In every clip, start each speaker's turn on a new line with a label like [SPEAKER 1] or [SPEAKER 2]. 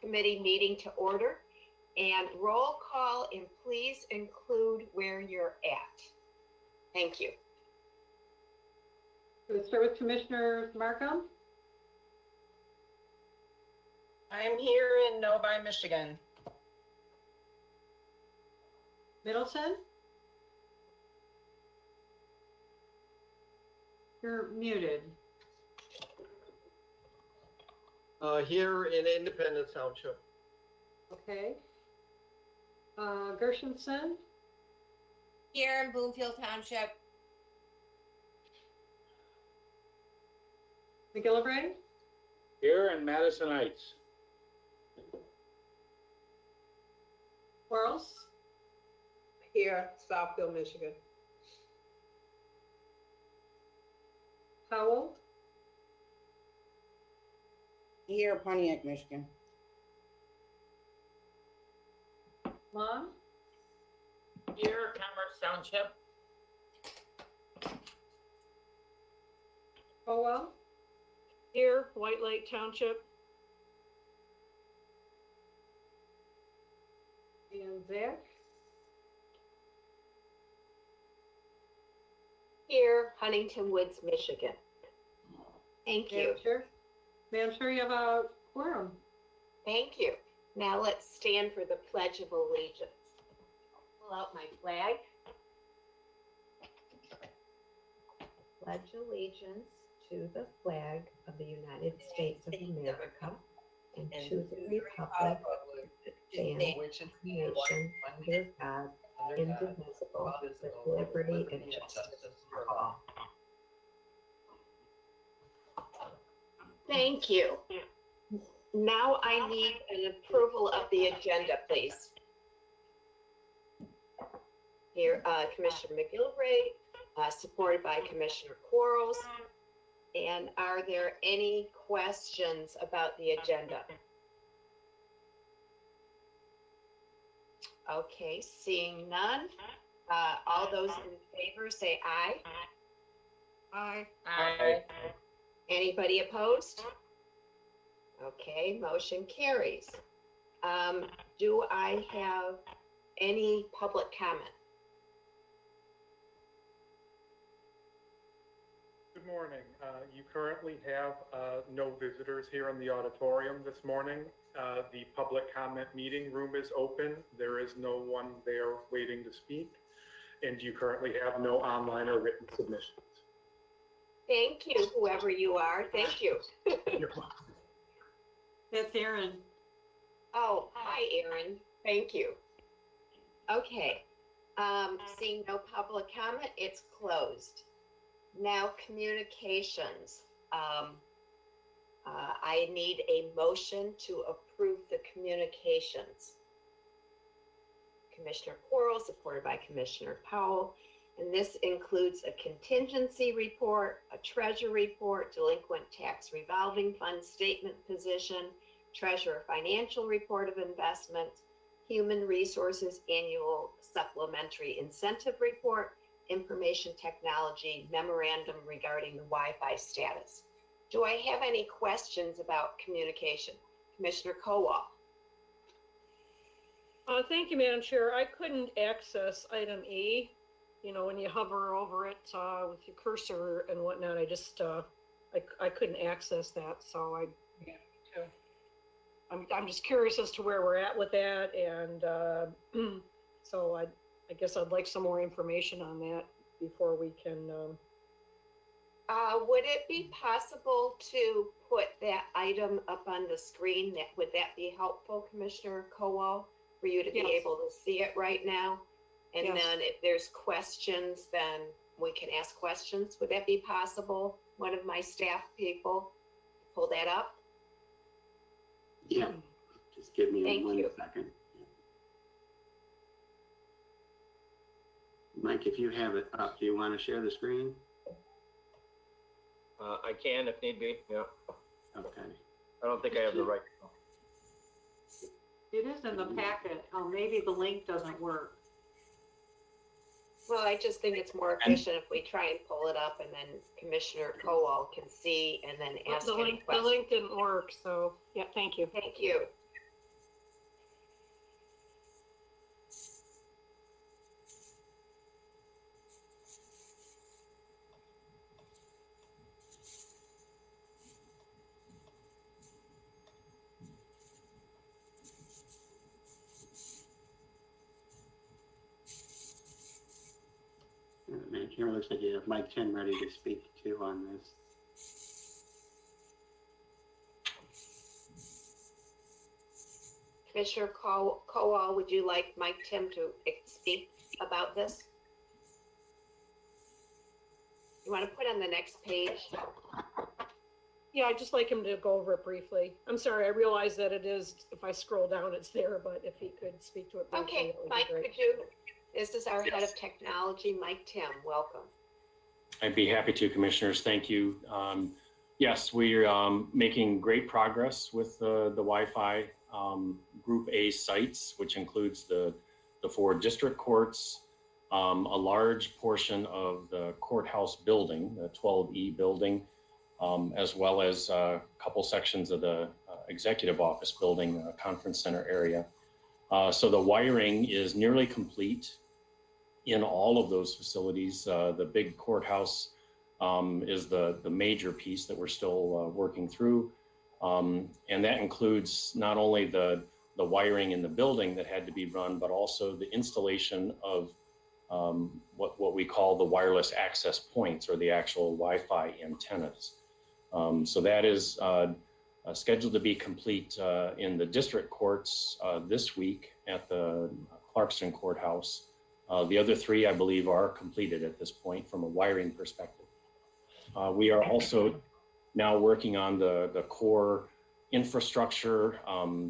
[SPEAKER 1] Committee meeting to order. And roll call, and please include where you're at. Thank you.
[SPEAKER 2] Let's start with Commissioner Markham.
[SPEAKER 3] I'm here in Novi, Michigan.
[SPEAKER 2] Middleton? You're muted.
[SPEAKER 4] Here in Independence Township.
[SPEAKER 2] Okay. Gershenson?
[SPEAKER 5] Here in Bloomfield Township.
[SPEAKER 2] McGillivray?
[SPEAKER 6] Here in Madison Heights.
[SPEAKER 2] Quarles?
[SPEAKER 7] Here, Southfield, Michigan.
[SPEAKER 2] Howell?
[SPEAKER 3] Here, Pontiac, Michigan.
[SPEAKER 2] Long?
[SPEAKER 3] Here, Commerce Township.
[SPEAKER 2] Colwell?
[SPEAKER 8] Here, White Lake Township.
[SPEAKER 2] And Zach?
[SPEAKER 1] Here, Huntington Woods, Michigan. Thank you.
[SPEAKER 2] Madam Chair, you have a quorum.
[SPEAKER 1] Thank you. Now let's stand for the Pledge of Allegiance. Pull out my flag. Pledge allegiance to the flag of the United States of America and to the republic which stands nation under God, indivisible, with liberty and justice for all. Thank you. Now I need an approval of the agenda, please. Here, Commissioner McGillivray, supported by Commissioner Quarles. And are there any questions about the agenda? Okay, seeing none. All those in favor say aye.
[SPEAKER 8] Aye.
[SPEAKER 3] Aye.
[SPEAKER 1] Anybody opposed? Okay, motion carries. Do I have any public comment?
[SPEAKER 9] Good morning. You currently have no visitors here in the auditorium this morning. The public comment meeting room is open. There is no one there waiting to speak. And you currently have no online or written submissions.
[SPEAKER 1] Thank you, whoever you are. Thank you.
[SPEAKER 9] You're welcome.
[SPEAKER 2] That's Aaron.
[SPEAKER 1] Oh, hi, Aaron. Thank you. Okay. Seeing no public comment, it's closed. Now, communications. I need a motion to approve the communications. Commissioner Quarles, supported by Commissioner Powell. And this includes a contingency report, a treasurer report, delinquent tax revolving fund statement position, treasurer financial report of investments, human resources annual supplementary incentive report, information technology memorandum regarding the Wi-Fi status. Do I have any questions about communication? Commissioner Kowal.
[SPEAKER 8] Thank you, Madam Chair. I couldn't access item E. You know, when you hover over it with your cursor and whatnot, I just I couldn't access that. So
[SPEAKER 3] Yeah, me too.
[SPEAKER 8] I'm just curious as to where we're at with that, and so I guess I'd like some more information on that before we can.
[SPEAKER 1] Would it be possible to put that item up on the screen? Would that be helpful, Commissioner Kowal, for you to be
[SPEAKER 8] Yes.
[SPEAKER 1] able to see it right now? And
[SPEAKER 8] Yes.
[SPEAKER 1] then if there's questions, then we can ask questions. Would that be possible? One of my staff people pull that up?
[SPEAKER 10] Yeah, just give me
[SPEAKER 1] Thank
[SPEAKER 10] 1
[SPEAKER 1] you.
[SPEAKER 10] second. Mike, if you have it up, do you want to share the screen?
[SPEAKER 4] I can if need be, yeah.
[SPEAKER 10] Okay.
[SPEAKER 4] I don't think I have the right.
[SPEAKER 2] It is in the packet. Oh, maybe the link doesn't work.
[SPEAKER 1] Well, I just think it's more efficient if we try and pull it up and then Commissioner Kowal can see and then ask
[SPEAKER 8] The
[SPEAKER 1] any
[SPEAKER 8] link
[SPEAKER 1] questions.
[SPEAKER 8] didn't work, so yeah, thank you.
[SPEAKER 1] Thank you.
[SPEAKER 10] Karen, looks like you have Mike Tim ready to speak too on this.
[SPEAKER 1] Commissioner Kowal, would you like Mike Tim to speak about this? You want to put on the next page?
[SPEAKER 8] Yeah, I'd just like him to go over it briefly. I'm sorry, I realize that it is, if I scroll down, it's there, but if he could speak to it briefly,
[SPEAKER 1] Okay,
[SPEAKER 8] that would be
[SPEAKER 1] Mike,
[SPEAKER 8] great.
[SPEAKER 1] could you, this is our head of technology, Mike Tim, welcome.
[SPEAKER 11] I'd be happy to, Commissioners. Thank you. Yes, we're making great progress with the Wi-Fi Group A sites, which includes the 4 district courts, a large portion of the courthouse building, the 12E building, as well as a couple sections of the executive office building, conference center area. So the wiring is nearly complete in all of those facilities. The big courthouse is the major piece that we're still working through. And that includes not only the wiring in the building that had to be run, but also the installation of what we call the wireless access points, or the actual Wi-Fi antennas. So that is scheduled to be complete in the district courts this week at the Clarkston Courthouse. The other 3, I believe, are completed at this point from a wiring perspective. We are also now working on the core infrastructure.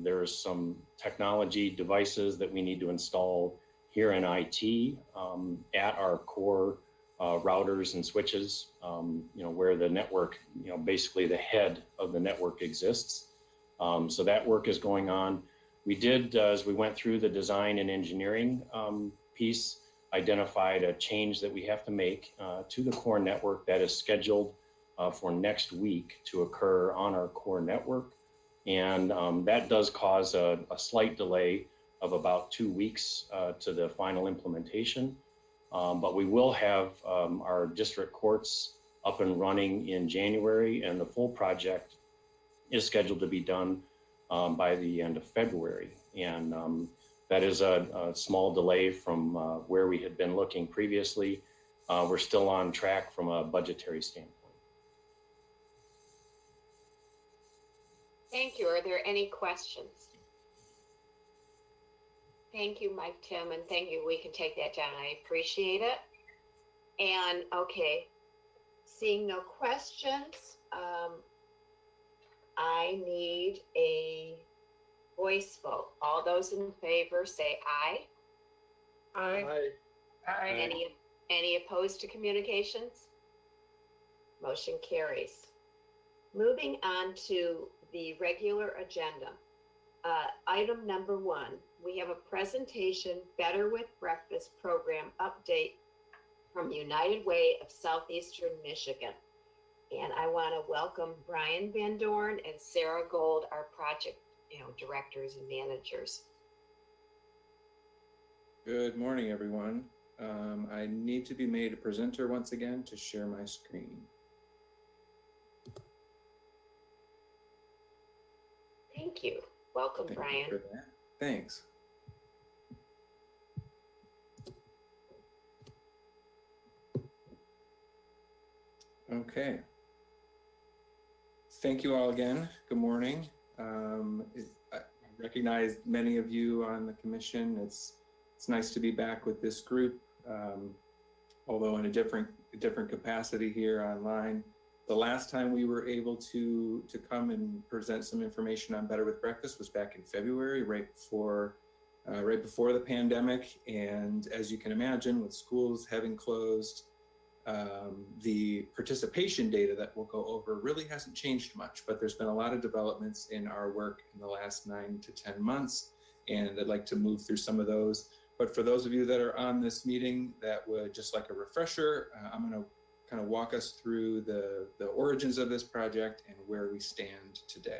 [SPEAKER 11] There's some technology devices that we need to install here in IT at our core routers and switches, where the network, basically the head of the network exists. So that work is going on. We did, as we went through the design and engineering piece, identified a change that we have to make to the core network that is scheduled for next week to occur on our core network. And that does cause a slight delay of about 2 weeks to the final implementation. But we will have our district courts up and running in January, and the full project is scheduled to be done by the end of February. And that is a small delay from where we had been looking previously. We're still on track from a budgetary standpoint.
[SPEAKER 1] Thank you. Are there any questions? Thank you, Mike Tim, and thank you. We can take that down. I appreciate it. And okay, seeing no questions, I need a voice vote. All those in favor say aye.
[SPEAKER 8] Aye.
[SPEAKER 1] Any opposed to communications? Motion carries. Moving on to the regular agenda. Item number 1, we have a presentation, Better with Breakfast program update from United Way of Southeastern Michigan. And I want to welcome Brian Van Dorn and Sarah Gold, our project directors and managers.
[SPEAKER 12] Good morning, everyone. I need to be made a presenter once again to share my screen.
[SPEAKER 1] Thank you. Welcome,
[SPEAKER 12] Thank
[SPEAKER 1] Brian.
[SPEAKER 12] you for that. Thanks. Okay. Thank you all again. Good morning. I recognize many of you on the commission. It's nice to be back with this group, although in a different capacity here online. The last time we were able to come and present some information on Better with Breakfast was back in February, right before the pandemic. And as you can imagine, with schools having closed, the participation data that we'll go over really hasn't changed much, but there's been a lot of developments in our work in the last 9 to 10 months, and I'd like to move through some of those. But for those of you that are on this meeting that would just like a refresher, I'm going to kind of walk us through the origins of this project and where we stand today.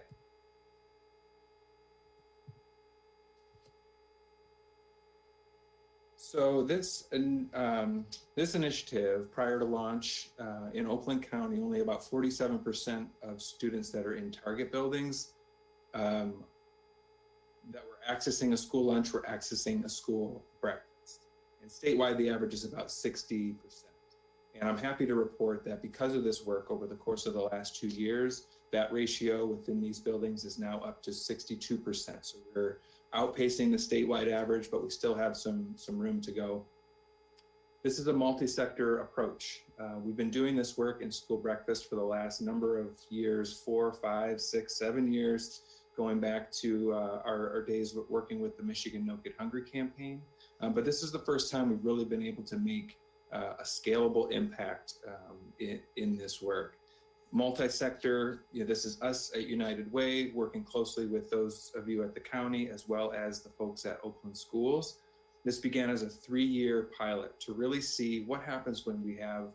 [SPEAKER 12] So this initiative, prior to launch in Oakland County, only about 47% of students that are in target buildings that were accessing a school lunch were accessing a school breakfast. And statewide, the average is about 60%. And I'm happy to report that because of this work over the course of the last 2 years, that ratio within these buildings is now up to 62%. So we're outpacing the statewide average, but we still have some room to go. This is a multi-sector approach. We've been doing this work in school breakfast for the last number of years, 4, 5, 6, 7 years, going back to our days working with the Michigan No Kid Hungry campaign. But this is the first time we've really been able to make a scalable impact in this work. Multi-sector, this is us at United Way working closely with those of you at the county as well as the folks at Oakland Schools. This began as a 3-year pilot to really see what happens when we have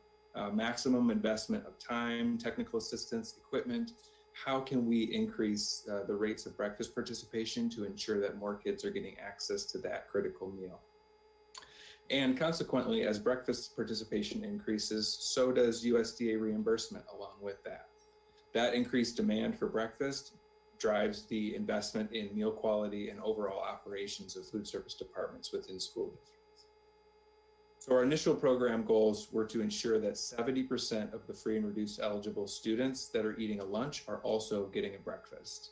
[SPEAKER 12] maximum investment of time, technical assistance, equipment. How can we increase the rates of breakfast participation to ensure that more kids are getting access to that critical meal? And consequently, as breakfast participation increases, so does USDA reimbursement along with that. That increased demand for breakfast drives the investment in meal quality and overall operations of food service departments within school districts. So our initial program goals were to ensure that 70% of the free and reduced eligible students that are eating a lunch are also getting a breakfast.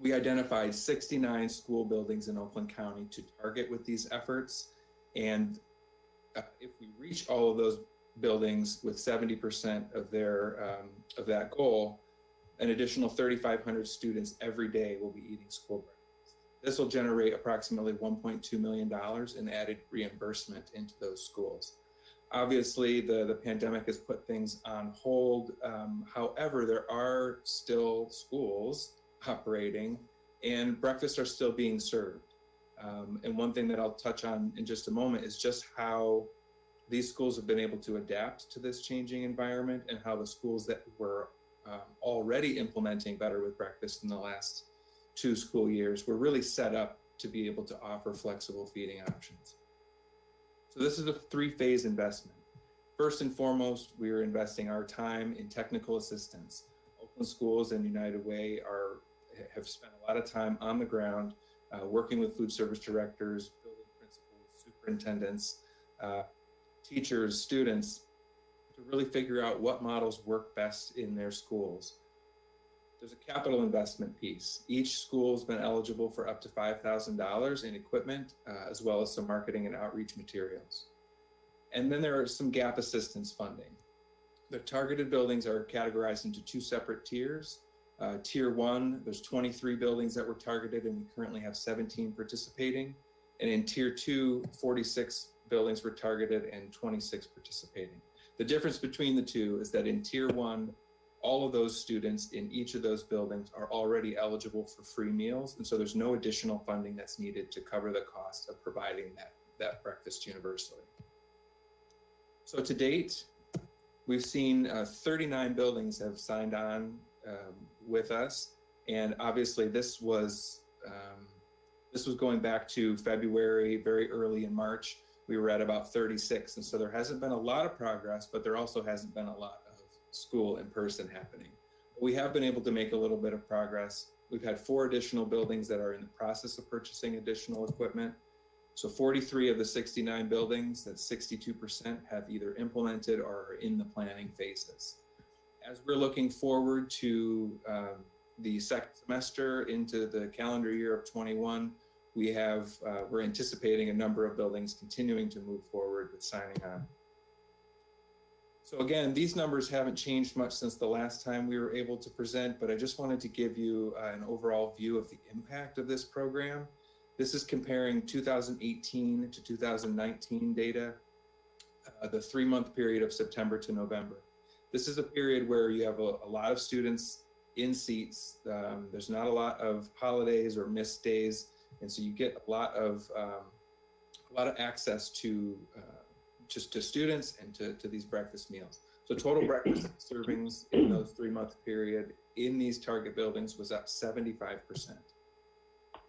[SPEAKER 12] We identified 69 school buildings in Oakland County to target with these efforts. And if we reach all of those buildings with 70% of that goal, an additional 3,500 students every day will be eating school breakfast. This will generate approximately $1.2 million in added reimbursement into those schools. Obviously, the pandemic has put things on hold. However, there are still schools operating and breakfasts are still being served. And one thing that I'll touch on in just a moment is just how these schools have been able to adapt to this changing environment and how the schools that were already implementing Better with Breakfast in the last 2 school years were really set up to be able to offer flexible feeding options. So this is a 3-phase investment. First and foremost, we are investing our time in technical assistance. Oakland Schools and United Way have spent a lot of time on the ground working with food service directors, building principals, superintendents, teachers, students, to really figure out what models work best in their schools. There's a capital investment piece. Each school's been eligible for up to $5,000 in equipment, as well as some marketing and outreach materials. And then there are some gap assistance funding. The targeted buildings are categorized into 2 separate tiers. Tier 1, there's 23 buildings that were targeted and we currently have 17 participating. And in Tier 2, 46 buildings were targeted and 26 participating. The difference between the two is that in Tier 1, all of those students in each of those buildings are already eligible for free meals. And so there's no additional funding that's needed to cover the cost of providing that breakfast universally. So to date, we've seen 39 buildings have signed on with us. And obviously this was going back to February, very early in March. We were at about 36. And so there hasn't been a lot of progress, but there also hasn't been a lot of school in person happening. We have been able to make a little bit of progress. We've had 4 additional buildings that are in the process of purchasing additional equipment. So 43 of the 69 buildings, that's 62%, have either implemented or are in the planning phases. As we're looking forward to the second semester into the calendar year of 21, we're anticipating a number of buildings continuing to move forward with signing on. So again, these numbers haven't changed much since the last time we were able to present, but I just wanted to give you an overall view of the impact of this program. This is comparing 2018 to 2019 data, the 3-month period of September to November. This is a period where you have a lot of students in seats. There's not a lot of holidays or missed days. And so you get a lot of access to just to students and to these breakfast meals. So total breakfast servings in those 3-month period in these target buildings was up 75%.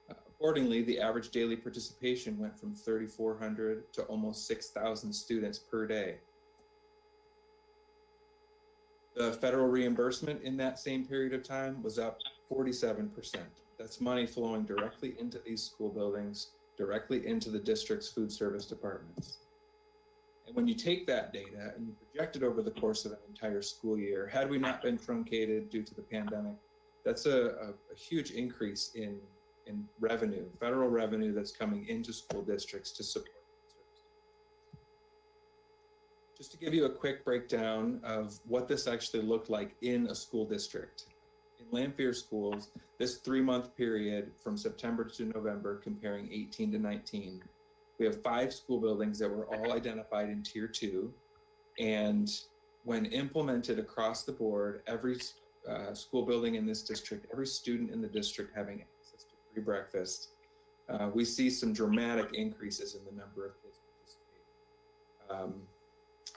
[SPEAKER 12] Accordingly, the average daily participation went from 3,400 to almost 6,000 students per day. The federal reimbursement in that same period of time was up 47%. That's money flowing directly into these school buildings, directly into the district's food service departments. And when you take that data and you project it over the course of an entire school year, had we not been truncated due to the pandemic, that's a huge increase in revenue, federal revenue that's coming into school districts to support service. Just to give you a quick breakdown of what this actually looked like in a school district. In Lanphier schools, this 3-month period from September to November, comparing 18 to 19, we have 5 school buildings that were all identified in Tier 2. And when implemented across the board, every school building in this district, every student in the district having access to free breakfast, we see some dramatic increases in the number of kids participating.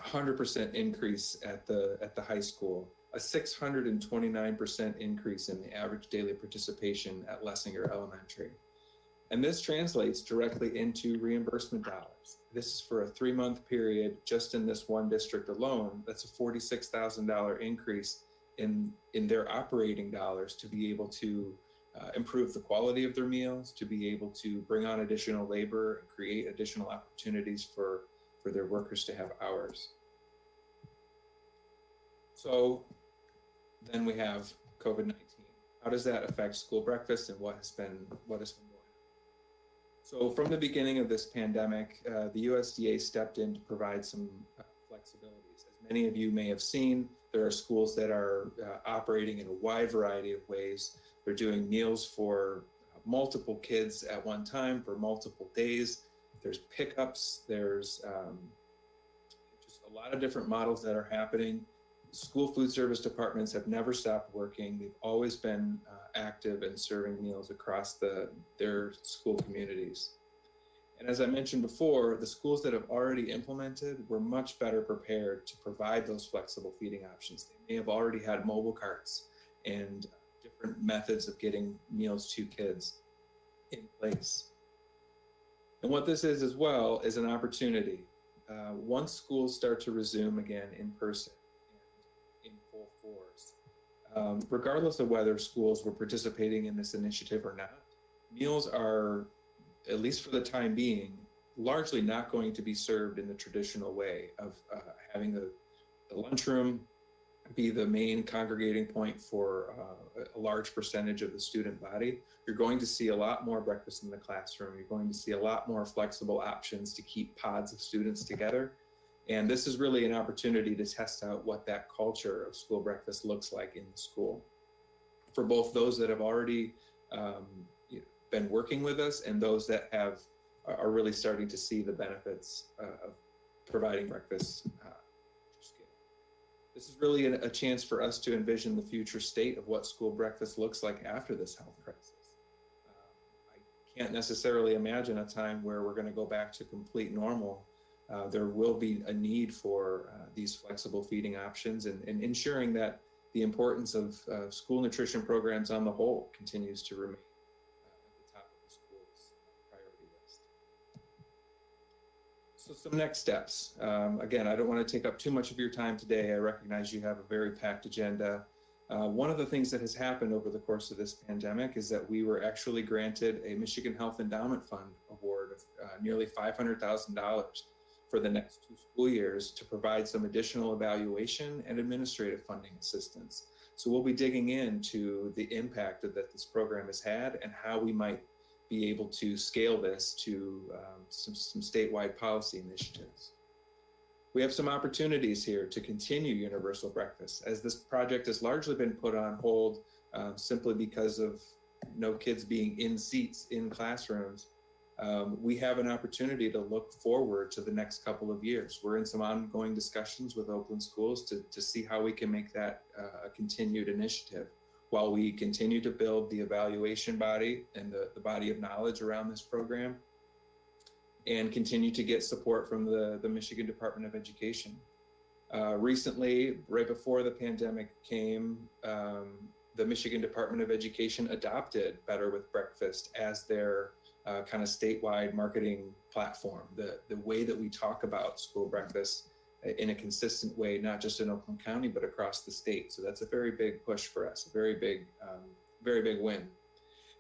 [SPEAKER 12] 100% increase at the high school, a 629% increase in the average daily participation at Lessinger Elementary. And this translates directly into reimbursement dollars. This is for a 3-month period, just in this one district alone. That's a $46,000 increase in their operating dollars to be able to improve the quality of their meals, to be able to bring on additional labor and create additional opportunities for their workers to have hours. So then we have COVID-19. How does that affect school breakfast, and what has been going on? So from the beginning of this pandemic, the USDA stepped in to provide some flexibilities. As many of you may have seen, there are schools that are operating in a wide variety of ways. They're doing meals for multiple kids at one time for multiple days. There's pickups, there's just a lot of different models that are happening. School food service departments have never stopped working. They've always been active in serving meals across their school communities. And as I mentioned before, the schools that have already implemented were much better prepared to provide those flexible feeding options. They may have already had mobile carts and different methods of getting meals to kids in place. And what this is as well is an opportunity. Once schools start to resume again in person and in full force, regardless of whether schools were participating in this initiative or not, meals are, at least for the time being, largely not going to be served in the traditional way of having the lunchroom be the main congregating point for a large percentage of the student body. You're going to see a lot more breakfast in the classroom. You're going to see a lot more flexible options to keep pods of students together. And this is really an opportunity to test out what that culture of school breakfast looks like in the school for both those that have already been working with us and those that are really starting to see the benefits of providing breakfast. This is really a chance for us to envision the future state of what school breakfast looks like after this health crisis. I can't necessarily imagine a time where we're going to go back to complete normal. There will be a need for these flexible feeding options and ensuring that the importance of school nutrition programs on the whole continues to remain at the top of the school's priority list. So some next steps. Again, I don't want to take up too much of your time today. I recognize you have a very packed agenda. One of the things that has happened over the course of this pandemic is that we were actually granted a Michigan Health Endowment Fund award of nearly $500,000 for the next 2 school years to provide some additional evaluation and administrative funding assistance. So we'll be digging into the impact that this program has had and how we might be able to scale this to some statewide policy initiatives. We have some opportunities here to continue universal breakfast, as this project has largely been put on hold simply because of no kids being in seats in classrooms. We have an opportunity to look forward to the next couple of years. We're in some ongoing discussions with Oakland schools to see how we can make that a continued initiative while we continue to build the evaluation body and the body of knowledge around this program, and continue to get support from the Michigan Department of Education. Recently, right before the pandemic came, the Michigan Department of Education adopted Better with Breakfast as their kind of statewide marketing platform, the way that we talk about school breakfast in a consistent way, not just in Oakland County, but across the state. So that's a very big push for us, a very big win.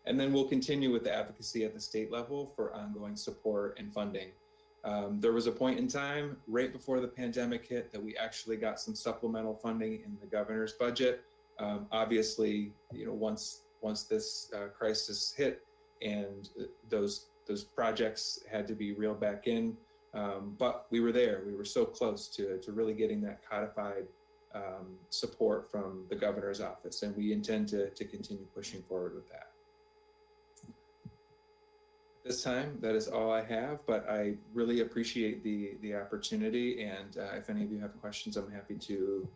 [SPEAKER 12] And then we'll continue with the advocacy at the state level for ongoing support and funding. There was a point in time right before the pandemic hit that we actually got some supplemental funding in the governor's budget. Obviously, once this crisis hit and those projects had to be reeled back in, but we were there. We were so close to really getting that codified support from the governor's office, and we intend to continue pushing forward with that. At this time, that is all I have, but I really appreciate the opportunity, and if any of you have questions, I'm happy to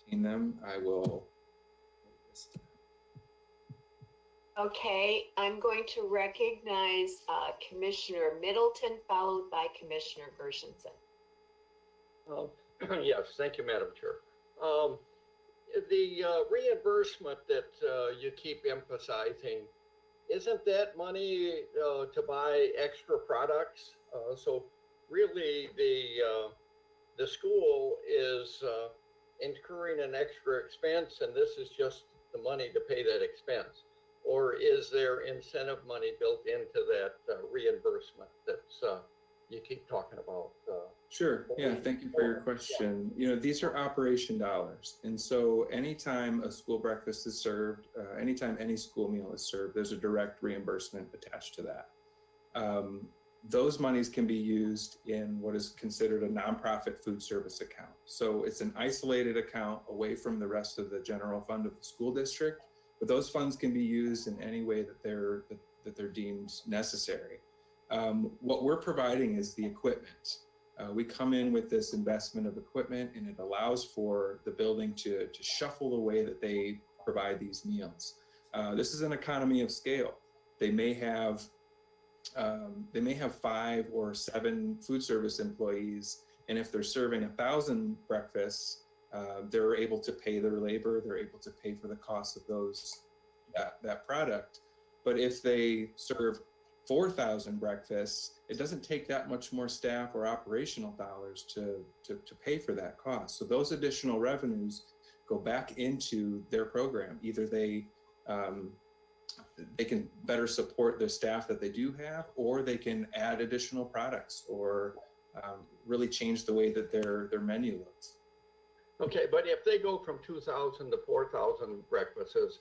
[SPEAKER 12] entertain them. I will.
[SPEAKER 1] Okay, I'm going to recognize Commissioner Middleton, followed by Commissioner Gershenson.
[SPEAKER 4] Yes, thank you, Madam Chair. The reimbursement that you keep emphasizing, isn't that money to buy extra products? So really the school is incurring an extra expense, and this is just the money to pay that expense? Or is there incentive money built into that reimbursement that's you keep talking about?
[SPEAKER 12] Sure. Yeah. Thank you for your question. These are operation dollars. And so anytime a school breakfast is served, anytime any school meal is served, there's a direct reimbursement attached to that. Those monies can be used in what is considered a nonprofit food service account. So it's an isolated account away from the rest of the general fund of the school district, but those funds can be used in any way that they're deemed necessary. What we're providing is the equipment. We come in with this investment of equipment, and it allows for the building to shuffle the way that they provide these meals. This is an economy of scale. They may have 5 or 7 food service employees, and if they're serving 1,000 breakfasts, they're able to pay their labor. They're able to pay for the cost of that product. But if they serve 4,000 breakfasts, it doesn't take that much more staff or operational dollars to pay for that cost. So those additional revenues go back into their program. Either they can better support the staff that they do have, or they can add additional products, or really change the way that their menu looks.
[SPEAKER 4] Okay, but if they go from 2,000 to 4,000 breakfasts,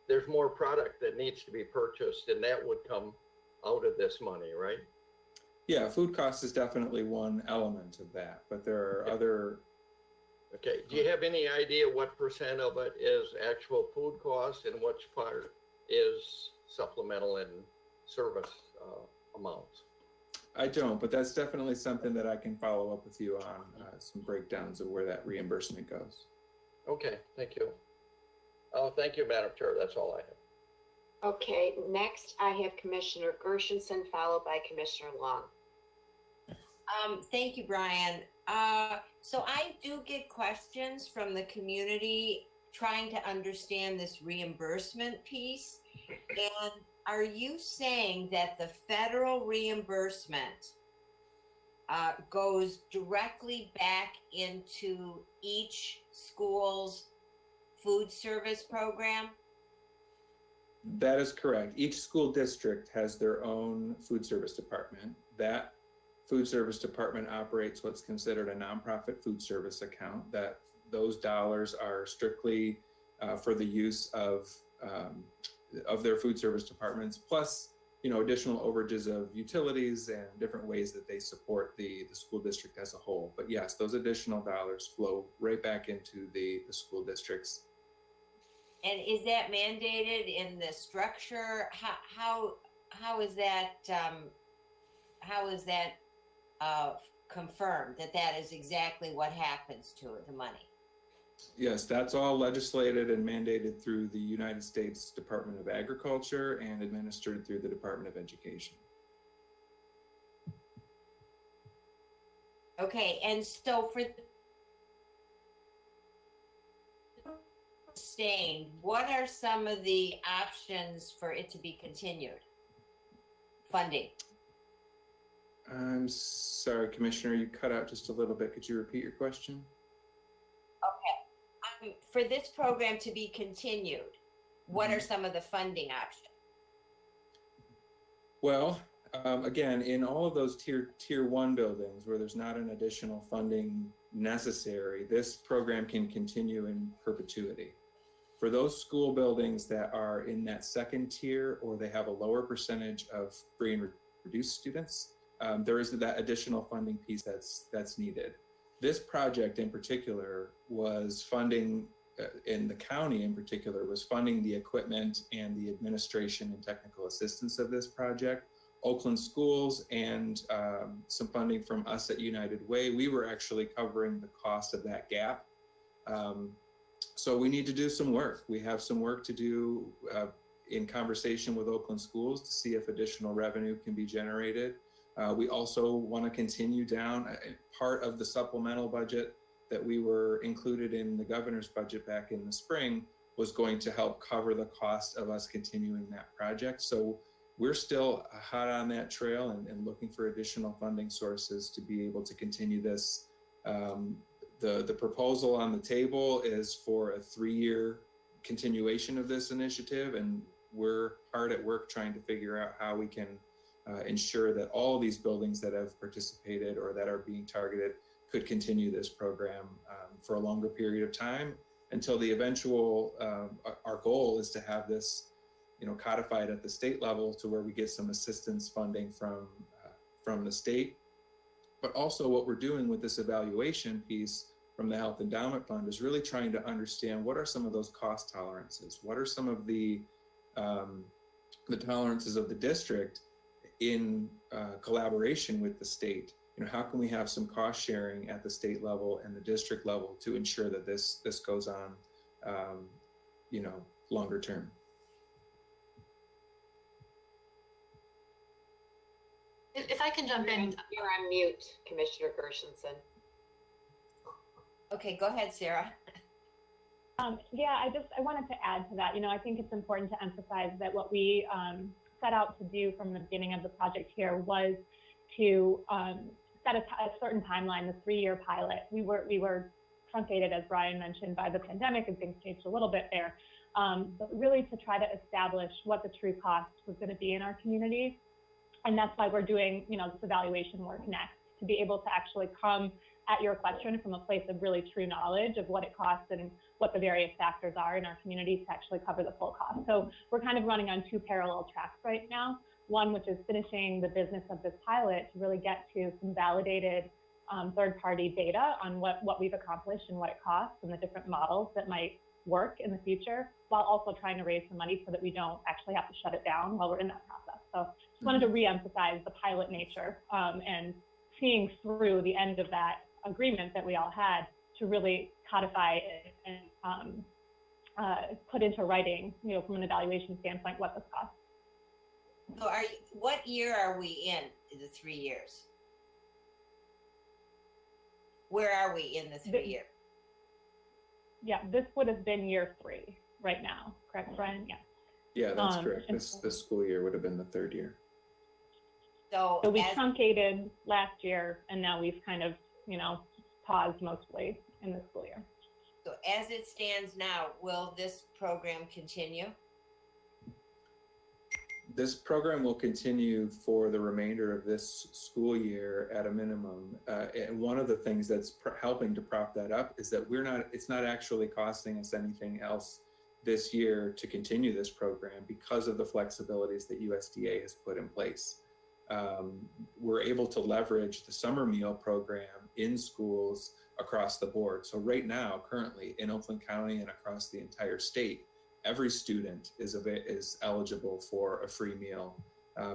[SPEAKER 4] there's more product that needs to be purchased, and that would come out of this money, right?
[SPEAKER 12] Yeah, food cost is definitely one element of that, but there are other.
[SPEAKER 4] Okay, do you have any idea what percent of it is actual food costs and which part is supplemental and service amounts?
[SPEAKER 12] I don't, but that's definitely something that I can follow up with you on, some breakdowns of where that reimbursement goes.
[SPEAKER 4] Okay, thank you. Oh, thank you, Madam Chair. That's all I have.
[SPEAKER 1] Okay, next I have Commissioner Gershenson, followed by Commissioner Long.
[SPEAKER 5] Thank you, Brian. So I do get questions from the community trying to understand this reimbursement piece. And are you saying that the federal reimbursement goes directly back into each school's food service program?
[SPEAKER 12] That is correct. Each school district has their own food service department. That food service department operates what's considered a nonprofit food service account. That those dollars are strictly for the use of their food service departments, plus additional overages of utilities and different ways that they support the school district as a whole. But yes, those additional dollars flow right back into the school districts.
[SPEAKER 5] And is that mandated in the structure? How is that confirmed that is exactly what happens to the money?
[SPEAKER 12] Yes, that's all legislated and mandated through the United States Department of Agriculture and administered through the Department of Education.
[SPEAKER 5] Okay, and so for sustained, what are some of the options for it to be continued? Funding.
[SPEAKER 12] I'm sorry, Commissioner, you cut out just a little bit. Could you repeat your question?
[SPEAKER 5] Okay. For this program to be continued, what are some of the funding options?
[SPEAKER 12] Well, Again, in all of those tier one buildings where there's not an additional funding necessary, this program can continue in perpetuity. For those school buildings that are in that second tier or they have a lower percentage of free and reduced students, there is that additional funding piece that's needed. This project in particular was funding, in the county in particular, was funding the equipment and the administration and technical assistance of this project. Oakland Schools and some funding from us at United Way, we were actually covering the cost of that gap. So we need to do some work. We have some work to do in conversation with Oakland Schools to see if additional revenue can be generated. We also want to continue down part of the supplemental budget that we were included in the governor's budget back in the spring was going to help cover the cost of us continuing that project. So we're still hot on that trail and looking for additional funding sources to be able to continue this. The proposal on the table is for a 3-year continuation of this initiative, and we're hard at work trying to figure out how we can ensure that all these buildings that have participated or that are being targeted could continue this program for a longer period of time until the eventual, our goal is to have this codified at the state level to where we get some assistance funding from the state. But also what we're doing with this evaluation piece from the Health Endowment Fund is really trying to understand what are some of those cost tolerances, what are some of the tolerances of the district in collaboration with the state. How can we have some cost sharing at the state level and the district level to ensure that this goes on, longer term.
[SPEAKER 13] If I can jump in.
[SPEAKER 1] You're on mute, Commissioner Gershenson.
[SPEAKER 5] Okay, go ahead, Sarah.
[SPEAKER 14] Yeah, I wanted to add to that. I think it's important to emphasize that what we set out to do from the beginning of the project here was to set a certain timeline, the 3-year pilot. We were truncated, as Brian mentioned, by the pandemic, and things changed a little bit there. But really to try to establish what the true cost was going to be in our communities. And that's why we're doing, this evaluation work next, to be able to actually come at your question from a place of really true knowledge of what it costs and what the various factors are in our communities to actually cover the full cost. So we're kind of running on 2 parallel tracks right now. One, which is finishing the business of this pilot to really get to some validated third-party data on what we've accomplished and what it costs and the different models that might work in the future, while also trying to raise some money so that we don't actually have to shut it down while we're in that process. So just wanted to reemphasize the pilot nature and seeing through the end of that agreement that we all had to really codify it and put into writing, from an evaluation standpoint, what this costs.
[SPEAKER 5] So what year are we in the 3 years? Where are we in the 3 year?
[SPEAKER 14] Yeah, this would have been year 3 right now, correct, Brian? Yeah.
[SPEAKER 12] Yeah, that's correct. This school year would have been the 3rd year.
[SPEAKER 5] So
[SPEAKER 14] we truncated last year, and now we've kind of, paused mostly in the school year.
[SPEAKER 5] So as it stands now, will this program continue?
[SPEAKER 12] This program will continue for the remainder of this school year at a minimum. And one of the things that's helping to prop that up is that it's not actually costing us anything else this year to continue this program because of the flexibilities that USDA has put in place. We're able to leverage the summer meal program in schools across the board. So right now, currently in Oakland County and across the entire state, every student is eligible for a free meal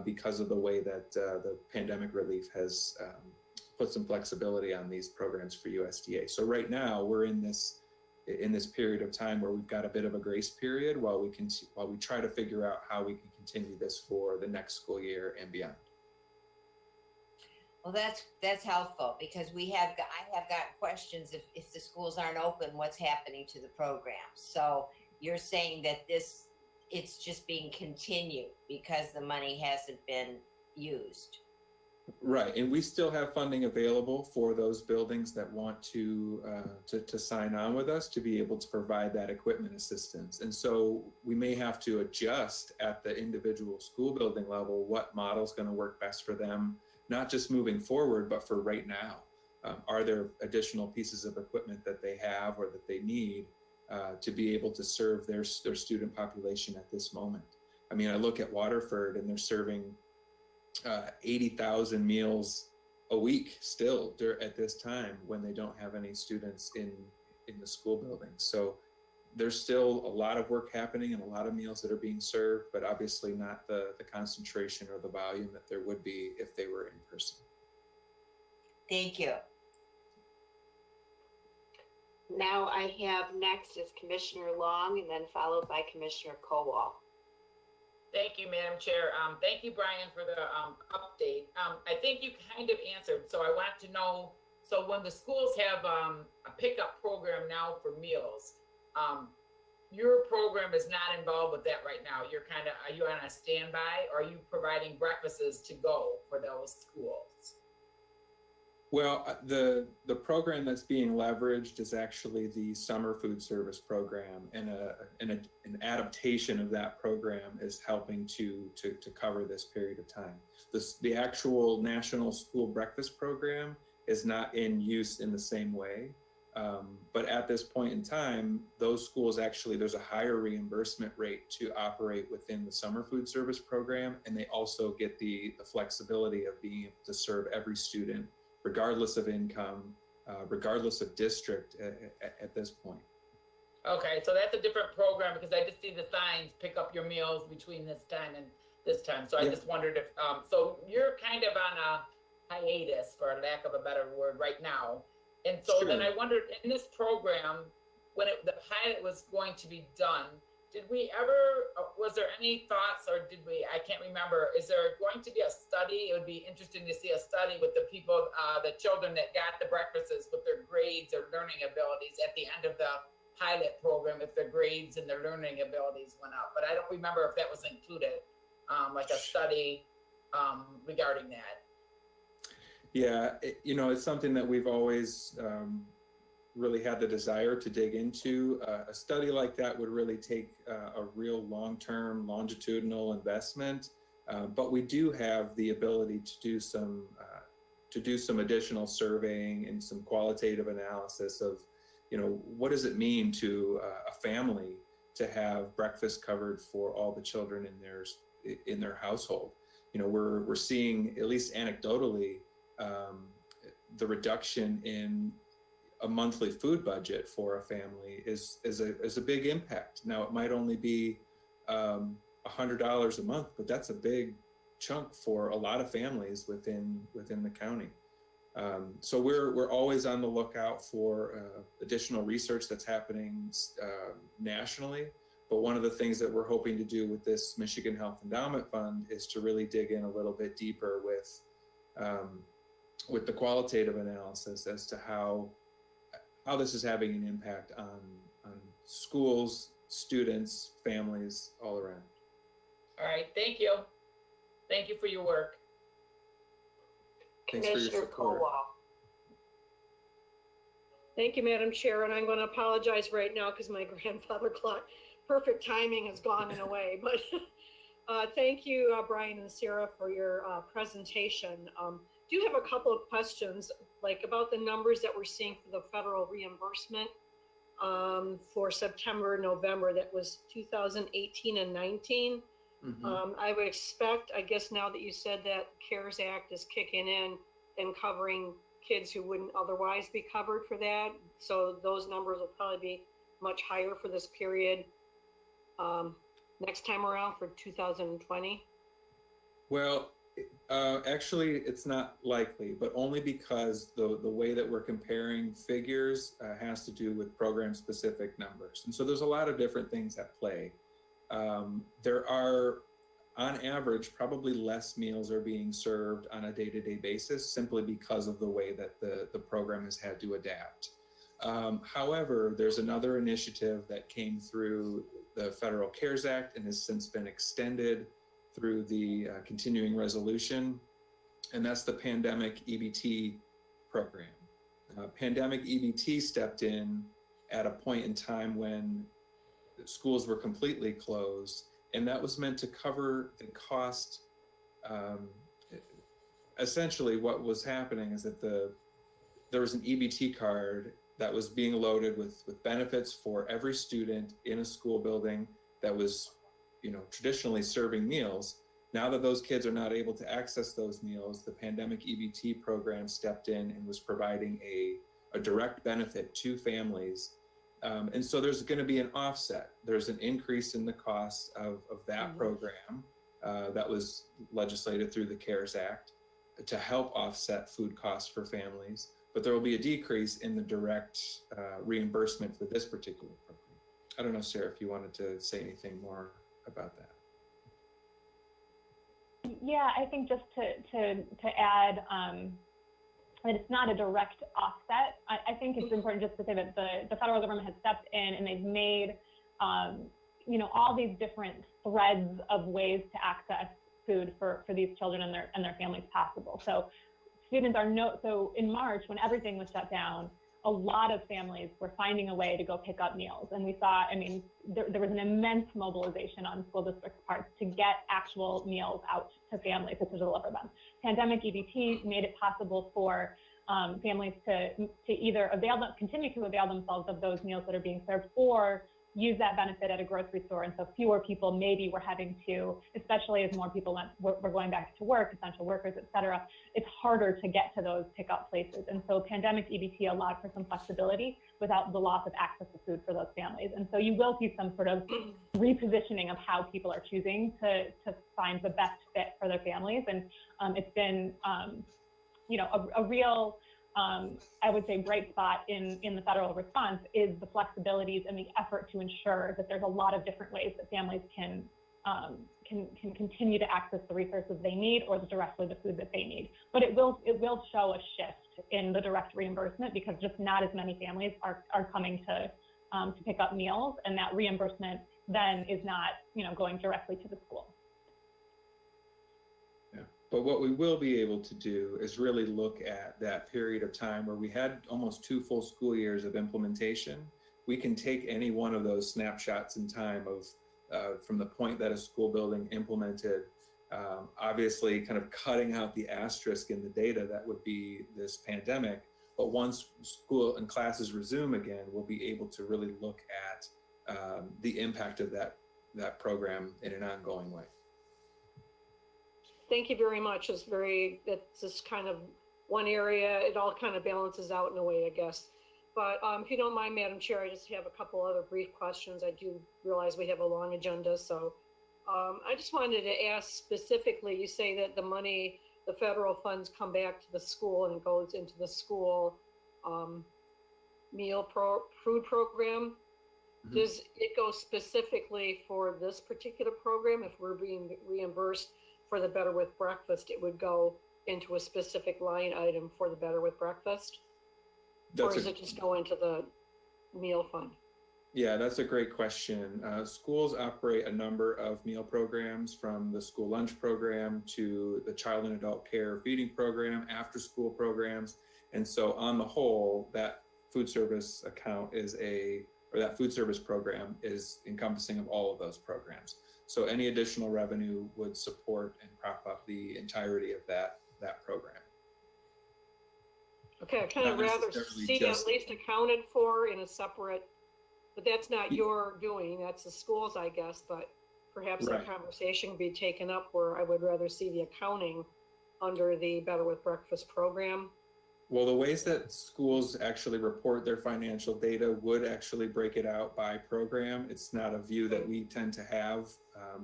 [SPEAKER 12] because of the way that the pandemic relief has put some flexibility on these programs for USDA. So right now we're in this period of time where we've got a bit of a grace period while we try to figure out how we can continue this for the next school year and beyond.
[SPEAKER 5] Well, that's helpful because I have got questions if the schools aren't open, what's happening to the program? So you're saying that it's just being continued because the money hasn't been used.
[SPEAKER 12] Right, and we still have funding available for those buildings that want to sign on with us to be able to provide that equipment assistance. And so we may have to adjust at the individual school building level what model is going to work best for them, not just moving forward, but for right now. Are there additional pieces of equipment that they have or that they need to be able to serve their student population at this moment? I mean, I look at Waterford and they're serving 80,000 meals a week still at this time when they don't have any students in the school building. So there's still a lot of work happening and a lot of meals that are being served, but obviously not the concentration or the volume that there would be if they were in person.
[SPEAKER 5] Thank you.
[SPEAKER 1] Now I have next is Commissioner Long and then followed by Commissioner Kowal.
[SPEAKER 3] Thank you, Madam Chair. Thank you, Brian, for the update. I think you kind of answered. So I want to know, so when the schools have a pickup program now for meals, your program is not involved with that right now. Are you on a standby or are you providing breakfasts to go for those schools?
[SPEAKER 12] Well, the program that's being leveraged is actually the summer food service program, and an adaptation of that program is helping to cover this period of time. The actual National School Breakfast Program is not in use in the same way, but at this point in time, those schools actually, there's a higher reimbursement rate to operate within the summer food service program, and they also get the flexibility of being able to serve every student regardless of income, regardless of district at this point.
[SPEAKER 3] Okay, so that's a different program because I just see the signs, pick up your meals between this time and this time. So I just wondered if, so you're kind of on a hiatus, for lack of a better word, right now. And so then I wondered, in this program, when the pilot was going to be done, did we ever, was there any thoughts or I can't remember, is there going to be a study? It would be interesting to see a study with the people, the children that got the breakfasts with their grades or learning abilities at the end of the pilot program, if their grades and their learning abilities went up. But I don't remember if that was included, like a study regarding that.
[SPEAKER 12] Yeah, it's something that we've always really had the desire to dig into. A study like that would really take a real long-term longitudinal investment, but we do have the ability to do some additional surveying and some qualitative analysis of, what does it mean to a family to have breakfast covered for all the children in their household. We're seeing, at least anecdotally, the reduction in a monthly food budget for a family is a big impact. Now, it might only be $100 a month, but that's a big chunk for a lot of families within the county. So we're always on the lookout for additional research that's happening nationally. But one of the things that we're hoping to do with this Michigan Health Endowment Fund is to really dig in a little bit deeper with the qualitative analysis as to how this is having an impact on schools, students, families, all around.
[SPEAKER 3] All right, thank you. Thank you for your work.
[SPEAKER 12] Thanks for your support.
[SPEAKER 8] Thank you, Madam Chair, and I'm going to apologize right now because my grandfather clock, perfect timing, has gone away. But thank you, Brian and Sarah, for your presentation. Do have a couple of questions, like about the numbers that we're seeing for the federal reimbursement for September, November. That was 2018 and 19. I would expect, I guess now that you said that CARES Act is kicking in and covering kids who wouldn't otherwise be covered for that. So those numbers will probably be much higher for this period next time around for 2020.
[SPEAKER 12] Well, actually, it's not likely, but only because the way that we're comparing figures has to do with program-specific numbers. And so there's a lot of different things at play. There are, on average, probably less meals are being served on a day-to-day basis simply because of the way that the program has had to adapt. However, there's another initiative that came through the Federal CARES Act and has since been extended through the continuing resolution and that's the pandemic EBT program. Pandemic EBT stepped in at a point in time when schools were completely closed, and that was meant to cover the cost. Essentially, what was happening is that there was an EBT card that was being loaded with benefits for every student in a school building that was, traditionally serving meals. Now that those kids are not able to access those meals, the pandemic EBT program stepped in and was providing a direct benefit to families. And so there's going to be an offset. There's an increase in the cost of that program that was legislated through the CARES Act to help offset food costs for families. But there will be a decrease in the direct reimbursement for this particular program. I don't know, Sarah, if you wanted to say anything more about that.
[SPEAKER 14] Yeah, I think just to add that it's not a direct offset. I think it's important just to say that the federal government has stepped in and they've made all these different threads of ways to access food for these children and their families possible. So students so in March, when everything was shut down, a lot of families were finding a way to go pick up meals. And we saw, there was an immense mobilization on school districts' parts to get actual meals out to families to deliver them. Pandemic EBT made it possible for families to either continue to avail themselves of those meals that are being served, or use that benefit at a grocery store. And so fewer people maybe were having to, especially as more people were going back to work, essential workers, et cetera, it's harder to get to those pickup places. And so pandemic EBT allowed for some flexibility without the loss of access to food for those families. And so you will see some sort of repositioning of how people are choosing to find the best fit for their families. And it's been, a real, I would say, bright spot in the federal response is the flexibilities and the effort to ensure that there's a lot of different ways that families can continue to access the resources they need, or directly the food that they need. But it will show a shift in the direct reimbursement, because just not as many families are coming to pick up meals, and that reimbursement then is not going directly to the school.
[SPEAKER 12] But what we will be able to do is really look at that period of time where we had almost 2 full school years of implementation. We can take any one of those snapshots in time of from the point that a school building implemented, obviously kind of cutting out the asterisk in the data that would be this pandemic. But once school and classes resume again, we'll be able to really look at the impact of that program in an ongoing way.
[SPEAKER 8] Thank you very much. That's just kind of one area. It all kind of balances out in a way, I guess. But if you don't mind, Madam Chair, I just have a couple other brief questions. I do realize we have a long agenda. So I just wanted to ask specifically, you say that the federal funds come back to the school and it goes into the school food program. Mm-hmm. Does it go specifically for this particular program? If we're being reimbursed for the Better with Breakfast, it would go into a specific line item for the Better with Breakfast? Or does it just go into the meal fund?
[SPEAKER 12] Yeah, that's a great question. Schools operate a number of meal programs, from the school lunch program to the child and adult care feeding program, after school programs. And so on the whole, that food service that food service program is encompassing of all of those programs. So any additional revenue would support and prop up the entirety of that program.
[SPEAKER 8] Okay, I kind of rather see it at least accounted for in a separate, but that's not your doing, that's the school's, I guess, but perhaps that conversation be taken up where I would rather see the accounting under the Better with Breakfast program.
[SPEAKER 12] Well, the ways that schools actually report their financial data would actually break it out by program. It's not a view that we tend to have,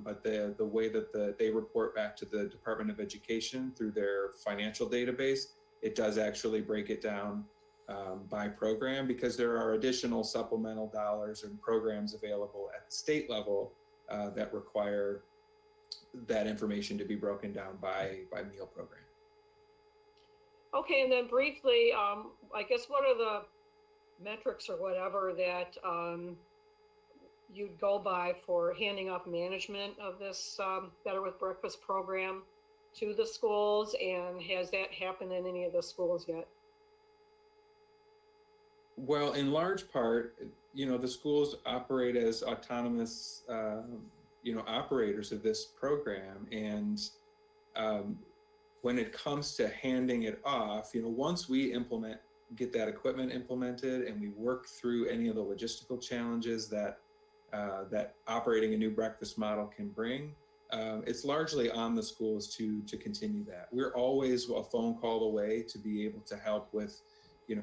[SPEAKER 12] but the way that they report back to the Department of Education through their financial database, it does actually break it down by program, because there are additional supplemental dollars and programs available at the state level that require that information to be broken down by meal program.
[SPEAKER 8] Okay, and then briefly, I guess what are the metrics or whatever that you'd go by for handing off management of this Better with Breakfast program to the schools, and has that happened in any of the schools yet?
[SPEAKER 12] Well, in large part, the schools operate as autonomous, operators of this program. And when it comes to handing it off, once we get that equipment implemented and we work through any of the logistical challenges that operating a new breakfast model can bring, it's largely on the schools to continue that. We're always a phone call away to be able to help with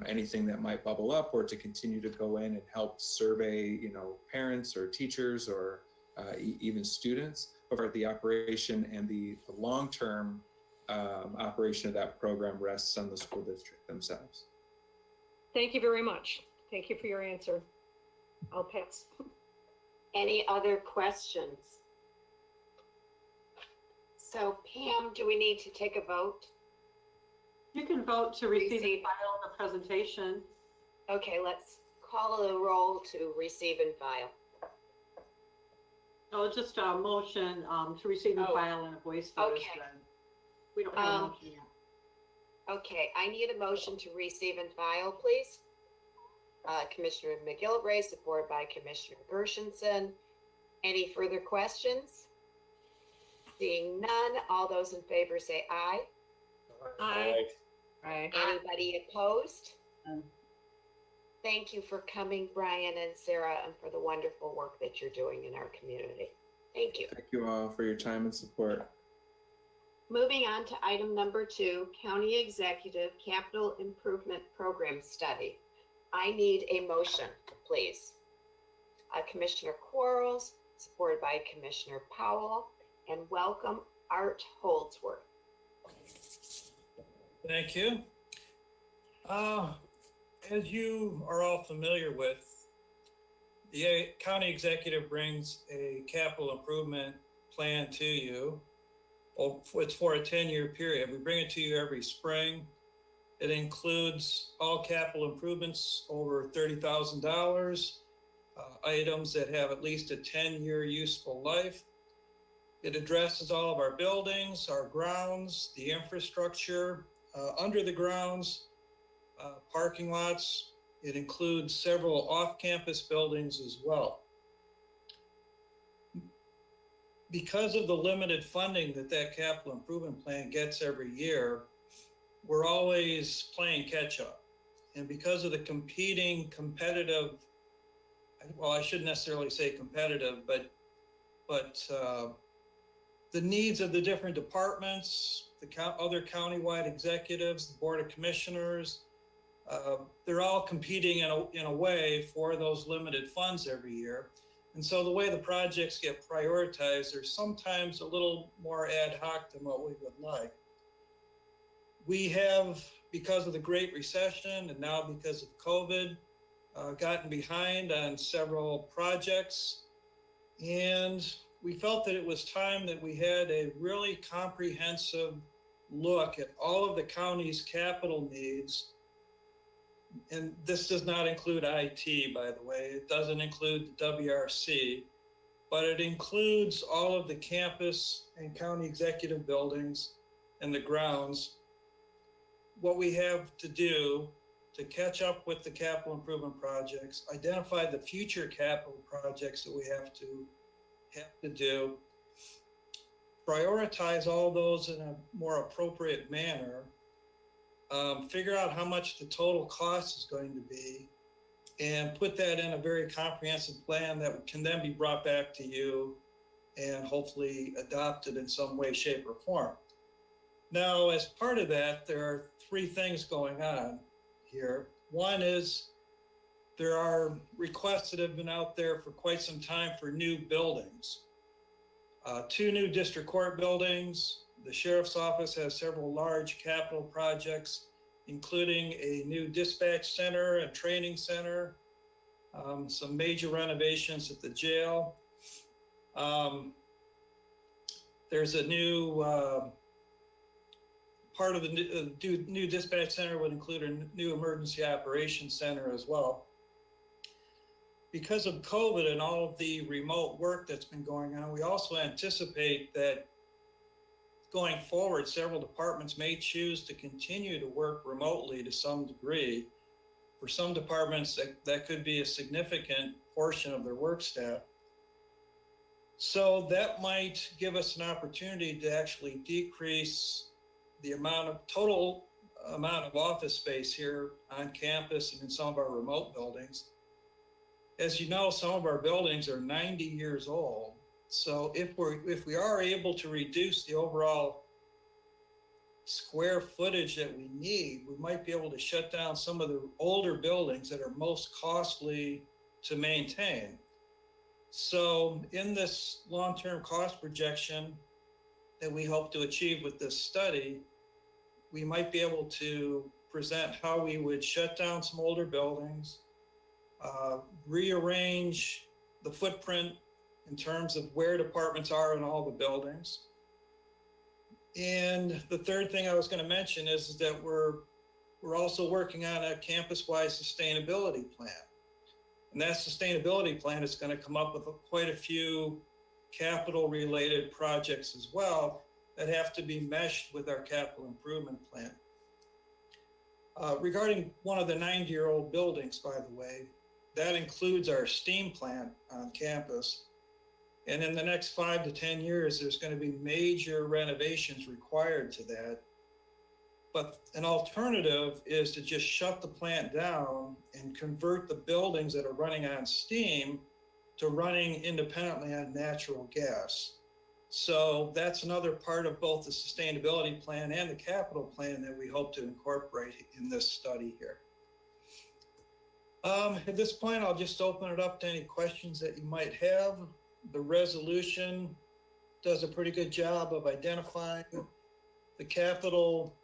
[SPEAKER 12] anything that might bubble up, or to continue to go in and help survey, parents or teachers or even students. But the operation and the long-term operation of that program rests on the school district themselves.
[SPEAKER 8] Thank you very much. Thank you for your answer. I'll pass.
[SPEAKER 1] Any other questions? So Pam, do we need to take a vote?
[SPEAKER 2] You can vote to receive and file the presentation.
[SPEAKER 1] Okay, let's call the roll to receive and file.
[SPEAKER 2] Oh, just a motion to receive and file in a voice vote.
[SPEAKER 1] Okay.
[SPEAKER 2] We don't have a motion yet.
[SPEAKER 1] Okay, I need a motion to receive and file, please. Commissioner McGillivray, supported by Commissioner Gershenson. Any further questions? Seeing none, all those in favor say aye.
[SPEAKER 8] Aye.
[SPEAKER 7] Aye.
[SPEAKER 1] Anybody opposed? Thank you for coming, Brian and Sarah, and for the wonderful work that you're doing in our community. Thank you.
[SPEAKER 12] Thank you all for your time and support.
[SPEAKER 1] Moving on to item number 2, County Executive Capital Improvement Program Study. I need a motion, please. Commissioner Quarles, supported by Commissioner Powell, and welcome Art Holdsworth.
[SPEAKER 15] Thank you. As you are all familiar with, the county executive brings a capital improvement plan to you. It's for a 10-year period. We bring it to you every spring. It includes all capital improvements over $30,000, items that have at least a 10-year useful life. It addresses all of our buildings, our grounds, the infrastructure under the grounds, parking lots. It includes several off-campus buildings as well. Because of the limited funding that capital improvement plan gets every year, we're always playing catch up. And because of the competitive, well, I shouldn't necessarily say competitive, but the needs of the different departments, the other countywide executives, the Board of Commissioners, they're all competing in a way for those limited funds every year. And so the way the projects get prioritized, they're sometimes a little more ad hoc than what we would like. We have, because of the Great Recession and now because of COVID, gotten behind on several projects. And we felt that it was time that we had a really comprehensive look at all of the county's capital needs. And this does not include IT, by the way. It doesn't include the WRC, but it includes all of the campus and county executive buildings and the grounds. What we have to do to catch up with the capital improvement projects, identify the future capital projects that we have to do, prioritize all those in a more appropriate manner, figure out how much the total cost is going to be, and put that in a very comprehensive plan that can then be brought back to you and hopefully adopted in some way, shape, or form. Now, as part of that, there are 3 things going on here. One is there are requests that have been out there for quite some time for new buildings. 2 new district court buildings. The sheriff's office has several large capital projects, including a new dispatch center, a training center, some major renovations at the jail. There's a new part of the new dispatch center would include a new emergency operations center as well. Because of COVID and all of the remote work that's been going on, we also anticipate that going forward, several departments may choose to continue to work remotely to some degree. For some departments, that could be a significant portion of their work staff. So that might give us an opportunity to actually decrease the total amount of office space here on campus and in some of our remote buildings. As you know, some of our buildings are 90 years old. So if we are able to reduce the overall square footage that we need, we might be able to shut down some of the older buildings that are most costly to maintain. So in this long-term cost projection that we hope to achieve with this study, we might be able to present how we would shut down some older buildings, rearrange the footprint in terms of where departments are in all the buildings. And the third thing I was going to mention is that we're also working on a campus-wide sustainability plan. And that sustainability plan is going to come up with quite a few capital-related projects as well that have to be meshed with our capital improvement plan. Regarding one of the 90-year-old buildings, by the way, that includes our steam plant on campus. And in the next 5 to 10 years, there's going to be major renovations required to that. But an alternative is to just shut the plant down and convert the buildings that are running on steam to running independently on natural gas. So that's another part of both the sustainability plan and the capital plan that we hope to incorporate in this study here. At this point, I'll just open it up to any questions that you might have. The resolution does a pretty good job of identifying the capital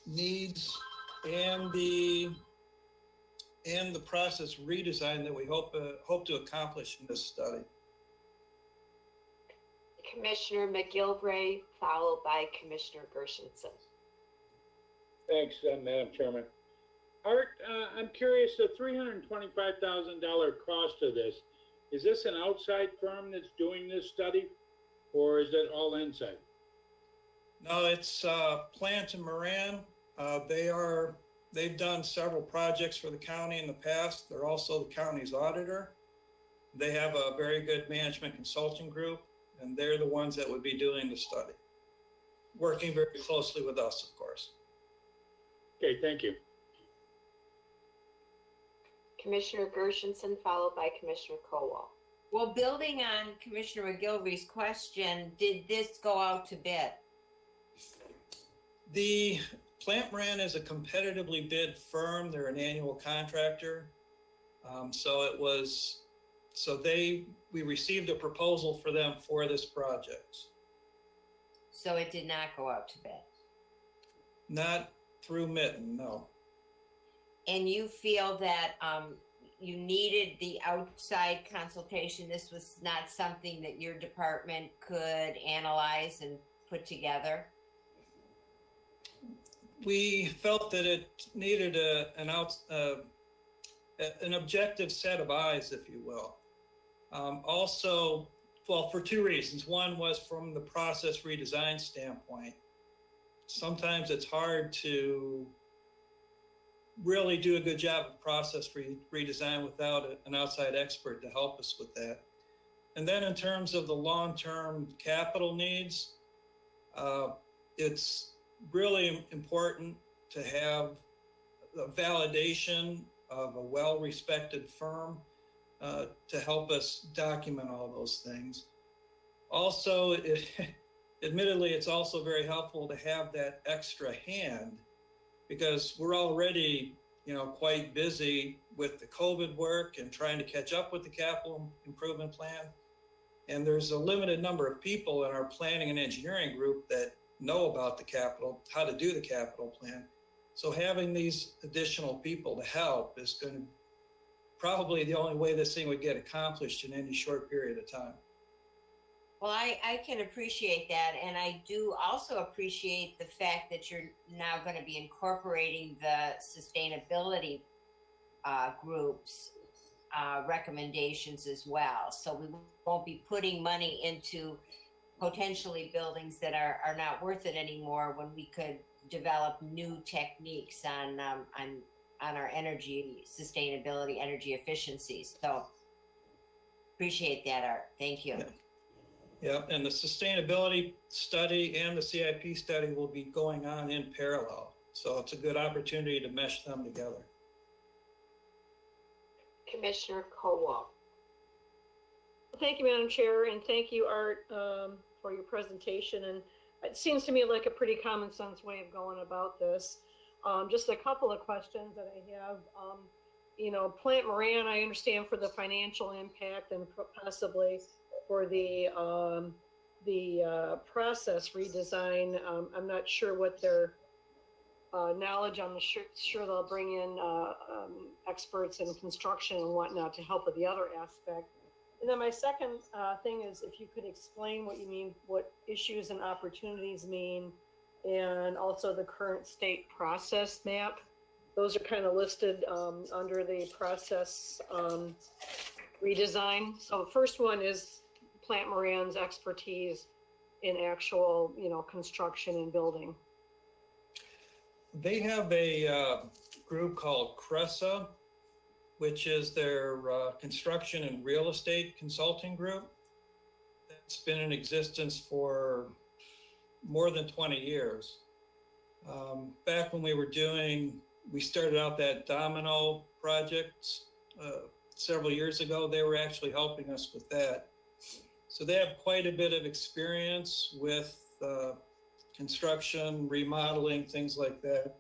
[SPEAKER 15] needs and the process redesign that we hope to accomplish in this study.
[SPEAKER 1] Commissioner McGilvray, followed by Commissioner Gershenson.
[SPEAKER 6] Thanks, Madam Chairman. Art, I'm curious, the $325,000 cost of this, is this an outside firm that's doing this study, or is it all inside?
[SPEAKER 15] No, it's Plant and Moran. They've done several projects for the county in the past. They're also the county's auditor. They have a very good management consulting group, and they're the ones that would be doing the study, working very closely with us, of course.
[SPEAKER 6] Okay, thank you.
[SPEAKER 1] Commissioner Gershenson, followed by Commissioner Colwell.
[SPEAKER 5] Well, building on Commissioner McGilvery's question, did this go out to bid?
[SPEAKER 15] The Plant Moran is a competitively bid firm. They're an annual contractor. We received a proposal for them for this project.
[SPEAKER 5] So it did not go out to bid?
[SPEAKER 15] Not through Mitten, no.
[SPEAKER 5] And you feel that you needed the outside consultation? This was not something that your department could analyze and put together?
[SPEAKER 15] We felt that it needed an objective set of eyes, if you will. Also, well, for two reasons. One was from the process redesign standpoint. Sometimes it's hard to really do a good job of process redesign without an outside expert to help us with that. And then in terms of the long-term capital needs, it's really important to have a validation of a well-respected firm to help us document all those things. Also, admittedly, it's also very helpful to have that extra hand because we're already, quite busy with the COVID work and trying to catch up with the capital improvement plan. And there's a limited number of people in our planning and engineering group that know about how to do the capital plan. So having these additional people to help is going to probably the only way this thing would get accomplished in any short period of time.
[SPEAKER 5] Well, I can appreciate that. And I do also appreciate the fact that you're now going to be incorporating the sustainability group's recommendations as well. So we won't be putting money into potentially buildings that are not worth it anymore when we could develop new techniques on our energy sustainability, energy efficiency. So appreciate that, Art. Thank you.
[SPEAKER 15] Yeah, and the sustainability study and the CIP study will be going on in parallel. So it's a good opportunity to mesh them together.
[SPEAKER 1] Commissioner Kowal.
[SPEAKER 8] Thank you, Madam Chair, and thank you, Art, for your presentation. And it seems to me like a pretty common sense way of going about this. Just a couple of questions that I have. Plant Moran, I understand for the financial impact and possibly for the process redesign. I'm not sure what their knowledge on the sure they'll bring in experts in construction and whatnot to help with the other aspect. And then my second thing is if you could explain what you mean, what issues and opportunities mean, and also the current state process map. Those are kind of listed under the process redesign. So the first one is Plant Moran's expertise in actual, construction and building.
[SPEAKER 15] They have a group called CRESA, which is their construction and real estate consulting group. That's been in existence for more than 20 years. Back when we started out that Domino project several years ago, they were actually helping us with that. So they have quite a bit of experience with construction, remodeling, things like that.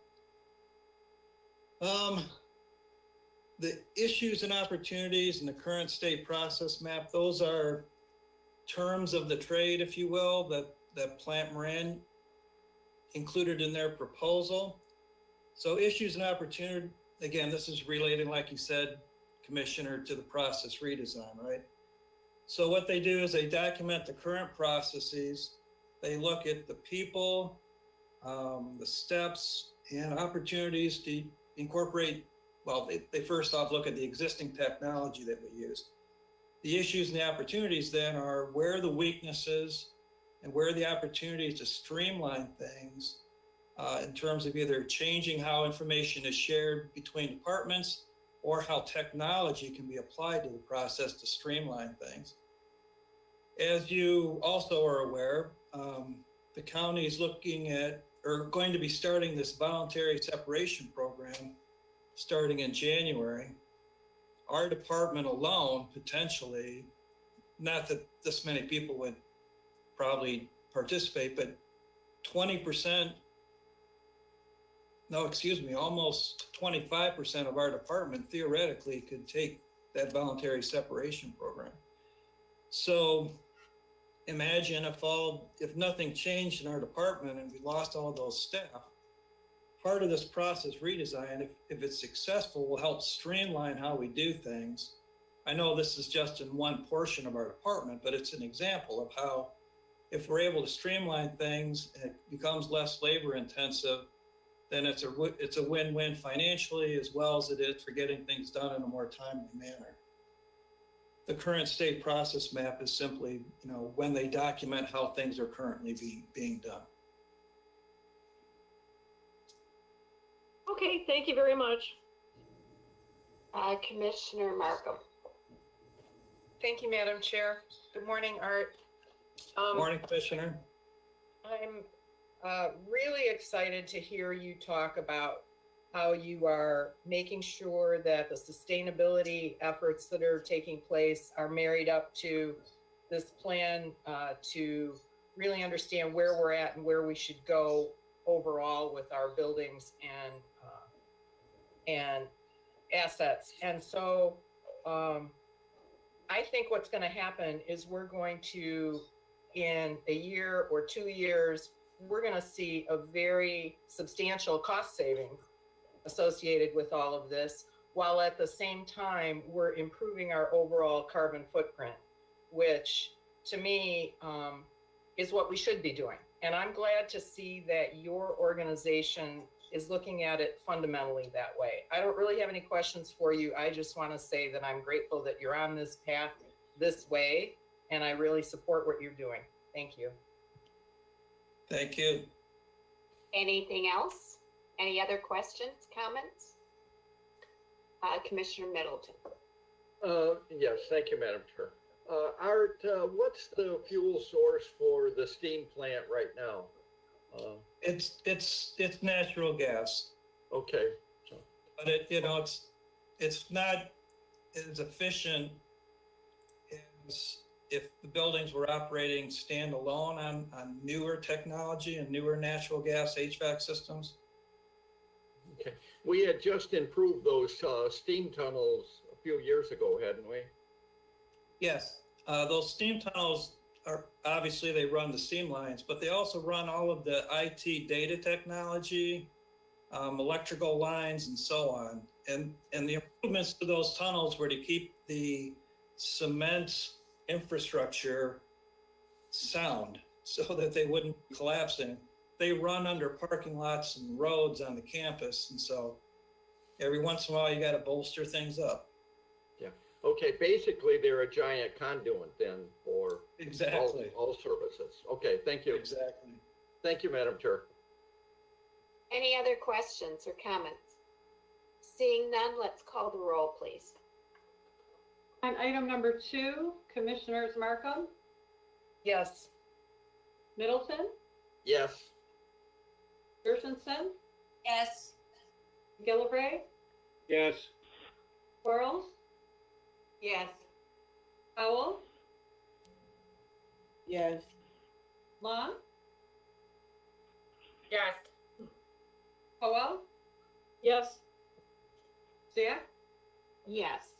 [SPEAKER 15] The issues and opportunities in the current state process map, those are terms of the trade, if you will, that Plant Moran included in their proposal. So issues and opportunity, again, this is related, like you said, Commissioner, to the process redesign, right? So what they do is they document the current processes. They look at the people, the steps, and opportunities to incorporate. Well, they first off look at the existing technology that we use. The issues and the opportunities then are where are the weaknesses and where are the opportunities to streamline things in terms of either changing how information is shared between departments or how technology can be applied to the process to streamline things. As you also are aware, the county is looking at or going to be starting this voluntary separation program starting in January. Our department alone, potentially, not that this many people would probably participate, but 20%, almost 25% of our department theoretically could take that voluntary separation program. So imagine if nothing changed in our department and we lost all those staff. Part of this process redesign, if it's successful, will help streamline how we do things. I know this is just in one portion of our department, but it's an example of how if we're able to streamline things and it becomes less labor intensive, then it's a win-win financially as well as it is for getting things done in a more timely manner. The current state process map is simply, when they document how things are currently being done.
[SPEAKER 8] Okay, thank you very much.
[SPEAKER 1] Commissioner Markham.
[SPEAKER 7] Thank you, Madam Chair. Good morning, Art.
[SPEAKER 15] Morning, Commissioner.
[SPEAKER 7] I'm really excited to hear you talk about how you are making sure that the sustainability efforts that are taking place are married up to this plan to really understand where we're at and where we should go overall with our buildings and assets. And so I think what's going to happen is we're going to, in a year or 2 years, we're going to see a very substantial cost saving associated with all of this, while at the same time, we're improving our overall carbon footprint, which to me is what we should be doing. And I'm glad to see that your organization is looking at it fundamentally that way. I don't really have any questions for you. I just want to say that I'm grateful that you're on this path this way, and I really support what you're doing. Thank you.
[SPEAKER 15] Thank you.
[SPEAKER 1] Anything else? Any other questions, comments? Commissioner Middleton.
[SPEAKER 4] Yes, thank you, Madam Chair. Art, what's the fuel source for the steam plant right now?
[SPEAKER 15] It's natural gas,
[SPEAKER 4] Okay, so,
[SPEAKER 15] but it's not as efficient as if the buildings were operating standalone on newer technology and newer natural gas HVAC systems.
[SPEAKER 4] okay. We had just improved those steam tunnels a few years ago, hadn't we?
[SPEAKER 15] Yes, those steam tunnels are, obviously they run the steam lines, but they also run all of the IT data technology, electrical lines and so on. And the improvements to those tunnels were to keep the cement infrastructure sound so that they wouldn't be collapsing. They run under parking lots and roads on the campus. And so every once in a while you got to bolster things up.
[SPEAKER 4] Yeah. Okay, basically they're a giant conduit then for
[SPEAKER 15] Exactly.
[SPEAKER 4] all services. Okay, thank you.
[SPEAKER 15] Exactly.
[SPEAKER 4] Thank you, Madam Chair.
[SPEAKER 1] Any other questions or comments? Seeing none, let's call the roll, please.
[SPEAKER 2] On item number 2, Commissioners Markham,
[SPEAKER 7] Yes.
[SPEAKER 2] Middleton,
[SPEAKER 4] Yes.
[SPEAKER 2] Gershenson,
[SPEAKER 5] Yes.
[SPEAKER 2] Gillivray,
[SPEAKER 6] Yes.
[SPEAKER 2] Quarles,
[SPEAKER 5] Yes.
[SPEAKER 2] Howell,
[SPEAKER 7] Yes.
[SPEAKER 2] Long,
[SPEAKER 3] Yes.
[SPEAKER 2] Howell,
[SPEAKER 8] Yes.
[SPEAKER 2] Zach.
[SPEAKER 1] Yes.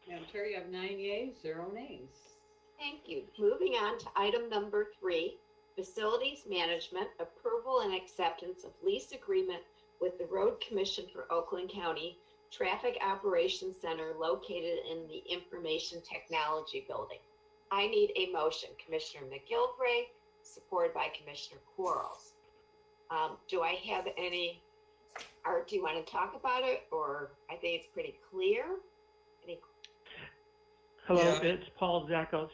[SPEAKER 2] Madam Chair, you have 9 yeas, 0 nays.
[SPEAKER 1] Thank you. Moving on to item number 3, Facilities Management, Approval and Acceptance of Lease Agreement with the Road Commission for Oakland County Traffic Operations Center located in the Information Technology Building. I need a motion. Commissioner McGilvray, supported by Commissioner Quarles. Do I have any, Art, do you want to talk about it, or I think it's pretty clear? Any,
[SPEAKER 16] Hello,
[SPEAKER 15] Yeah.
[SPEAKER 16] it's Paul Zakos.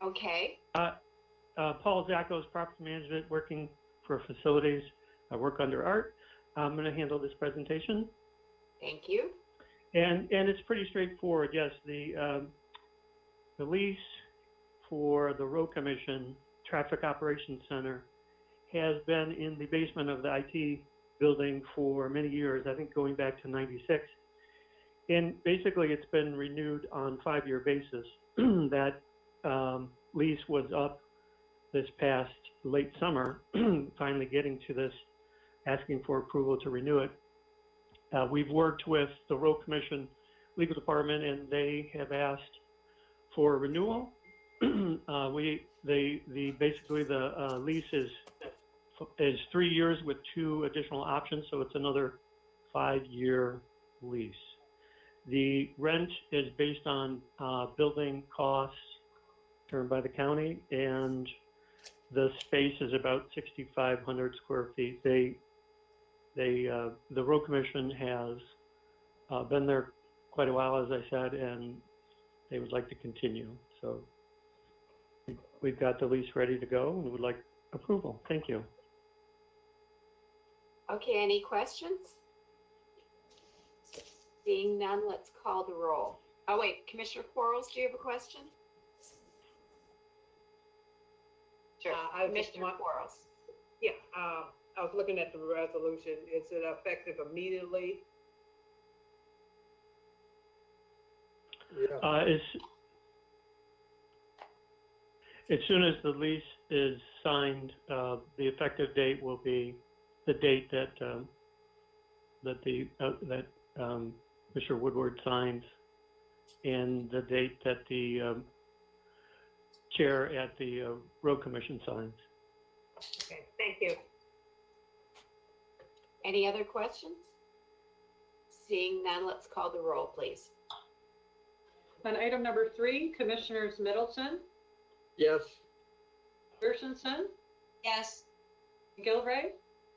[SPEAKER 1] okay,
[SPEAKER 16] Paul Zakos, Property Management, working for facilities. I work under Art. I'm going to handle this presentation.
[SPEAKER 1] thank you.
[SPEAKER 16] And it's pretty straightforward. Yes, the lease for the Road Commission Traffic Operations Center has been in the basement of the IT building for many years, I think going back to '96. And basically it's been renewed on 5-year basis. That lease was up this past late summer, finally getting to this, asking for approval to renew it. We've worked with the Road Commission Legal Department, and they have asked for renewal. Basically the lease is 3 years with 2 additional options, so it's another 5-year lease. The rent is based on building costs turned by the county, and the space is about 6,500 square feet. The Road Commission has been there quite a while, as I said, and they would like to continue. So we've got the lease ready to go and would like approval. Thank you.
[SPEAKER 1] Okay, any questions? Seeing none, let's call the roll. Oh, wait, Commissioner Quarles, do you have a question? Sure,
[SPEAKER 17] I just
[SPEAKER 1] Commissioner
[SPEAKER 17] want-
[SPEAKER 1] Quarles.
[SPEAKER 17] Yeah, I was looking at the resolution. Is it effective immediately?
[SPEAKER 4] Yeah.
[SPEAKER 16] As soon as the lease is signed, the effective date will be the date that Mr. Woodward signs, and the date that the chair at the Road Commission signs.
[SPEAKER 17] Okay, thank you.
[SPEAKER 1] Any other questions? Seeing none, let's call the roll, please.
[SPEAKER 2] On item number 3, Commissioners Middleton,
[SPEAKER 4] Yes.
[SPEAKER 2] Gershenson,
[SPEAKER 5] Yes.
[SPEAKER 2] Gilvray,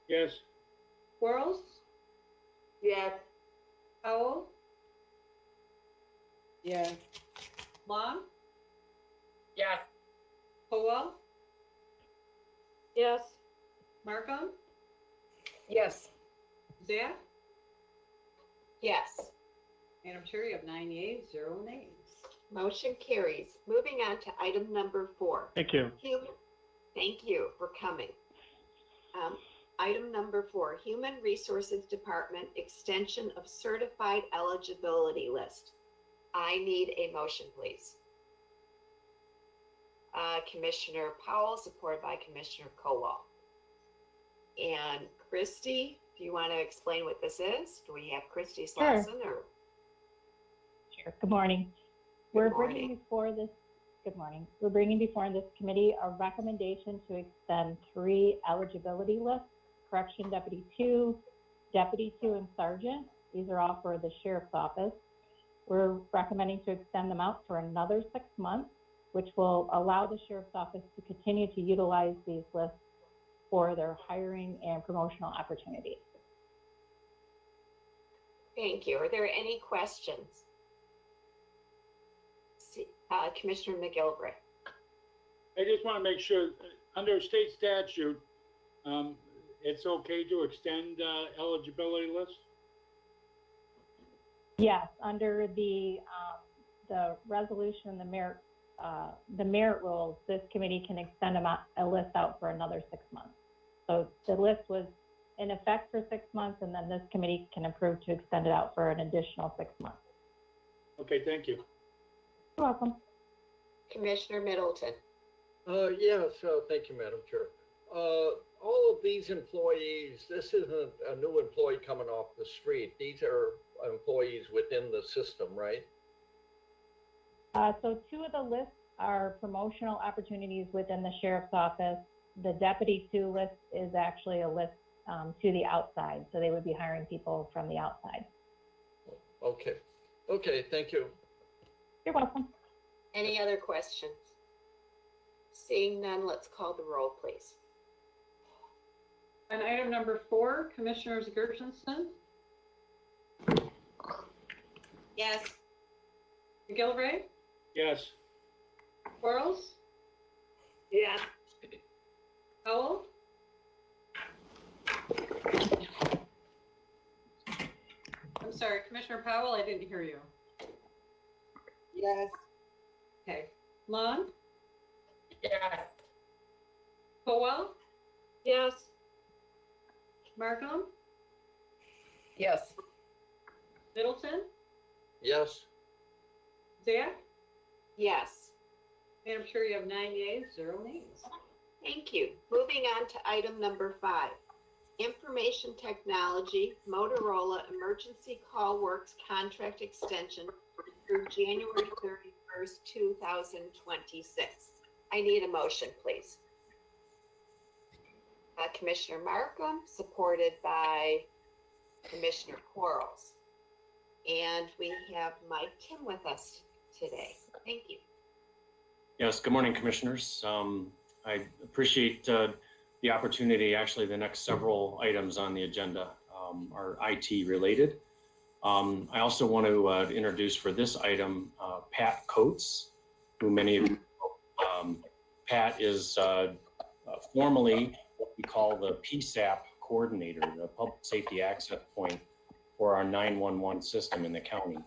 [SPEAKER 6] Yes.
[SPEAKER 2] Quarles,
[SPEAKER 17] Yes.
[SPEAKER 2] Howell,
[SPEAKER 17] Yes.
[SPEAKER 2] Long,
[SPEAKER 3] Yes.
[SPEAKER 17] Howell,
[SPEAKER 8] Yes.
[SPEAKER 17] Markham,
[SPEAKER 7] Yes.
[SPEAKER 17] Zach?
[SPEAKER 1] Yes.
[SPEAKER 17] Madam Chair, you have 9 yeas, 0 nays.
[SPEAKER 1] Motion carries. Moving on to item number 4.
[SPEAKER 16] Thank you.
[SPEAKER 1] Thank you for coming. Item number 4, Human Resources Department Extension of Certified Eligibility List. I need a motion, please. Commissioner Powell, supported by Commissioner Kowal. And Christy, do you want to explain what this is? Do we have Christy Slauson or?
[SPEAKER 14] Sure. Good morning.
[SPEAKER 1] Good
[SPEAKER 14] Bringing before this. Good morning. We're bringing before this committee a recommendation to extend 3 eligibility lists: Correction Deputy 2, Deputy 2, and Sergeant. These are all for the Sheriff's Office. We're recommending to extend them out for another 6 months, which will allow the Sheriff's Office to continue to utilize these lists for their hiring and promotional opportunities.
[SPEAKER 1] Thank you. Are there any questions? Commissioner McGilvray.
[SPEAKER 6] I just want to make sure, under state statute, it's okay to extend eligibility list?
[SPEAKER 14] Yes, under the resolution, the merit rules, this committee can extend a list out for another 6 months. So the list was in effect for 6 months, and then this committee can approve to extend it out for an additional 6 months.
[SPEAKER 6] Okay, thank you.
[SPEAKER 14] You're welcome.
[SPEAKER 1] Commissioner Middleton.
[SPEAKER 4] Yes, thank you, Madam Chair. All of these employees, this isn't a new employee coming off the street. These are employees within the system, right?
[SPEAKER 14] So 2 of the lists are promotional opportunities within the Sheriff's Office. The Deputy 2 list is actually a list to the outside, so they would be hiring people from the outside.
[SPEAKER 4] Okay. Okay, thank you.
[SPEAKER 14] You're welcome.
[SPEAKER 1] Any other questions? Seeing none, let's call the roll, please.
[SPEAKER 2] On item number 4, Commissioners Gershenson,
[SPEAKER 5] Yes.
[SPEAKER 2] McGilvray,
[SPEAKER 6] Yes.
[SPEAKER 2] Quarles,
[SPEAKER 17] Yes.
[SPEAKER 2] Howell, I'm sorry, Commissioner Powell, I didn't hear you.
[SPEAKER 17] Yes.
[SPEAKER 2] Okay. Lund,
[SPEAKER 3] Yes.
[SPEAKER 2] Howell,
[SPEAKER 8] Yes.
[SPEAKER 2] Markham,
[SPEAKER 7] Yes.
[SPEAKER 2] Middleton,
[SPEAKER 4] Yes.
[SPEAKER 2] Zach?
[SPEAKER 1] Yes.
[SPEAKER 2] Madam Chair, you have 9 yeas, 0 nays.
[SPEAKER 1] Thank you. Moving on to item number 5. Information Technology Motorola Emergency Call Works Contract Extension through January 31st, 2026. I need a motion, please. Commissioner Markham, supported by Commissioner Quarles. And we have Mike Tim with us today. Thank you.
[SPEAKER 11] Yes, good morning, Commissioners. I appreciate the opportunity. Actually, the next several items on the agenda are IT related. I also want to introduce for this item Pat Coates, who many of you know. Pat is formally what we call the PSAP coordinator, the Public Safety Access Point for our 911 system in the county.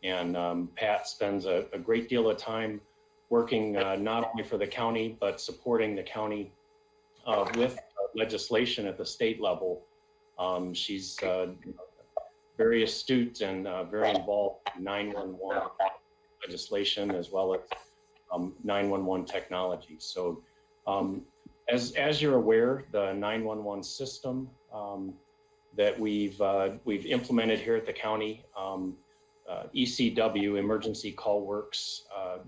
[SPEAKER 11] And Pat spends a great deal of time working not only for the county, but supporting the county with legislation at the state level. She's very astute and very involved in 911 legislation as well as 911 technology. So as you're aware, the 911 system that we've implemented here at the county, ECW, Emergency Call Works,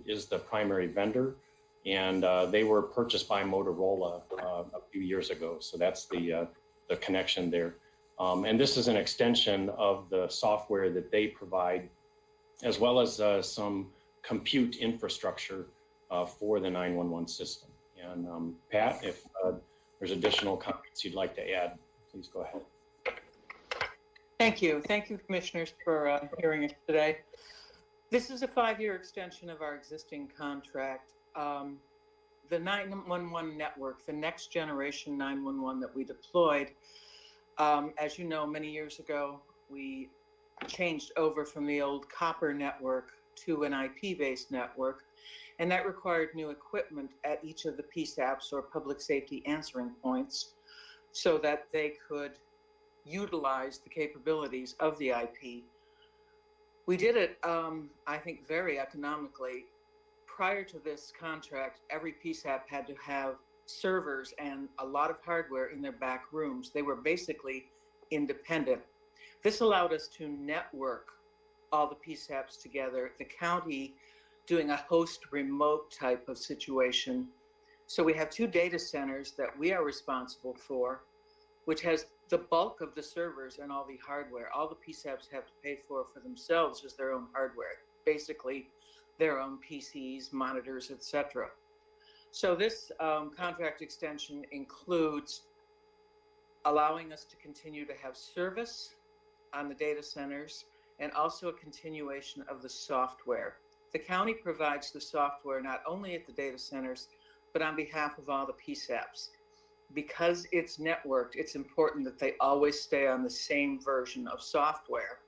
[SPEAKER 11] is the primary vendor, and they were purchased by Motorola a few years ago. So that's the connection there. And this is an extension of the software that they provide, as well as some compute infrastructure for the 911 system. And Pat, if there's additional comments you'd like to add, please go ahead.
[SPEAKER 18] Thank you. Thank you, Commissioners, for hearing us today. This is a 5-year extension of our existing contract. the 911 network, the next generation 911 that we deployed, as you know, many years ago, we changed over from the old copper network to an IP-based network, and that required new equipment at each of the PSAPs, or public safety answering points, so that they could utilize the capabilities of the IP. We did it, I think, very economically. Prior to this contract, every PSAP had to have servers and a lot of hardware in their back rooms. They were basically independent. This allowed us to network all the PSAPs together, the county doing a host remote type of situation. So we have 2 data centers that we are responsible for, which has the bulk of the servers and all the hardware. All the PSAPs have to pay for themselves as their own hardware, basically their own PCs, monitors, etc. So this contract extension includes allowing us to continue to have service on the data centers, and also a continuation of the software. The county provides the software not only at the data centers, but on behalf of all the PSAPs. Because it's networked, it's important that they always stay on the same version of software.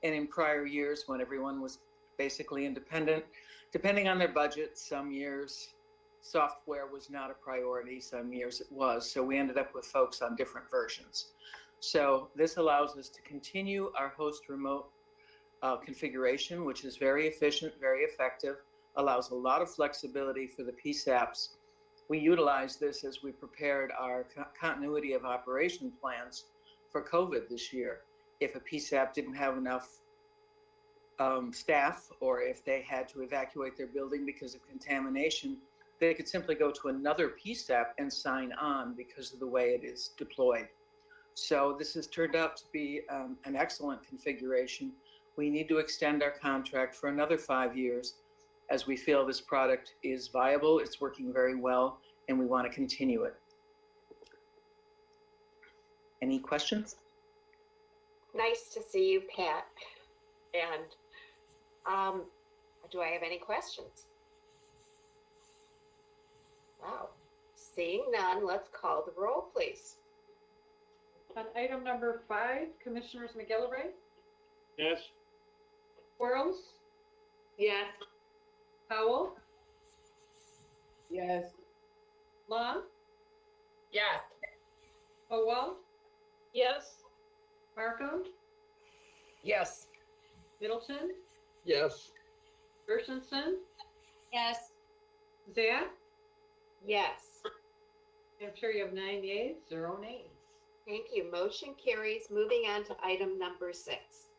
[SPEAKER 18] And in prior years, when everyone was basically independent, depending on their budget, some years software was not a priority, some years it was. So we ended up with folks on different versions. So this allows us to continue our host remote configuration, which is very efficient, very effective, allows a lot of flexibility for the PSAPs. We utilized this as we prepared our continuity of operation plans for COVID this year. If a PSAP didn't have enough staff, or if they had to evacuate their building because of contamination, they could simply go to another PSAP and sign on because of the way it is deployed. So this has turned out to be an excellent configuration. We need to extend our contract for another 5 years, as we feel this product is viable, it's working very well, and we want to continue it. Any questions?
[SPEAKER 1] Nice to see you, Pat. And do I have any questions? Wow. Seeing none, let's call the roll, please.
[SPEAKER 2] On item number 5, Commissioners McGillivray,
[SPEAKER 6] Yes.
[SPEAKER 2] Quarles,
[SPEAKER 17] Yes.
[SPEAKER 2] Powell,
[SPEAKER 17] Yes.
[SPEAKER 2] Long,
[SPEAKER 3] Yes.
[SPEAKER 2] Howell,
[SPEAKER 8] Yes.
[SPEAKER 2] Markham,
[SPEAKER 3] Yes.
[SPEAKER 2] Middleton,
[SPEAKER 4] Yes.
[SPEAKER 2] Gershenson,
[SPEAKER 5] Yes.
[SPEAKER 2] Zach.
[SPEAKER 1] Yes.
[SPEAKER 2] I'm sure you have 9 yeas, 0 nays.
[SPEAKER 1] Thank you. Motion carries. Moving on to item number 6,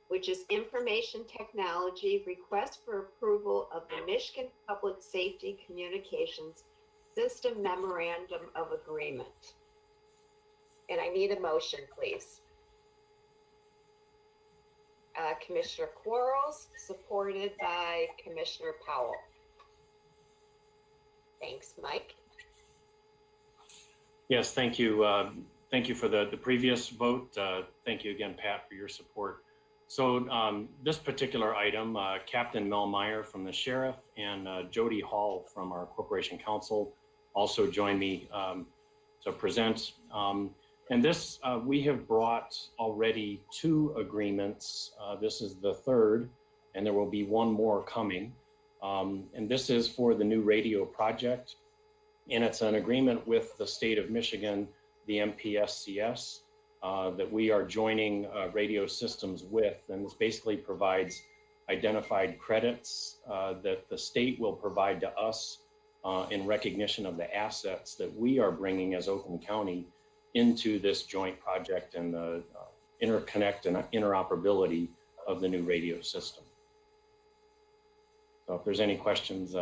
[SPEAKER 1] which is information technology request for approval of the Michigan Public Safety Communications System Memorandum of Agreement. And I need a motion, please. Commissioner Quarles, supported by Commissioner Powell. Thanks, Mike.
[SPEAKER 11] Yes, thank you. Thank you for the previous vote. Thank you again, Pat, for your support. So this particular item, Captain Mel Meyer from the sheriff and Jody Hall from our corporation counsel also joined me to present. And this, we have brought already 2 agreements. This is the 3rd, and there will be 1 more coming. And this is for the new radio project. And it's an agreement with the state of Michigan, the MPSCS, that we are joining radio systems with. And this basically provides identified credits that the state will provide to us in recognition of the assets that we are bringing as Oakland County into this joint project and the interconnect and interoperability of the new radio system. So if there's any questions,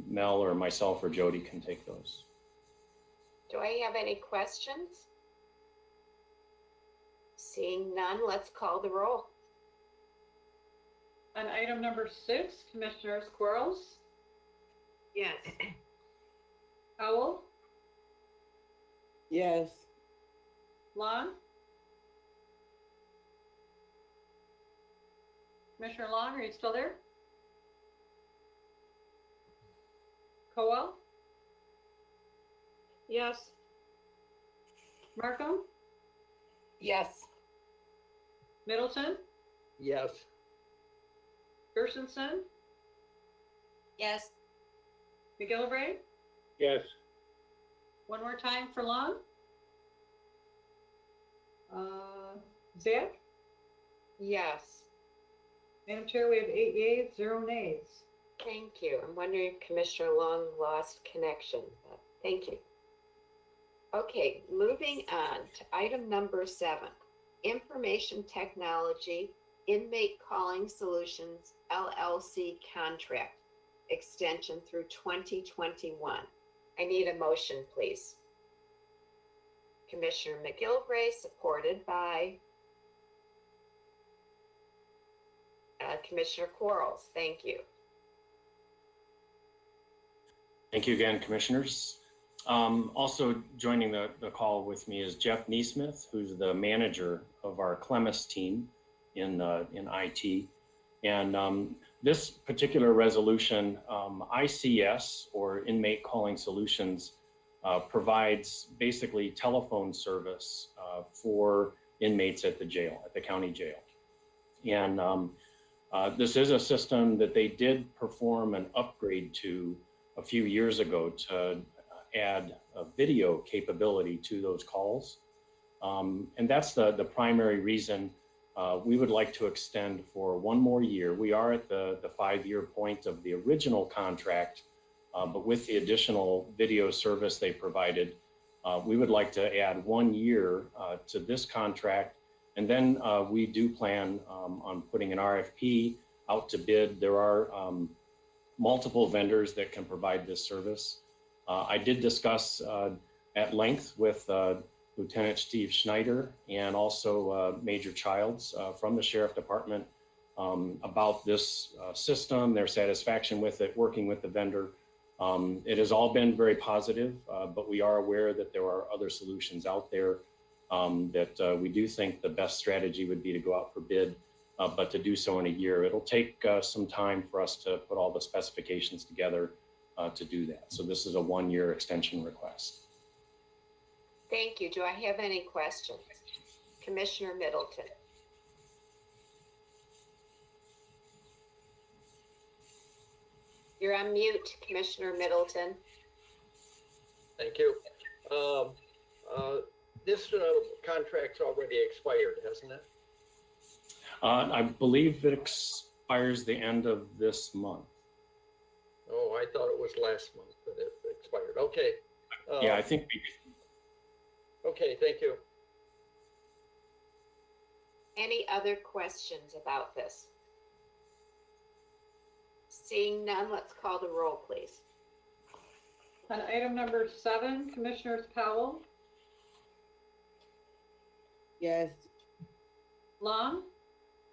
[SPEAKER 11] Mel or myself or Jody can take those.
[SPEAKER 1] Do I have any questions? Seeing none, let's call the roll.
[SPEAKER 2] On item number 6, Commissioners Quarles,
[SPEAKER 17] Yes.
[SPEAKER 2] Powell,
[SPEAKER 17] Yes.
[SPEAKER 2] Long, Commissioner Long, are you still there? Cowell,
[SPEAKER 8] Yes.
[SPEAKER 2] Markham,
[SPEAKER 18] Yes.
[SPEAKER 2] Middleton,
[SPEAKER 4] Yes.
[SPEAKER 2] Gershenson,
[SPEAKER 5] Yes.
[SPEAKER 2] McGillivray.
[SPEAKER 6] Yes.
[SPEAKER 2] One more time for Long. Zach?
[SPEAKER 1] Yes.
[SPEAKER 2] Madam Chair, we have 8 yeas, 0 nays.
[SPEAKER 1] Thank you. I'm wondering if Commissioner Long lost connection, but thank you. Okay, moving on to item number 7, Information Technology Inmate Calling Solutions LLC contract extension through 2021. I need a motion, please. Commissioner McGillivray, supported by Commissioner Quarles. Thank you.
[SPEAKER 11] Thank you again, commissioners. Also joining the call with me is Jeff Neesmith, who's the manager of our Clemis team in IT. And this particular resolution, ICS, or Inmate Calling Solutions, provides basically telephone service for inmates at the jail, at the county jail. And this is a system that they did perform an upgrade to a few years ago to add a video capability to those calls. And that's the primary reason we would like to extend for 1 more year. We are at the 5-year point of the original contract, but with the additional video service they provided, we would like to add 1 year to this contract. And then we do plan on putting an RFP out to bid. There are multiple vendors that can provide this service. I did discuss at length with Lieutenant Steve Schneider and also Major Childs from the Sheriff Department about this system, their satisfaction with it, working with the vendor. It has all been very positive, but we are aware that there are other solutions out there that we do think the best strategy would be to go out for bid, but to do so in a year. It'll take some time for us to put all the specifications together to do that. So this is a 1-year extension request.
[SPEAKER 1] Thank you. Do I have any questions? Commissioner Middleton. You're on mute, Commissioner Middleton.
[SPEAKER 4] Thank you. This contract's already expired, hasn't it?
[SPEAKER 11] I believe it expires the end of this month.
[SPEAKER 4] Oh, I thought it was last month that it expired. Okay.
[SPEAKER 11] Yeah, I think
[SPEAKER 4] Okay, thank you.
[SPEAKER 1] Any other questions about this? Seeing none, let's call the roll, please.
[SPEAKER 2] On item number 7, Commissioners Powell,
[SPEAKER 18] Yes.
[SPEAKER 2] Long,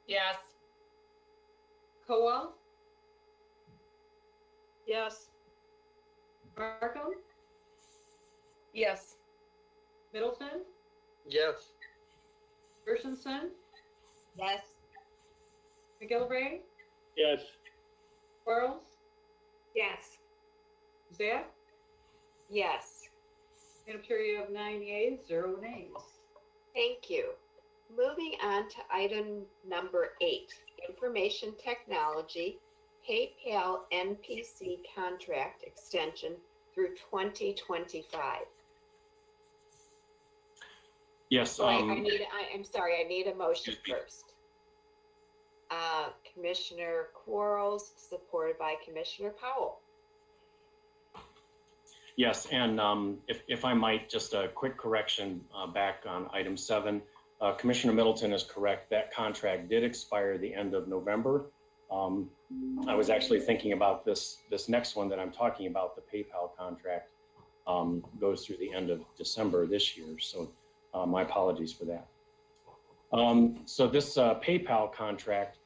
[SPEAKER 3] Yes.
[SPEAKER 2] Kowal,
[SPEAKER 8] Yes.
[SPEAKER 2] Markham,
[SPEAKER 18] Yes.
[SPEAKER 2] Middleton,
[SPEAKER 4] Yes.
[SPEAKER 2] Gershenson,
[SPEAKER 5] Yes.
[SPEAKER 2] McGillivray,
[SPEAKER 6] Yes.
[SPEAKER 2] Quarles,
[SPEAKER 1] Yes.
[SPEAKER 2] Zach.
[SPEAKER 1] Yes.
[SPEAKER 2] Madam Chair, you have 9 yeas, 0 nays.
[SPEAKER 1] Thank you. Moving on to item number 8, Information Technology PayPal NPC contract extension through 2025.
[SPEAKER 11] yes.
[SPEAKER 1] I'm sorry, I need a motion first. Commissioner Quarles, supported by Commissioner Powell.
[SPEAKER 11] Yes, and if I might, just a quick correction back on item 7. Commissioner Middleton is correct. That contract did expire the end of November. I was actually thinking about this next one that I'm talking about, the PayPal contract, goes through the end of December this year. So my apologies for that. So this PayPal contract,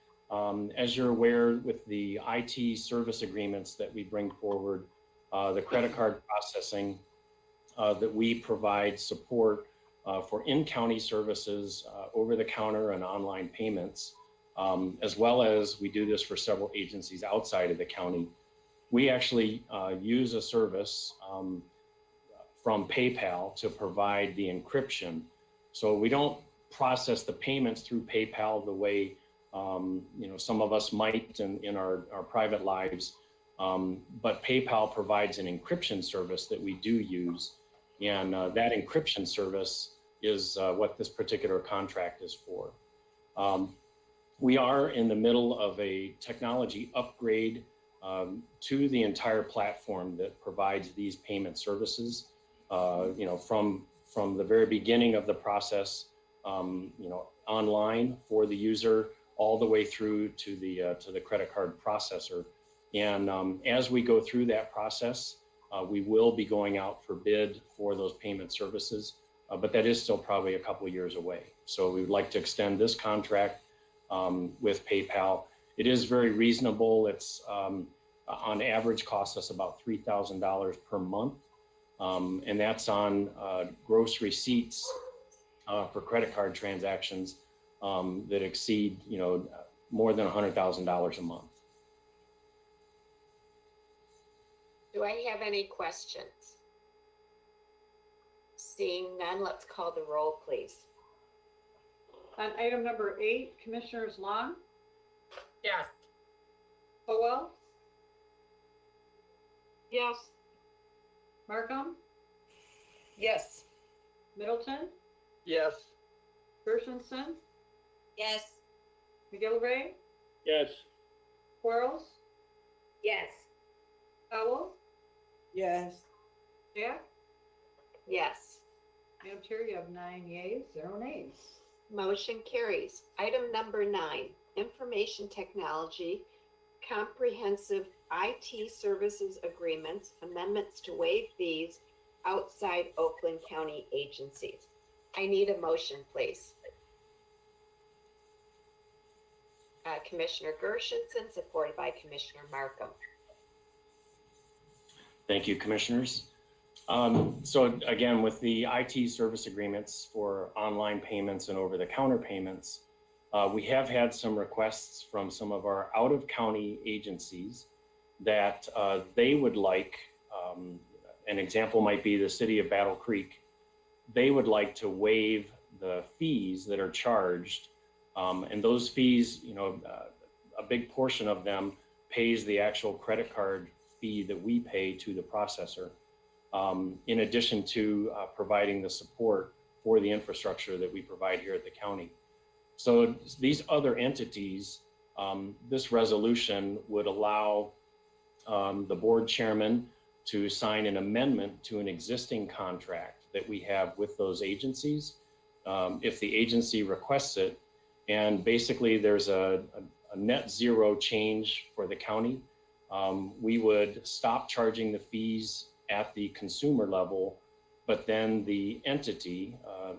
[SPEAKER 11] as you're aware, with the IT service agreements that we bring forward, the credit card processing, that we provide support for in-county services, over-the-counter and online payments, as well as we do this for several agencies outside of the county. We actually use a service from PayPal to provide the encryption. So we don't process the payments through PayPal the way some of us might in our private lives. But PayPal provides an encryption service that we do use. And that encryption service is what this particular contract is for. We are in the middle of a technology upgrade to the entire platform that provides these payment services. From the very beginning of the process, online for the user, all the way through to the credit card processor. And as we go through that process, we will be going out for bid for those payment services, but that is still probably a couple of years away. So we would like to extend this contract with PayPal. It is very reasonable. It's on average costs us about $3,000 per month. And that's on gross receipts for credit card transactions that exceed, more than $100,000 a month.
[SPEAKER 1] Do I have any questions? Seeing none, let's call the roll, please.
[SPEAKER 2] On item number 8, Commissioners Long,
[SPEAKER 3] Yes.
[SPEAKER 2] Howell,
[SPEAKER 8] Yes.
[SPEAKER 2] Markham,
[SPEAKER 7] Yes.
[SPEAKER 2] Middleton,
[SPEAKER 4] Yes.
[SPEAKER 2] Gershenson,
[SPEAKER 5] Yes.
[SPEAKER 2] McGillivray,
[SPEAKER 6] Yes.
[SPEAKER 2] Quarles,
[SPEAKER 1] Yes.
[SPEAKER 2] Howell,
[SPEAKER 7] Yes.
[SPEAKER 2] Jack.
[SPEAKER 1] Yes.
[SPEAKER 2] Madam Chair, you have 9 yeas, 0 nays.
[SPEAKER 1] Motion carries. Item number 9, information technology, comprehensive IT services agreements, amendments to waive fees outside Oakland County agencies. I need a motion, please. Commissioner Gershenson, supported by Commissioner Markham.
[SPEAKER 11] Thank you, Commissioners. So again, with the IT service agreements for online payments and over-the-counter payments, we have had some requests from some of our out-of-county agencies that they would like, an example might be the city of Battle Creek. They would like to waive the fees that are charged. And those fees, a big portion of them pays the actual credit card fee that we pay to the processor, in addition to providing the support for the infrastructure that we provide here at the county. So these other entities, this resolution would allow the board chairman to sign an amendment to an existing contract that we have with those agencies, if the agency requests it. And basically there's a net zero change for the county. We would stop charging the fees at the consumer level, but then the entity,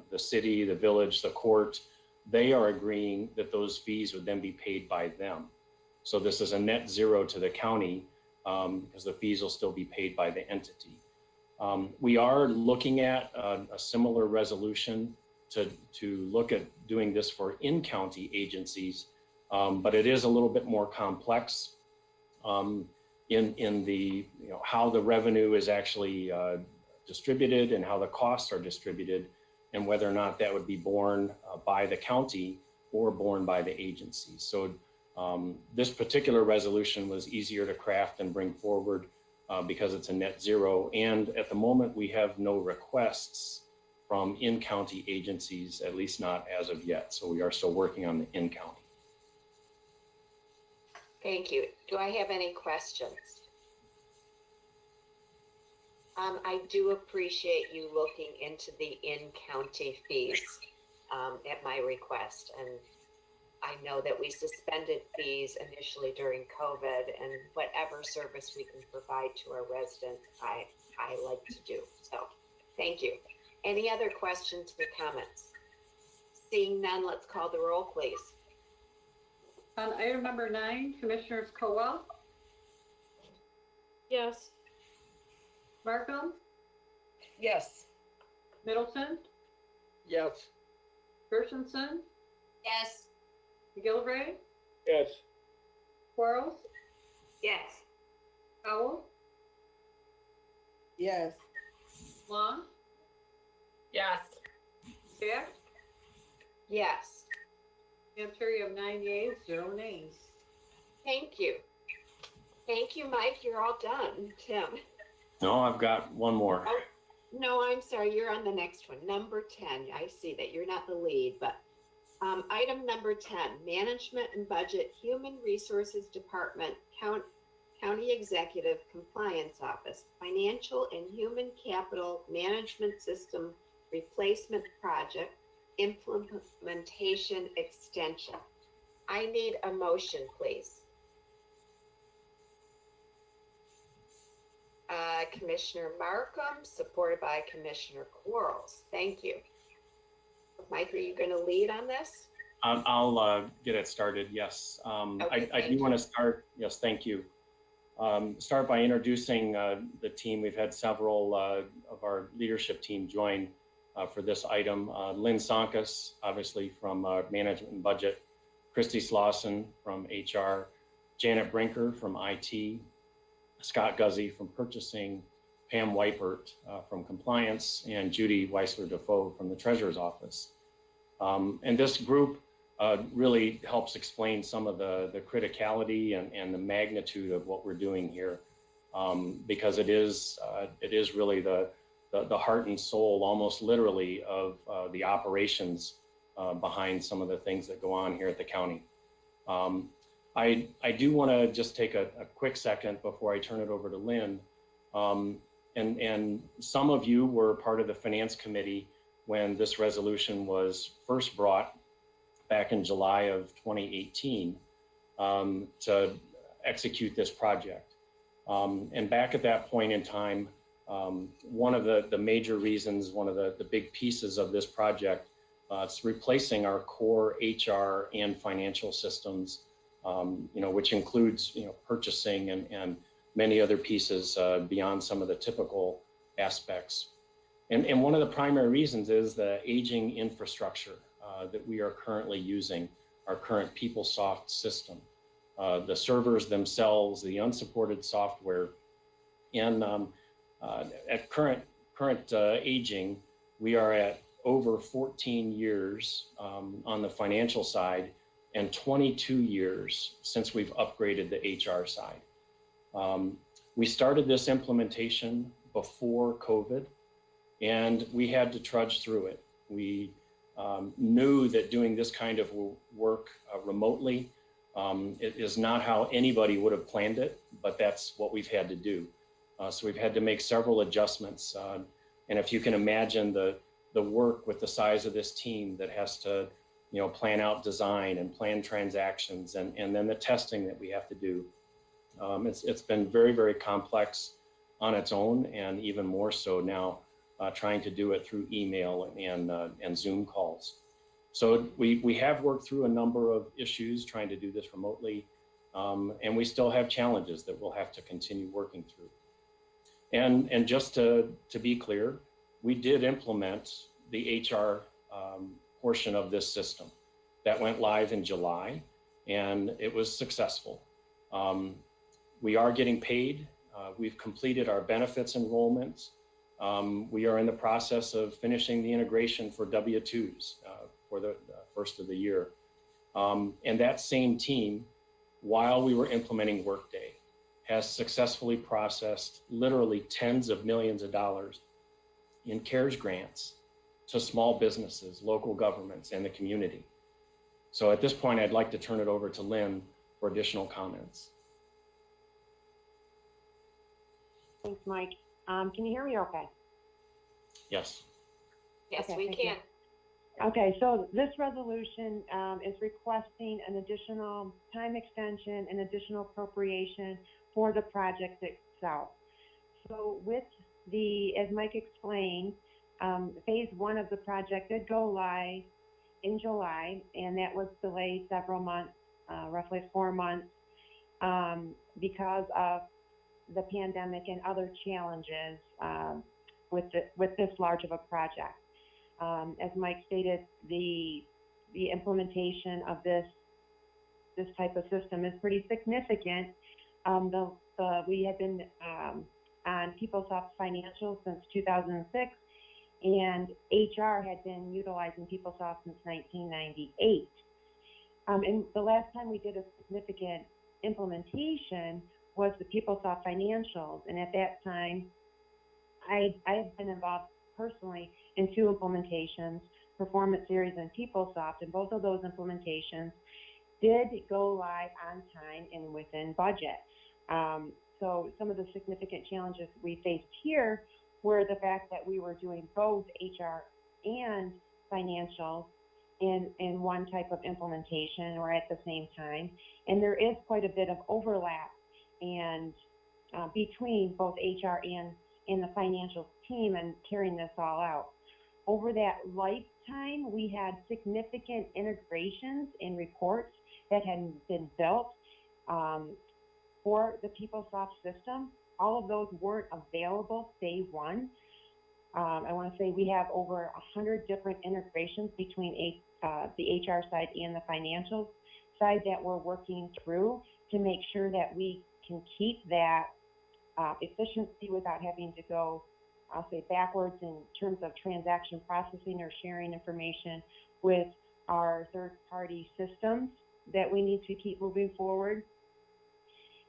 [SPEAKER 11] the city, the village, the court, they are agreeing that those fees would then be paid by them. So this is a net zero to the county because the fees will still be paid by the entity. We are looking at a similar resolution to look at doing this for in-county agencies, but it is a little bit more complex in the, how the revenue is actually distributed and how the costs are distributed, and whether or not that would be borne by the county or borne by the agency. So this particular resolution was easier to craft and bring forward because it's a net zero. And at the moment, we have no requests from in-county agencies, at least not as of yet. So we are still working on the in-county.
[SPEAKER 1] Thank you. Do I have any questions? I do appreciate you looking into the in-county fees at my request. And I know that we suspended fees initially during COVID, and whatever service we can provide to our residents, I like to do. So thank you. Any other questions or comments? Seeing none, let's call the roll, please.
[SPEAKER 2] On item number 9, Commissioners Kowal,
[SPEAKER 8] Yes.
[SPEAKER 2] Markham,
[SPEAKER 7] Yes.
[SPEAKER 2] Middleton,
[SPEAKER 4] Yes.
[SPEAKER 2] Gershenson,
[SPEAKER 5] Yes.
[SPEAKER 2] McGillivray,
[SPEAKER 6] Yes.
[SPEAKER 2] Quarles,
[SPEAKER 1] Yes.
[SPEAKER 2] Howell,
[SPEAKER 7] Yes.
[SPEAKER 2] Long,
[SPEAKER 3] Yes.
[SPEAKER 2] Bath,
[SPEAKER 1] Yes,
[SPEAKER 2] Madam Chair, you have 9 yeas, 0 nays.
[SPEAKER 1] thank you. Thank you, Mike. You're all done. Tim?
[SPEAKER 11] No, I've got one more.
[SPEAKER 1] Oh, no, I'm sorry. You're on the next one. Number 10. I see that you're not the lead, but item number 10, Management and Budget, Human Resources Department, County Executive Compliance Office, Financial and Human Capital Management System Replacement Project, Implementation Extension. I need a motion, please. Commissioner Markham, supported by Commissioner Quarles. Thank you. Mike, are you going to lead on this?
[SPEAKER 11] I'll get it started. Yes.
[SPEAKER 1] Okay,
[SPEAKER 11] I
[SPEAKER 1] thank
[SPEAKER 11] do want to start. Yes, thank you. Start by introducing the team. We've had several of our leadership team join for this item. Lynn Sonkus, obviously from Management and Budget, Christy Slauson from HR, Janet Brinker from IT, Scott Guzzi from Purchasing, Pam Weipert from Compliance, and Judy Weissler-Defoe from the Treasurer's Office. And this group really helps explain some of the criticality and the magnitude of what we're doing here, because it is really the heart and soul, almost literally, of the operations behind some of the things that go on here at the county. I do want to just take a quick second before I turn it over to Lynn. And some of you were part of the Finance Committee when this resolution was first brought back in July of 2018 to execute this project. And back at that point in time, one of the major reasons, one of the big pieces of this project, it's replacing our core HR and financial systems, which includes, purchasing and many other pieces beyond some of the typical aspects. And one of the primary reasons is the aging infrastructure that we are currently using, our current PeopleSoft system, the servers themselves, the unsupported software. And at current aging, we are at over 14 years on the financial side and 22 years since we've upgraded the HR side. We started this implementation before COVID, and we had to trudge through it. We knew that doing this kind of work remotely it is not how anybody would have planned it, but that's what we've had to do. So we've had to make several adjustments. And if you can imagine the work with the size of this team that has to, plan out design and plan transactions and then the testing that we have to do. It's been very, very complex on its own, and even more so now trying to do it through email and Zoom calls. So we have worked through a number of issues trying to do this remotely, and we still have challenges that we'll have to continue working through. And just to be clear, we did implement the HR portion of this system. That went live in July, and it was successful. We are getting paid. We've completed our benefits enrollments. We are in the process of finishing the integration for W-2s for the first of the year. And that same team, while we were implementing Workday, has successfully processed literally tens of millions of dollars in CARES grants to small businesses, local governments, and the community. So at this point, I'd like to turn it over to Lynn for additional comments.
[SPEAKER 19] Thanks, Mike. Can you hear me okay?
[SPEAKER 11] Yes.
[SPEAKER 1] Yes,
[SPEAKER 19] Okay,
[SPEAKER 1] we
[SPEAKER 19] thank
[SPEAKER 1] can.
[SPEAKER 19] you. Okay, so this resolution is requesting an additional time extension and additional appropriation for the project itself. So with as Mike explained, phase 1 of the project did go live in July, and that was delayed several months, roughly 4 months, because of the pandemic and other challenges with this large of a project. As Mike stated, the implementation of this type of system is pretty significant. We had been on PeopleSoft Financial since 2006, and HR had been utilizing PeopleSoft since 1998. And the last time we did a significant implementation was the PeopleSoft Financials, and at that time, I have been involved personally in 2 implementations, Performance Series and PeopleSoft, and both of those implementations did go live on time and within budget. So some of the significant challenges we faced here were the fact that we were doing both HR and financials in one type of implementation or at the same time. And there is quite a bit of overlap and between both HR and the financials team and carrying this all out. Over that lifetime, we had significant integrations and reports that had been built for the PeopleSoft system. All of those weren't available day one. I want to say we have over 100 different integrations between the HR side and the financial side that we're working through to make sure that we can keep that efficiency without having to go, I'll say, backwards in terms of transaction processing or sharing information with our third-party systems that we need to keep moving forward.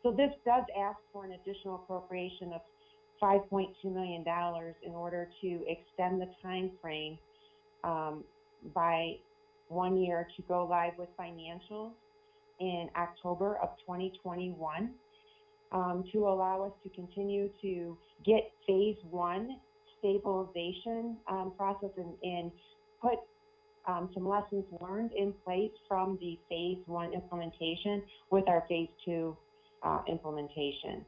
[SPEAKER 19] So this does ask for an additional appropriation of $5.2 million in order to extend the time frame by 1 year to go live with financials in October of 2021. To allow us to continue to get phase 1 stabilization process and put some lessons learned in place from the phase 1 implementation with our phase 2 implementation.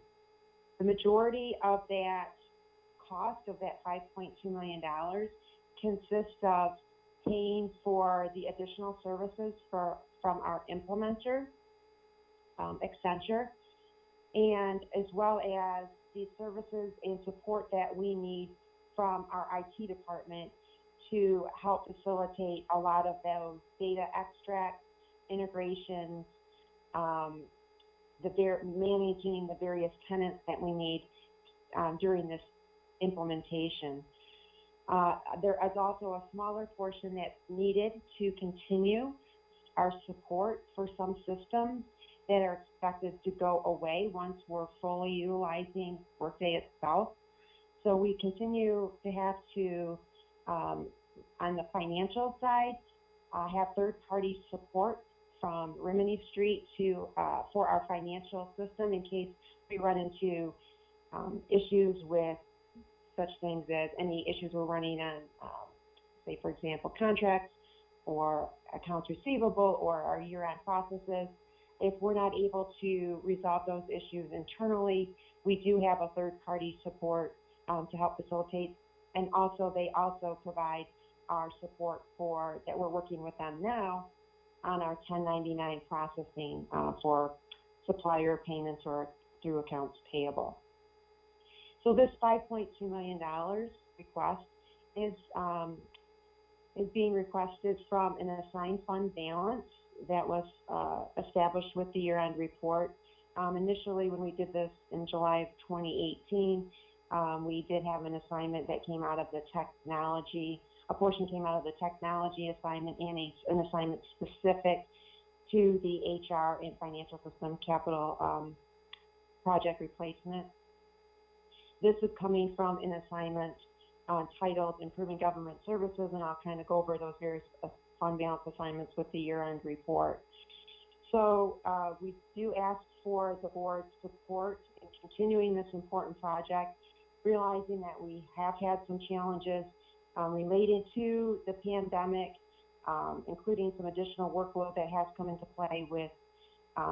[SPEAKER 19] The majority of that cost of that $5.2 million consists of paying for the additional services from our implementer, Accenture, and as well as the services and support that we need from our IT department to help facilitate a lot of those data extracts, integrations, managing the various tenants that we need during this implementation. There is also a smaller portion that's needed to continue our support for some systems that are expected to go away once we're fully utilizing Workday itself. So we continue to have to, on the financial side, have third-party support from Rimini Street to for our financial system in case we run into issues with such things as any issues we're running on, say, for example, contracts or accounts receivable or our year-end processes. If we're not able to resolve those issues internally, we do have a third-party support to help facilitate. And also, they also provide our support for that we're working with them now on our 1099 processing for supplier payments or through accounts payable. So this $5.2 million request is being requested from an assigned fund balance that was established with the year-end report. Initially, when we did this in July of 2018, we did have an assignment that came out of the technology. A portion came out of the technology assignment and an assignment specific to the HR and financial system capital project replacement. This is coming from an assignment titled Improving Government Services, and I'll kind of go over those various fund balance assignments with the year-end report. So we do ask for the board's support in continuing this important project, realizing that we have had some challenges related to the pandemic, including some additional workload that has come into play with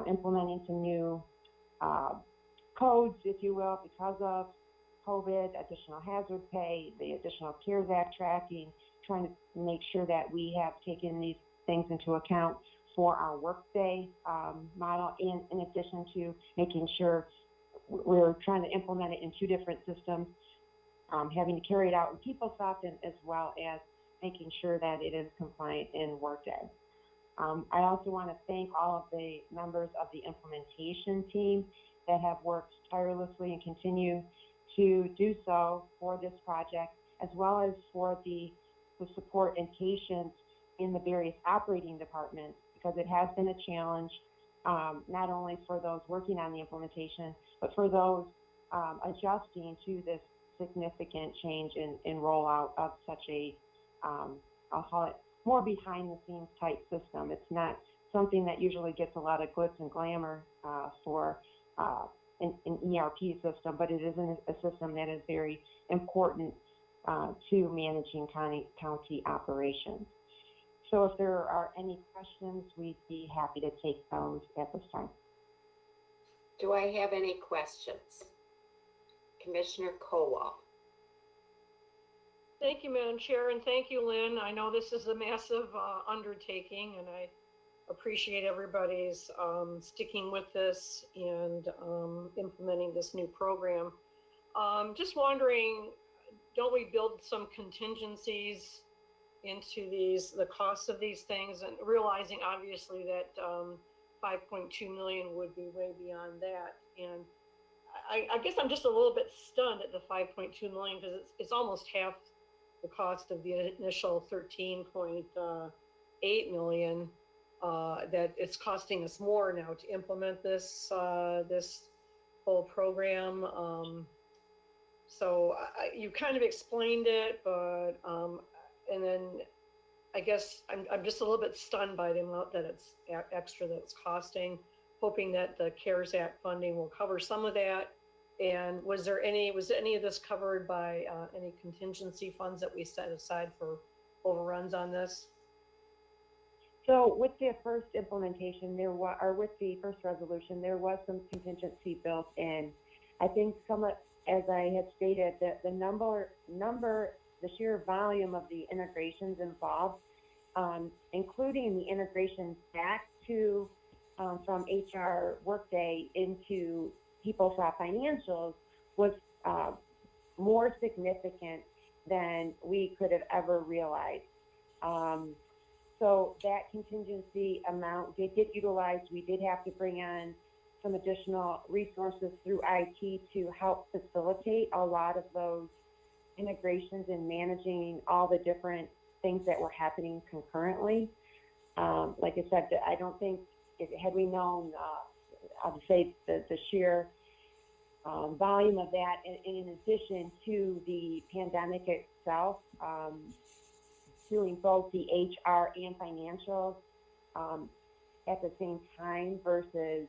[SPEAKER 19] implementing some new codes, if you will, because of COVID, additional hazard pay, the additional CARES Act tracking, trying to make sure that we have taken these things into account for our Workday model, in addition to making sure we're trying to implement it in 2 different systems, having to carry it out in PeopleSoft, and as well as making sure that it is compliant in Workday. I also want to thank all of the members of the implementation team that have worked tirelessly and continue to do so for this project, as well as for the support and patience in the various operating departments, because it has been a challenge, not only for those working on the implementation, but for those adjusting to this significant change in rollout of such a, I'll call it more behind the scenes type system. It's not something that usually gets a lot of glitz and glamour for an ERP system, but it is a system that is very important to managing county operations. So if there are any questions, we'd be happy to take those at this time.
[SPEAKER 1] Do I have any questions? Commissioner Kowal.
[SPEAKER 8] Thank you, Madam Chair, and thank you, Lynn. I know this is a massive undertaking, and I appreciate everybody's sticking with this and implementing this new program. Just wondering, don't we build some contingencies into the costs of these things, and realizing obviously that 5.2 million would be way beyond that. And I guess I'm just a little bit stunned at the 5.2 million, because it's almost half the cost of the initial 13.8 million. That it's costing us more now to implement this this whole program. So you kind of explained it, but and then I guess I'm just a little bit stunned by the amount that it's extra that it's costing. Hoping that the CARES Act funding will cover some of that. And was any of this covered by any contingency funds that we set aside for overruns on this?
[SPEAKER 19] So with the first implementation, with the first resolution, there was some contingency built in. I think as I had stated, the sheer volume of the integrations involved, including the integration back to from HR Workday into PeopleSoft Financials, was more significant than we could have ever realized. So that contingency amount did get utilized. We did have to bring on some additional resources through IT to help facilitate a lot of those integrations and managing all the different things that were happening concurrently. Like I said, I don't think, had we known, I would say the sheer volume of that, in addition to the pandemic itself, doing both the HR and financials at the same time versus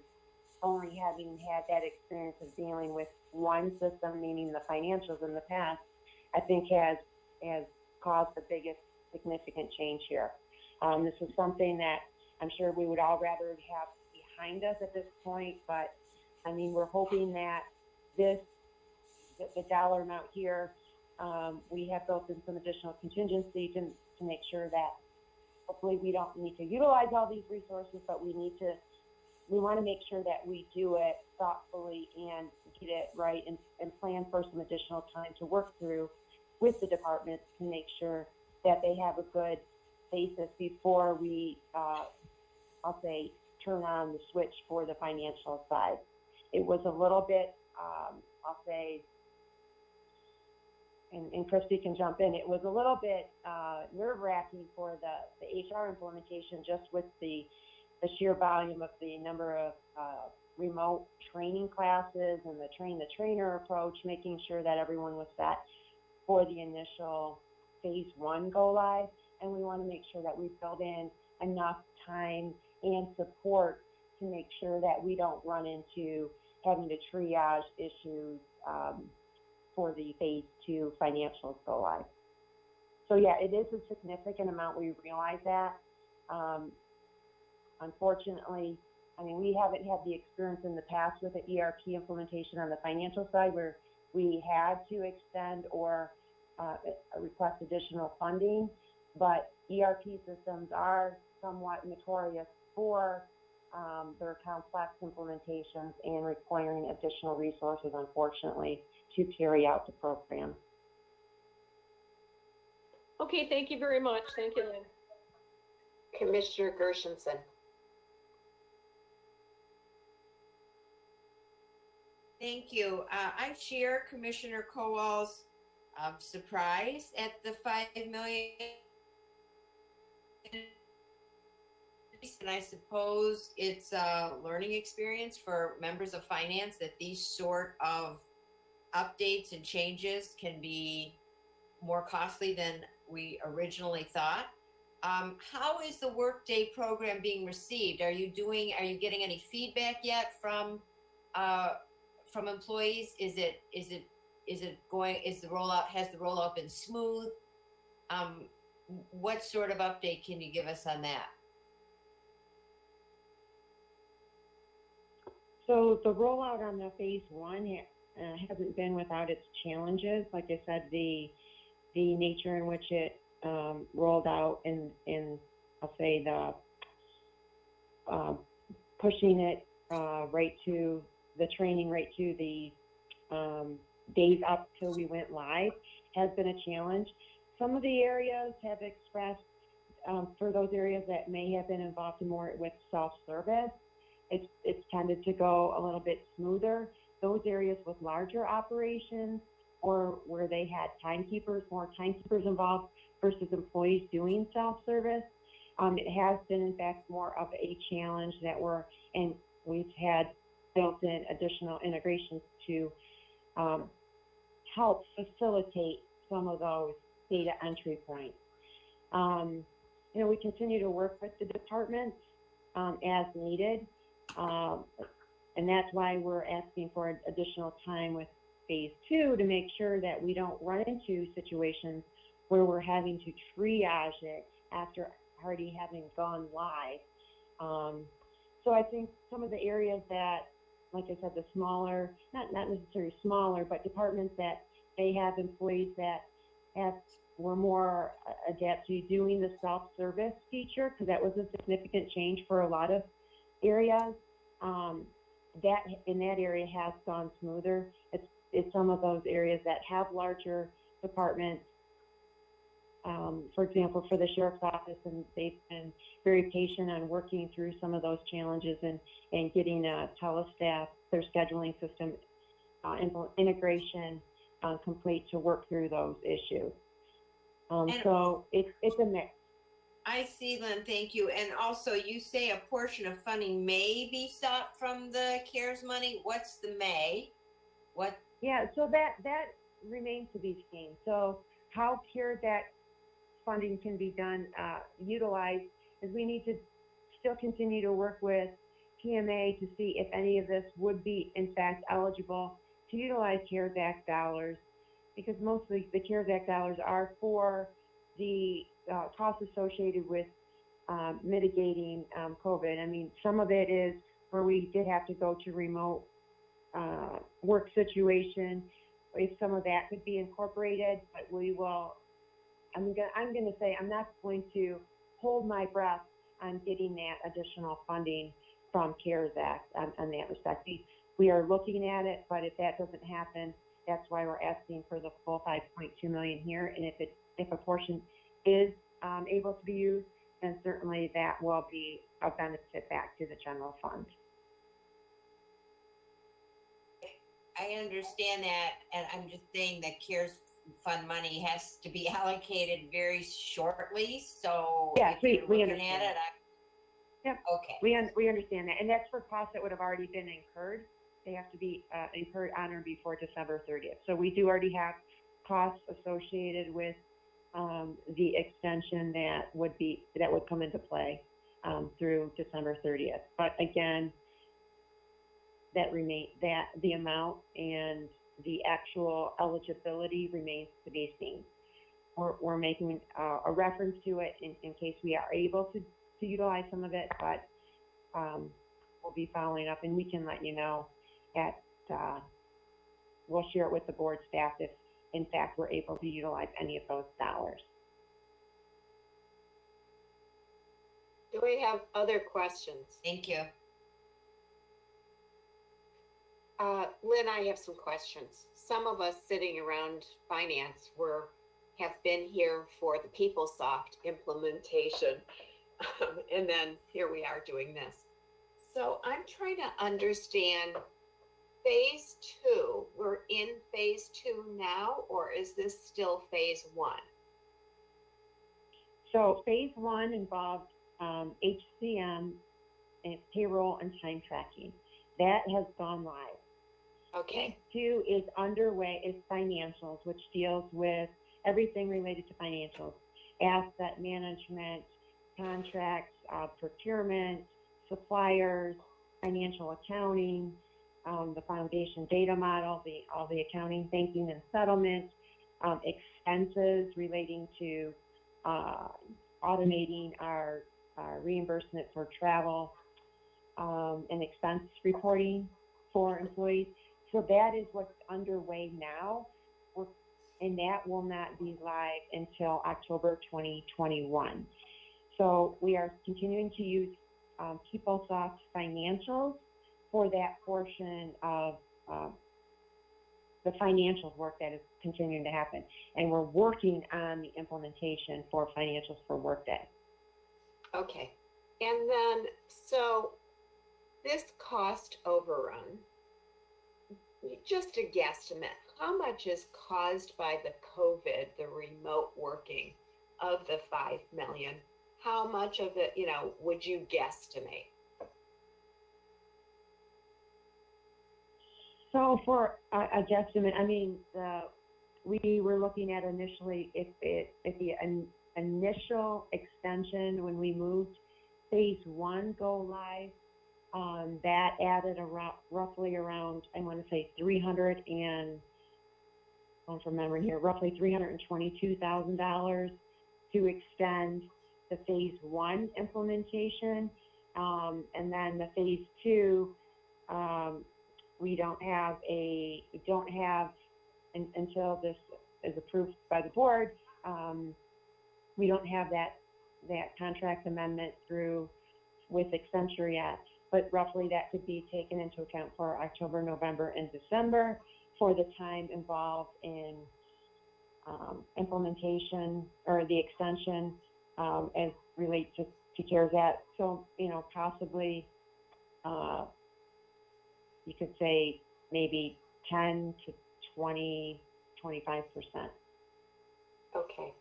[SPEAKER 19] only having had that experience of dealing with one system, meaning the financials in the past, I think has caused the biggest significant change here. This is something that I'm sure we would all rather have behind us at this point, but I mean, we're hoping that the dollar amount here, we have built in some additional contingency to make sure that hopefully we don't need to utilize all these resources, but we want to make sure that we do it thoughtfully and get it right and plan for some additional time to work through with the departments to make sure that they have a good basis before we, I'll say, turn on the switch for the financial side. It was a little bit, I'll say, and Christy can jump in, it was a little bit nerve-wracking for the HR implementation, just with the sheer volume of the number of remote training classes and the train-the-trainer approach, making sure that everyone was set for the initial phase 1 go live. And we want to make sure that we build in enough time and support to make sure that we don't run into having to triage issues for the phase 2 financials go live. So yeah, it is a significant amount. We realize that. Unfortunately, I mean, we haven't had the experience in the past with the ERP implementation on the financial side where we had to extend or request additional funding, but ERP systems are somewhat notorious for their complex implementations and requiring additional resources, unfortunately, to carry out the program.
[SPEAKER 8] Okay, thank you very much. Thank you, Lynn.
[SPEAKER 1] Commissioner Gershenson.
[SPEAKER 5] Thank you. I share Commissioner Kowal's surprise at the 5 million. And I suppose it's a learning experience for members of finance that these sort of updates and changes can be more costly than we originally thought. How is the Workday program being received? Are you getting any feedback yet from employees? Has the rollout been smooth? What sort of update can you give us on that?
[SPEAKER 19] So the rollout on the phase one hasn't been without its challenges. Like I said, the nature in which it rolled out in I'll say the pushing it right to the training, right to the days up till we went live has been a challenge. Some of the areas have expressed for those areas that may have been involved more with self-service, it's tended to go a little bit smoother. Those areas with larger operations or where they had more timekeepers involved versus employees doing self-service, it has been in fact more of a challenge and we've had built in additional integrations to help facilitate some of those data entry points. We continue to work with the departments as needed. And that's why we're asking for additional time with phase two to make sure that we don't run into situations where we're having to triage it after already having gone live. So I think some of the areas that, like I said, the smaller, not necessarily smaller, but departments that they have employees that were more adept to doing the self-service feature, because that was a significant change for a lot of areas. That in that area has gone smoother. It's some of those areas that have larger departments. For example, for the sheriff's office, and they've been very patient on working through some of those challenges and getting Telestaff, their scheduling system integration complete to work through those issues. So it's a mix.
[SPEAKER 5] I see, Lynn, thank you. And also, you say a portion of funding may be sought from the CARES money. What's the may? What?
[SPEAKER 19] Yeah, so that remains to be seen. So how CARES Act funding can be done, utilized, is we need to still continue to work with TMA to see if any of this would be, in fact, eligible to utilize CARES Act dollars, because mostly the CARES Act dollars are for the costs associated with mitigating COVID. I mean, some of it is where we did have to go to remote work situation. If some of that could be incorporated, but we will. I'm going to say I'm not going to hold my breath on getting that additional funding from CARES Act on that respect. We are looking at it, but if that doesn't happen, that's why we're asking for the full $5.2 million here. And if a portion is able to be used, then certainly that will be a benefit back to the general fund.
[SPEAKER 5] I understand that, and I'm just saying that CARES fund money has to be allocated very shortly. So
[SPEAKER 19] yes,
[SPEAKER 5] if
[SPEAKER 19] we
[SPEAKER 5] you're looking
[SPEAKER 19] understand.
[SPEAKER 5] at it,
[SPEAKER 19] Yep.
[SPEAKER 5] Okay.
[SPEAKER 19] We understand that, and that's for costs that would have already been incurred. They have to be incurred on or before December 30th. So we do already have costs associated with the extension that would come into play through December 30th. But again, the amount and the actual eligibility remains to be seen. We're making a reference to it in case we are able to utilize some of it, but we'll be following up, and we can let you know we'll share it with the board staff if in fact we're able to utilize any of those dollars.
[SPEAKER 1] Do we have other questions?
[SPEAKER 5] Thank you.
[SPEAKER 1] Lynn, I have some questions. Some of us sitting around finance have been here for the PeopleSoft implementation. And then here we are doing this. So I'm trying to understand phase two, we're in phase two now, or is this still phase one?
[SPEAKER 19] So phase one involved HCM and payroll and time tracking. That has gone live.
[SPEAKER 1] Okay.
[SPEAKER 19] Phase two is underway, is financials, which deals with everything related to financials, asset management, contracts, procurement, suppliers, financial accounting, the foundation data model, all the accounting, banking and settlement, expenses relating to automating our reimbursement for travel and expense reporting for employees. So that is what's underway now, and that will not be live until October 2021. So we are continuing to use PeopleSoft Financials for that portion of the financials work that is continuing to happen. And we're working on the implementation for financials for Workday.
[SPEAKER 1] Okay. And then, so this cost overrun, just a guesstimate, how much is caused by the COVID, the remote working of the 5 million? How much of it, would you guesstimate?
[SPEAKER 19] So for a guesstimate, I mean, we were looking at initially if the initial extension when we moved phase one go live, that added roughly around, I want to say 300 and, I'm remembering here, roughly $322,000 to extend the phase one implementation. And then the phase two, we don't have until this is approved by the board, we don't have that contract amendment through with Accenture yet, but roughly that could be taken into account for October, November, and December for the time involved in implementation or the extension as relates to CARES Act. So, possibly you could say maybe 10 to 20, 25%.
[SPEAKER 1] Okay.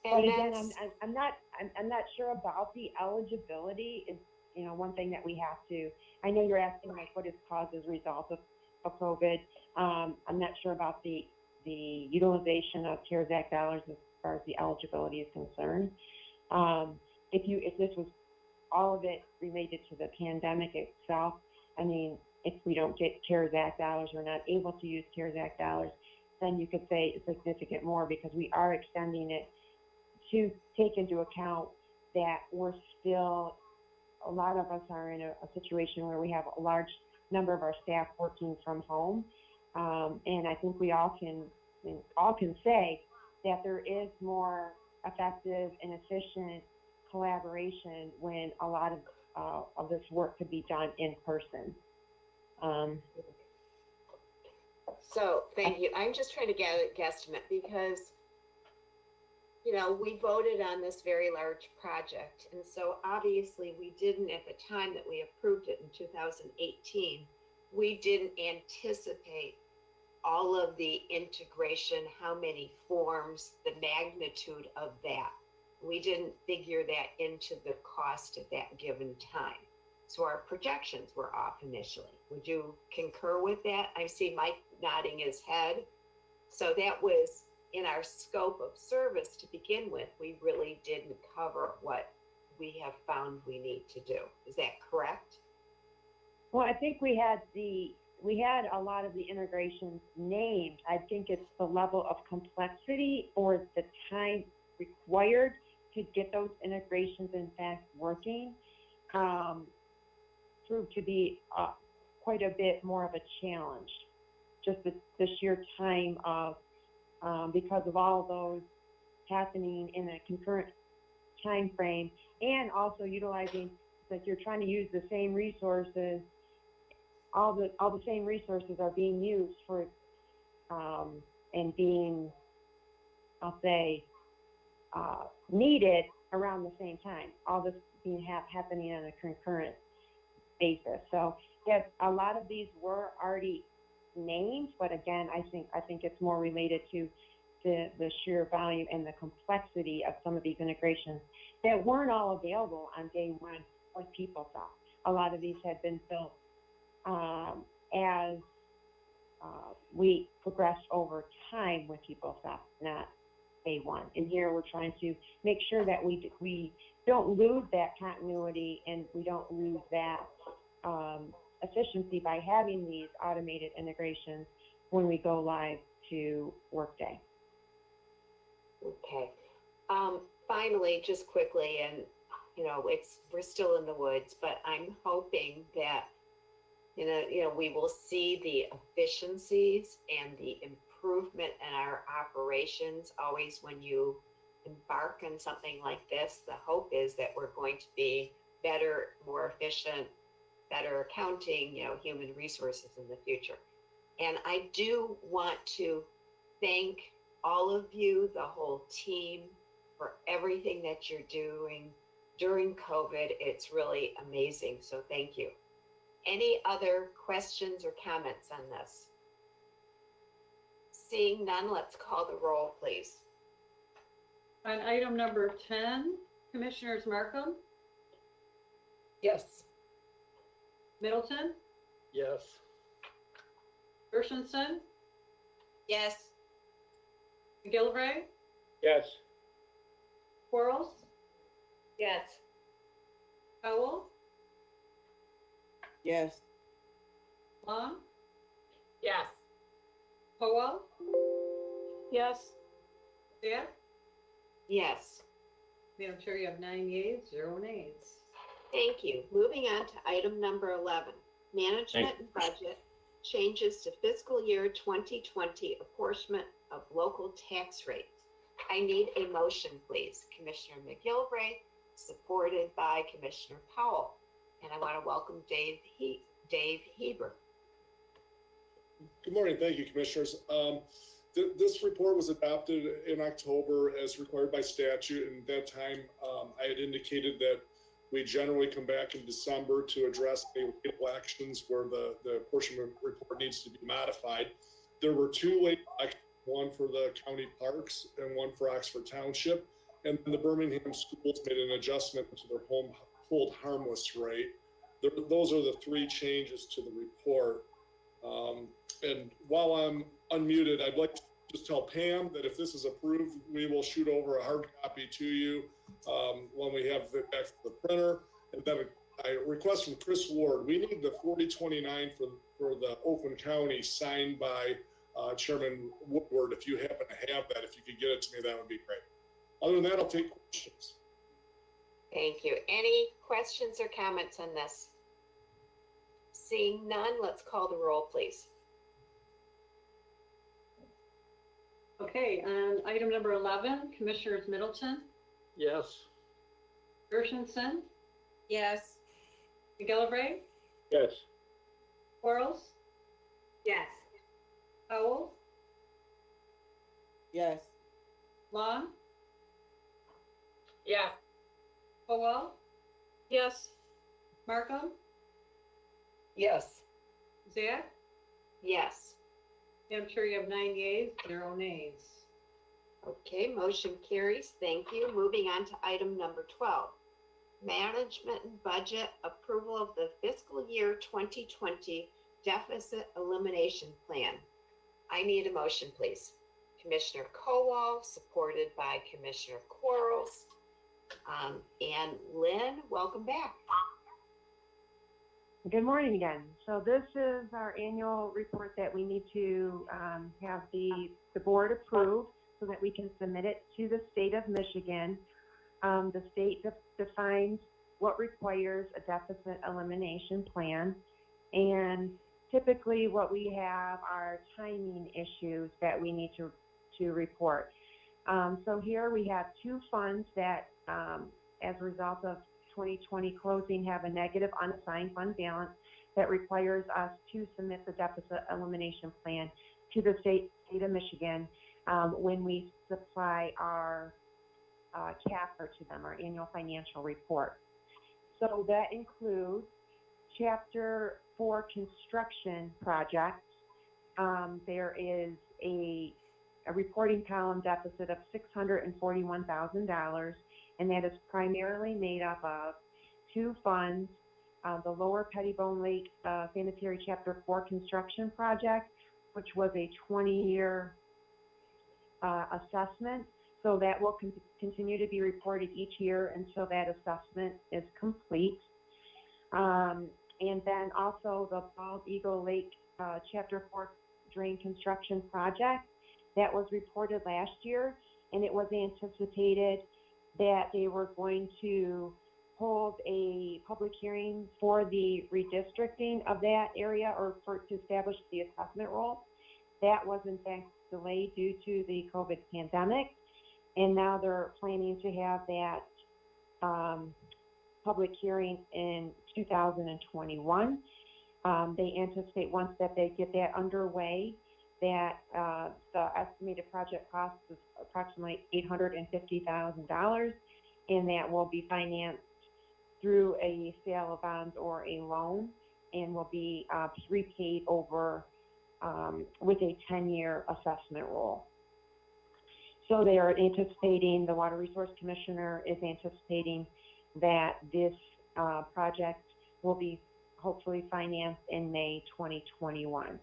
[SPEAKER 19] But again, I'm not sure about the eligibility. Is one thing that we have to. I know you're asking like what is caused as a result of COVID. I'm not sure about the utilization of CARES Act dollars as far as the eligibility is concerned. If this was all of it related to the pandemic itself, I mean, if we don't get CARES Act dollars, we're not able to use CARES Act dollars, then you could say it's significant more because we are extending it to take into account that we're still, a lot of us are in a situation where we have a large number of our staff working from home. And I think we all can say that there is more effective and efficient collaboration when a lot of this work could be done in person.
[SPEAKER 1] So thank you. I'm just trying to get a guesstimate because, we voted on this very large project. And so obviously we didn't, at the time that we approved it in 2018, we didn't anticipate all of the integration, how many forms, the magnitude of that. We didn't figure that into the cost at that given time. So our projections were off initially. Would you concur with that? I see Mike nodding his head. So that was in our scope of service to begin with. We really didn't cover what we have found we need to do. Is that correct?
[SPEAKER 19] Well, I think we had a lot of the integrations named. I think it's the level of complexity or the time required to get those integrations in fact working proved to be quite a bit more of a challenge. Just the sheer time of, because of all of those happening in a concurrent time frame, and also utilizing, that you're trying to use the same resources, all the same resources are being used for, and being, I'll say, needed around the same time. All this being happening on a concurrent basis. So yes, a lot of these were already names, but again, I think it's more related to the sheer volume and the complexity of some of these integrations that weren't all available on day one with PeopleSoft. A lot of these had been built as we progressed over time with PeopleSoft, not day one. And here we're trying to make sure that we don't lose that continuity and we don't lose that efficiency by having these automated integrations when we go live to Workday.
[SPEAKER 1] Okay. Finally, just quickly, and we're still in the woods, but I'm hoping that we will see the efficiencies and the improvement in our operations. Always when you embark on something like this, the hope is that we're going to be better, more efficient, better accounting, human resources in the future. And I do want to thank all of you, the whole team, for everything that you're doing during COVID. It's really amazing. So thank you. Any other questions or comments on this? Seeing none, let's call the roll, please.
[SPEAKER 2] On item number 10, Commissioners Markham,
[SPEAKER 3] Yes.
[SPEAKER 2] Middleton,
[SPEAKER 4] Yes.
[SPEAKER 2] Gershenson,
[SPEAKER 5] Yes.
[SPEAKER 2] McGillivray,
[SPEAKER 6] Yes.
[SPEAKER 2] Quarles,
[SPEAKER 1] Yes.
[SPEAKER 2] Howell,
[SPEAKER 18] Yes.
[SPEAKER 2] Long,
[SPEAKER 3] Yes.
[SPEAKER 2] Howell,
[SPEAKER 8] Yes.
[SPEAKER 2] Zia.
[SPEAKER 1] Yes.
[SPEAKER 2] Madam Chair, you have 9 yeas, 0 nays.
[SPEAKER 1] Thank you. Moving on to item number 11, management and budget changes to fiscal year 2020 apportionment of local tax rates. I need a motion, please. Commissioner McGillivray, supported by Commissioner Powell. And I want to welcome Dave Heber.
[SPEAKER 20] Good morning. Thank you, Commissioners. This report was adopted in October as required by statute. And at that time, I had indicated that we generally come back in December to address any legal actions where the apportionment report needs to be modified. There were 2 late actions, one for the county parks and one for Oxford Township. And then the Birmingham schools made an adjustment to their hold harmless rate. Those are the 3 changes to the report. And while I'm unmuted, I'd like to just tell Pam that if this is approved, we will shoot over a hard copy to you when we have it back from the printer. And then I request from Chris Ward, we need the 4029 for the Oakland County signed by Chairman Woodward. If you happen to have that, if you could get it to me, that would be great. Other than that, I'll take questions.
[SPEAKER 1] Thank you. Any questions or comments on this? Seeing none, let's call the roll, please.
[SPEAKER 2] Okay, on item number 11, Commissioners Middleton,
[SPEAKER 4] Yes.
[SPEAKER 2] Gershenson,
[SPEAKER 5] Yes.
[SPEAKER 2] McGillivray,
[SPEAKER 6] Yes.
[SPEAKER 2] Quarles,
[SPEAKER 1] Yes.
[SPEAKER 2] Howell,
[SPEAKER 18] Yes.
[SPEAKER 2] Long,
[SPEAKER 3] Yes.
[SPEAKER 2] Howell,
[SPEAKER 8] Yes.
[SPEAKER 2] Markham,
[SPEAKER 3] Yes.
[SPEAKER 2] Zia.
[SPEAKER 1] Yes.
[SPEAKER 2] Madam Chair, you have 9 yeas, 0 nays.
[SPEAKER 1] Okay, motion carries. Thank you. Moving on to item number 12. Management and budget approval of the fiscal year 2020 deficit elimination plan. I need a motion, please. Commissioner Kowal, supported by Commissioner Quarles. And Lynn, welcome back.
[SPEAKER 19] Good morning again. So this is our annual report that we need to have the board approve so that we can submit it to the state of Michigan. The state defines what requires a deficit elimination plan. And typically what we have are timing issues that we need to report. So here we have 2 funds that as a result of 2020 closing have a negative unassigned fund balance that requires us to submit the deficit elimination plan to the state of Michigan when we supply our CAFR to them, our annual financial report. So that includes Chapter 4 construction projects there is a reporting column deficit of $641,000, and that is primarily made up of two funds, the Lower Pettibone Lake Sanitary Chapter 4 construction project, which was a 20-year assessment. So that will continue to be reported each year until that assessment is complete. And then also the Bald Eagle Lake Chapter 4 drain construction project that was reported last year, and it was anticipated that they were going to hold a public hearing for the redistricting of that area or to establish the assessment role. That was in fact delayed due to the COVID pandemic, and now they're planning to have that public hearing in 2021. They anticipate once that they get that underway, that the estimated project cost is approximately $850,000, and that will be financed through a sale of bonds or a loan, and will be repaid over with a 10-year assessment roll. So they are anticipating, the Water Resource Commissioner is anticipating that this project will be hopefully financed in May 2021.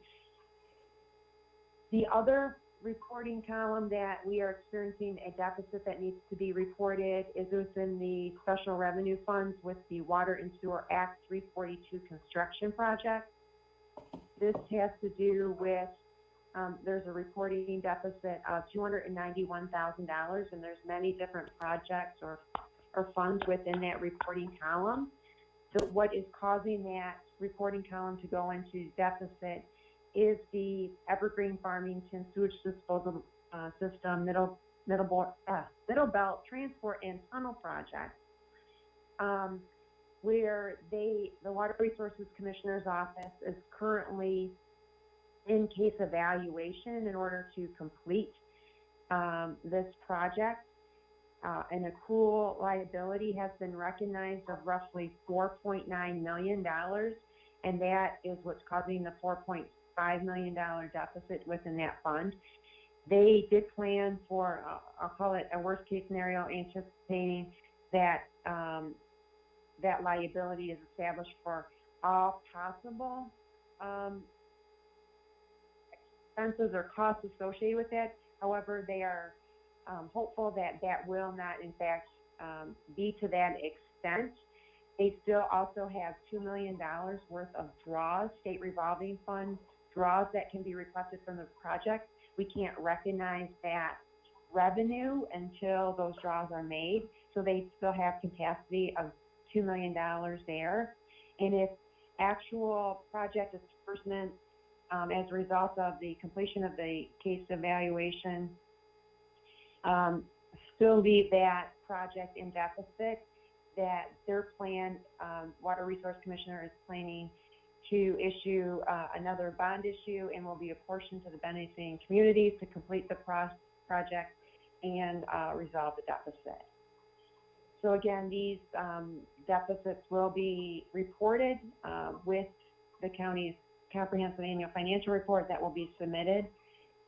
[SPEAKER 19] The other reporting column that we are experiencing a deficit that needs to be reported is within the special revenue funds with the Water and Sewer Act 342 construction project. This has to do with, there's a reporting deficit of $291,000, and there's many different projects or funds within that reporting column. So what is causing that reporting column to go into deficit is the Evergreen Farmington sewage disposal system Middle Belt Transport and Tunnel project, where the Water Resources Commissioner's office is currently in case evaluation in order to complete this project. An accrual liability has been recognized of roughly $4.9 million, and that is what's causing the $4.5 million deficit within that fund. They did plan for, I'll call it a worst case scenario, anticipating that that liability is established for all possible expenses or costs associated with that. However, they are hopeful that that will not, in fact, be to that extent. They still also have $2 million worth of draws, state revolving fund draws that can be requested from the project. We can't recognize that revenue until those draws are made. So they still have capacity of $2 million there. And if actual project disbursement as a result of the completion of the case evaluation still leave that project in deficit, that their plan, Water Resource Commissioner is planning to issue another bond issue, and will be apportioned to the benefiting communities to complete the project and resolve the deficit. So again, these deficits will be reported with the county's comprehensive annual financial report that will be submitted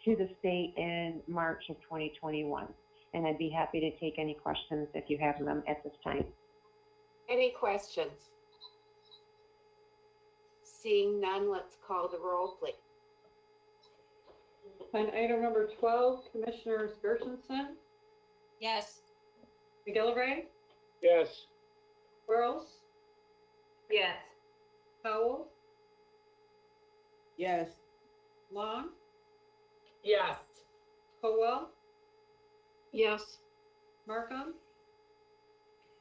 [SPEAKER 19] to the state in March of 2021. And I'd be happy to take any questions if you have them at this time.
[SPEAKER 1] Any questions? Seeing none, let's call the roll, please.
[SPEAKER 2] On item number 12, Commissioners Gershenson,
[SPEAKER 5] Yes.
[SPEAKER 2] McGillivray,
[SPEAKER 6] Yes.
[SPEAKER 2] Quarles,
[SPEAKER 1] Yes.
[SPEAKER 2] Powell,
[SPEAKER 18] Yes.
[SPEAKER 2] Long,
[SPEAKER 3] Yes.
[SPEAKER 2] Howell,
[SPEAKER 8] Yes.
[SPEAKER 2] Markham,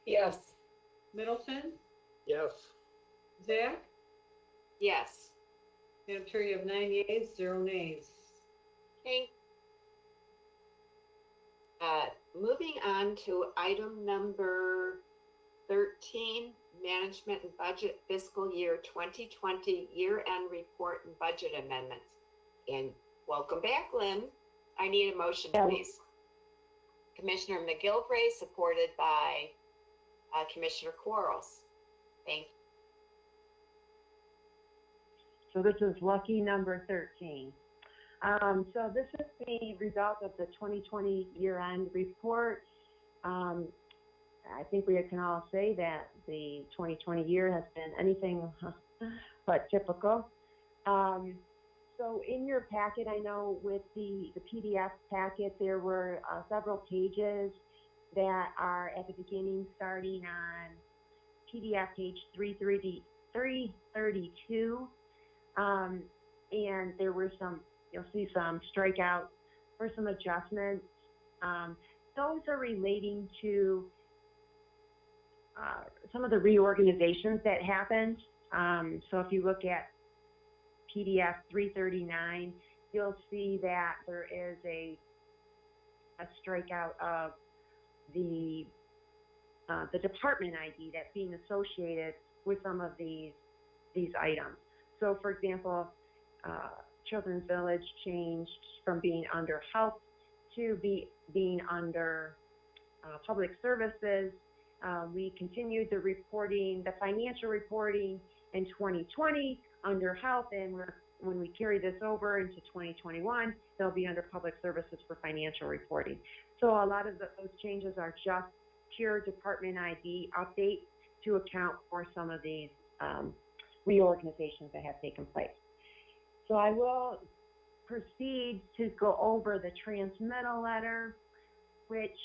[SPEAKER 3] Yes.
[SPEAKER 2] Middleton,
[SPEAKER 4] Yes.
[SPEAKER 2] Zach.
[SPEAKER 1] Yes.
[SPEAKER 2] Madam Chair, you have 9 yeas, 0 nays.
[SPEAKER 1] Okay. Moving on to item number 13, Management and Budget Fiscal Year 2020 Year-End Report and Budget Amendments. And welcome back, Lynn. I need a motion, please. Commissioner McGillivray, supported by Commissioner Quarles. Thank you.
[SPEAKER 19] So this is lucky number 13. So this is the result of the 2020 year-end report. I think we can all say that the 2020 year has been anything but typical. So in your packet, I know with the PDF packet, there were several pages that are at the beginning, starting on PDF page 332. And there were some, you'll see some strikeouts or some adjustments. Those are relating to some of the reorganizations that happened. So if you look at PDF 339, you'll see that there is a strikeout of the department ID that's being associated with some of these items. So for example, Children's Village changed from being under health to being under public services. We continued the reporting, the financial reporting in 2020 under health, and when we carry this over into 2021, they'll be under public services for financial reporting. So a lot of those changes are just pure department ID updates to account for some of these reorganizations that have taken place. So I will proceed to go over the transmittal letter, which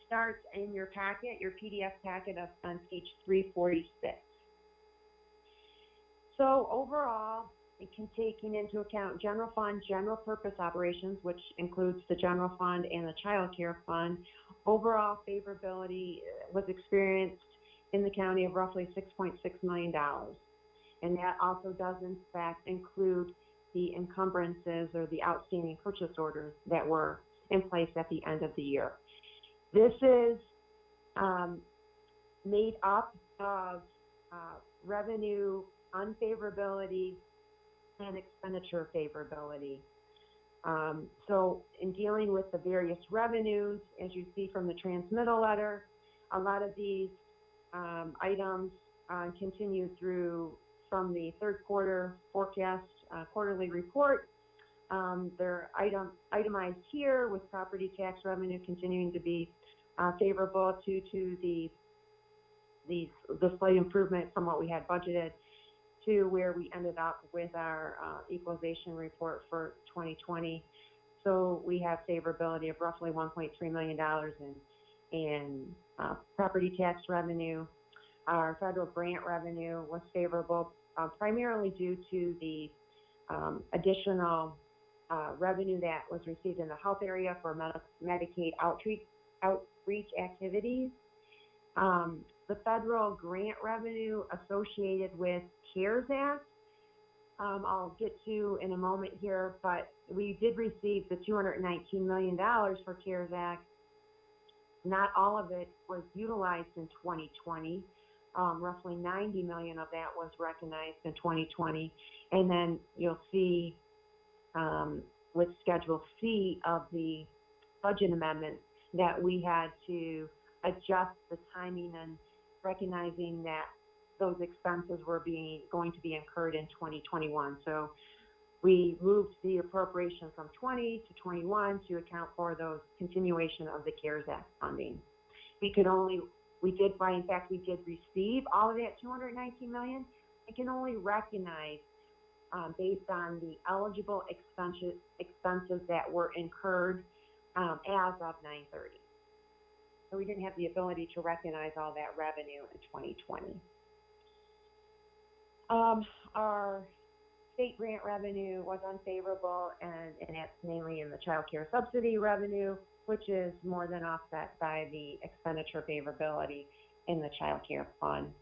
[SPEAKER 19] starts in your packet, your PDF packet on page 346. So overall, it can taking into account general fund, general purpose operations, which includes the general fund and the child care fund. Overall favorability was experienced in the county of roughly $6.6 million. And that also does in fact include the encumbrances or the outstanding purchase orders that were in place at the end of the year. This is made up of revenue unfavorability and expenditure favorability. So in dealing with the various revenues, as you see from the transmittal letter, a lot of these items continue through from the third quarter forecast quarterly report. They're itemized here with property tax revenue continuing to be favorable due to the slight improvement from what we had budgeted to where we ended up with our equalization report for 2020. So we have favorability of roughly $1.3 million in property tax revenue. Our federal grant revenue was favorable primarily due to the additional revenue that was received in the health area for Medicaid outreach activities. The federal grant revenue associated with CARES Act, I'll get to in a moment here, but we did receive the $219 million for CARES Act. Not all of it was utilized in 2020. Roughly 90 million of that was recognized in 2020. And then you'll see with Schedule C of the budget amendment that we had to adjust the timing and recognizing that those expenses were going to be incurred in 2021. So we moved the appropriation from 20 to 21 to account for those continuation of the CARES Act funding. We did receive all of that 219 million. We can only recognize based on the eligible expenses that were incurred as of 9/30. So we didn't have the ability to recognize all that revenue in 2020. Our state grant revenue was unfavorable, and that's mainly in the child care subsidy revenue, which is more than offset by the expenditure favorability in the child care fund.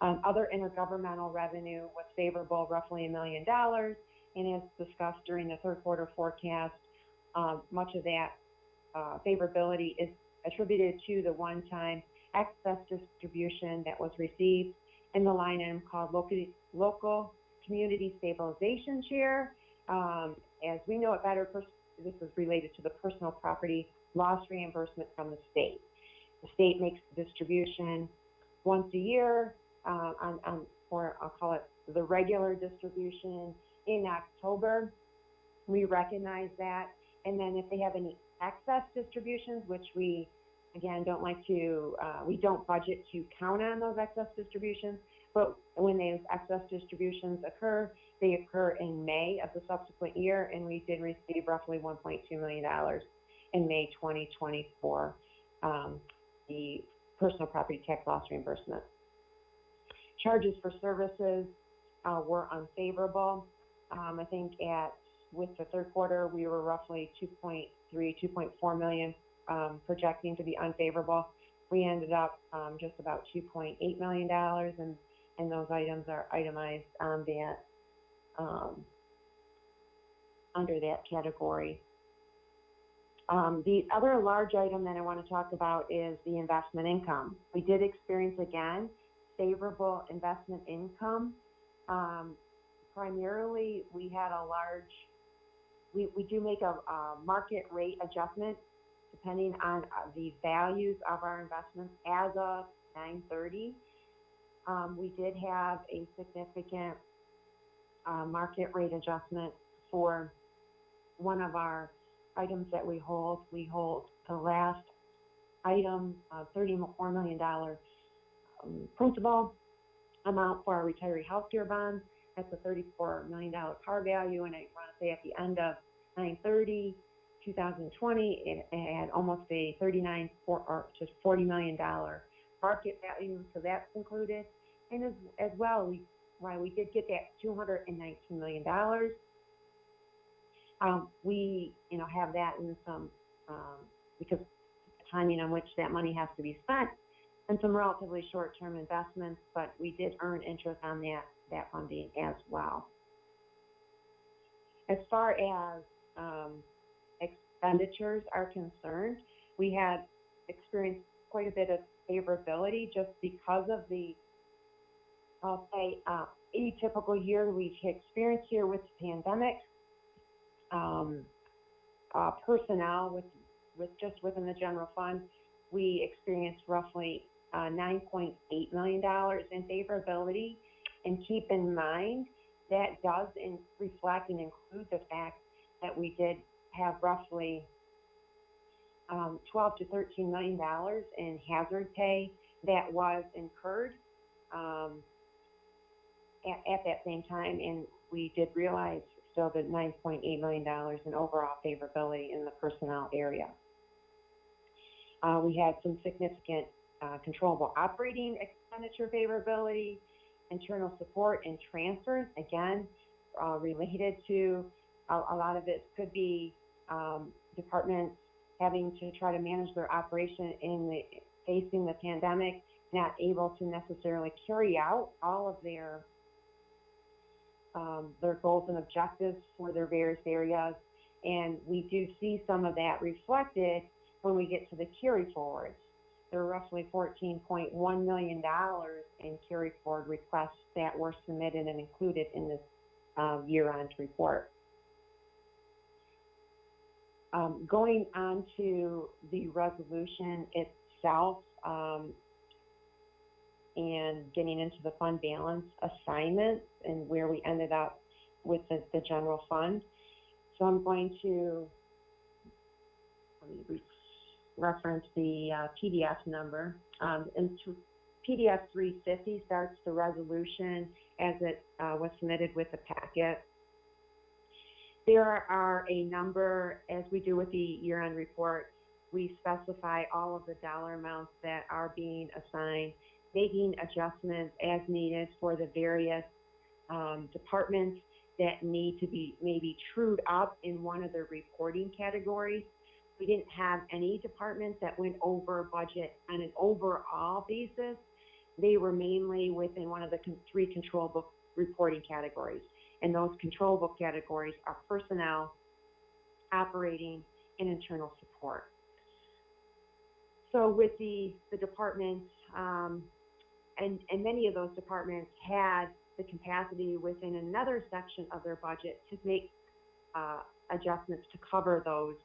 [SPEAKER 19] Other intergovernmental revenue was favorable, roughly $1 million, and as discussed during the third quarter forecast, much of that favorability is attributed to the one-time excess distribution that was received in the line item called local community stabilization share. As we know it better, this is related to the personal property loss reimbursement from the state. The state makes the distribution once a year, or I'll call it the regular distribution in October. We recognize that. And then if they have any excess distributions, which we, again, don't like to, we don't budget to count on those excess distributions, but when those excess distributions occur, they occur in May of the subsequent year, and we did receive roughly $1.2 million in May 2024, the personal property tax loss reimbursement. Charges for services were unfavorable. I think with the third quarter, we were roughly 2.4 million projecting to be unfavorable. We ended up just about $2.8 million, and those items are itemized on that under that category. The other large item that I want to talk about is the investment income. We did experience, again, favorable investment income. Primarily, we had a large, we do make a market rate adjustment depending on the values of our investments as of 9/30. We did have a significant market rate adjustment for one of our items that we hold. We hold the last item, $34 million principal amount for our retiree healthcare bonds. That's a $34 million par value, and I want to say at the end of 9/30, 2020, it had almost a $40 million market value, so that's included. And as well, we did get that $219 million. We, have that in some, because the timing on which that money has to be spent, and some relatively short-term investments, but we did earn interest on that funding as well. As far as expenditures are concerned, we had experienced quite a bit of favorability just because of the, I'll say, atypical year we experienced here with the pandemic. Personnel just within the general fund, we experienced roughly $9.8 million in favorability. And keep in mind that does reflect and include the fact that we did have roughly $12 to $13 million in hazard pay that was incurred at that same time, and we did realize still the $9.8 million in overall favorability in the personnel area. We had some significant controllable operating expenditure favorability, internal support and transfers, again, related to a lot of it could be departments having to try to manage their operation facing the pandemic, not able to necessarily carry out all of their goals and objectives for their various areas. And we do see some of that reflected when we get to the carry forwards. There are roughly $14.1 million in carry forward requests that were submitted and included in this year-end report. Going on to the resolution itself and getting into the fund balance assignments and where we ended up with the general fund. So I'm going to reference the PDF number. And PDF 350 starts the resolution as it was submitted with the packet. There are a number, as we do with the year-end report, we specify all of the dollar amounts that are being assigned, making adjustments as needed for the various departments that need to be maybe trued up in one of the reporting categories. We didn't have any departments that went over budget on an overall basis. They were mainly within one of the three controllable reporting categories. And those controllable categories are personnel, operating, and internal support. So with the departments, and many of those departments had the capacity within another section of their budget to make adjustments to cover those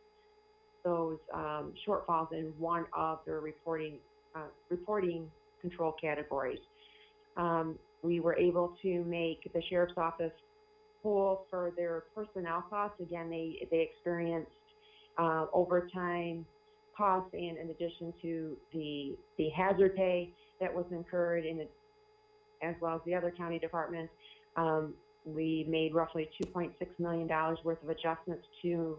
[SPEAKER 19] shortfalls in one of their reporting control categories. We were able to make the sheriff's office pool for their personnel costs. Again, they experienced overtime costs, and in addition to the hazard pay that was incurred in it, as well as the other county departments, we made roughly $2.6 million worth of adjustments to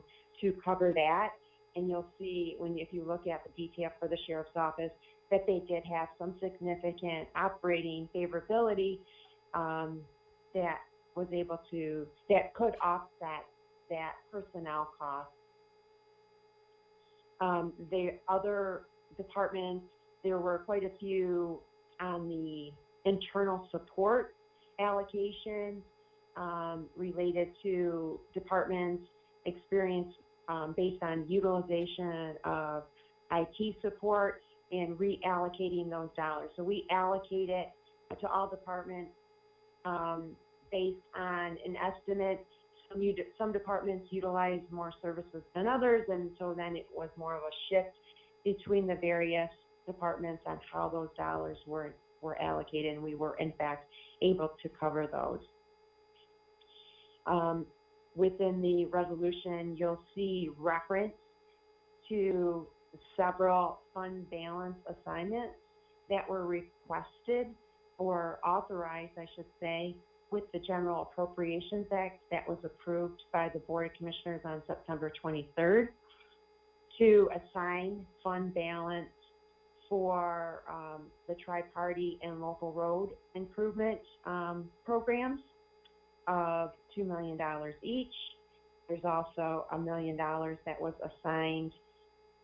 [SPEAKER 19] cover that. And you'll see if you look at the detail for the sheriff's office, that they did have some significant operating favorability that could offset that personnel cost. The other departments, there were quite a few on the internal support allocation related to departments experience based on utilization of IT support and reallocating those dollars. So we allocate it to all departments based on an estimate. Some departments utilize more services than others, and so then it was more of a shift between the various departments on how those dollars were allocated, and we were in fact able to cover those. Within the resolution, you'll see reference to several fund balance assignments that were requested or authorized, I should say, with the General Appropriations Act that was approved by the Board of Commissioners on September 23rd to assign fund balance for the tri-party and local road improvement programs of $2 million each. There's also $1 million that was assigned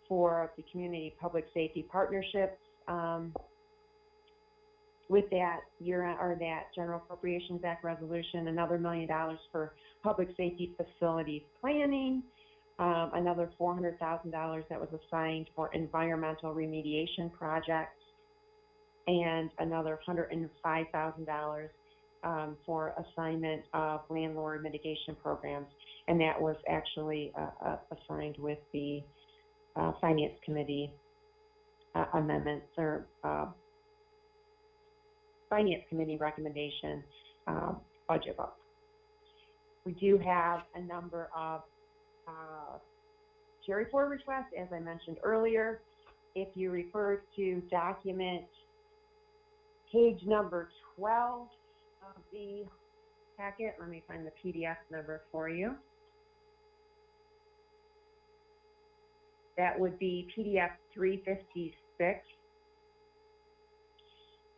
[SPEAKER 19] for the Community Public Safety Partnerships with that that General Appropriations Act resolution, another $1 million for public safety facility planning, another $400,000 that was assigned for environmental remediation projects, and another $105,000 for assignment of landlord mitigation programs, and that was actually assigned with the Finance Committee amendments or Finance Committee recommendation budget book. We do have a number of carry forward requests, as I mentioned earlier. If you refer to document page number 12 of the packet, let me find the PDF number for you. That would be PDF 356.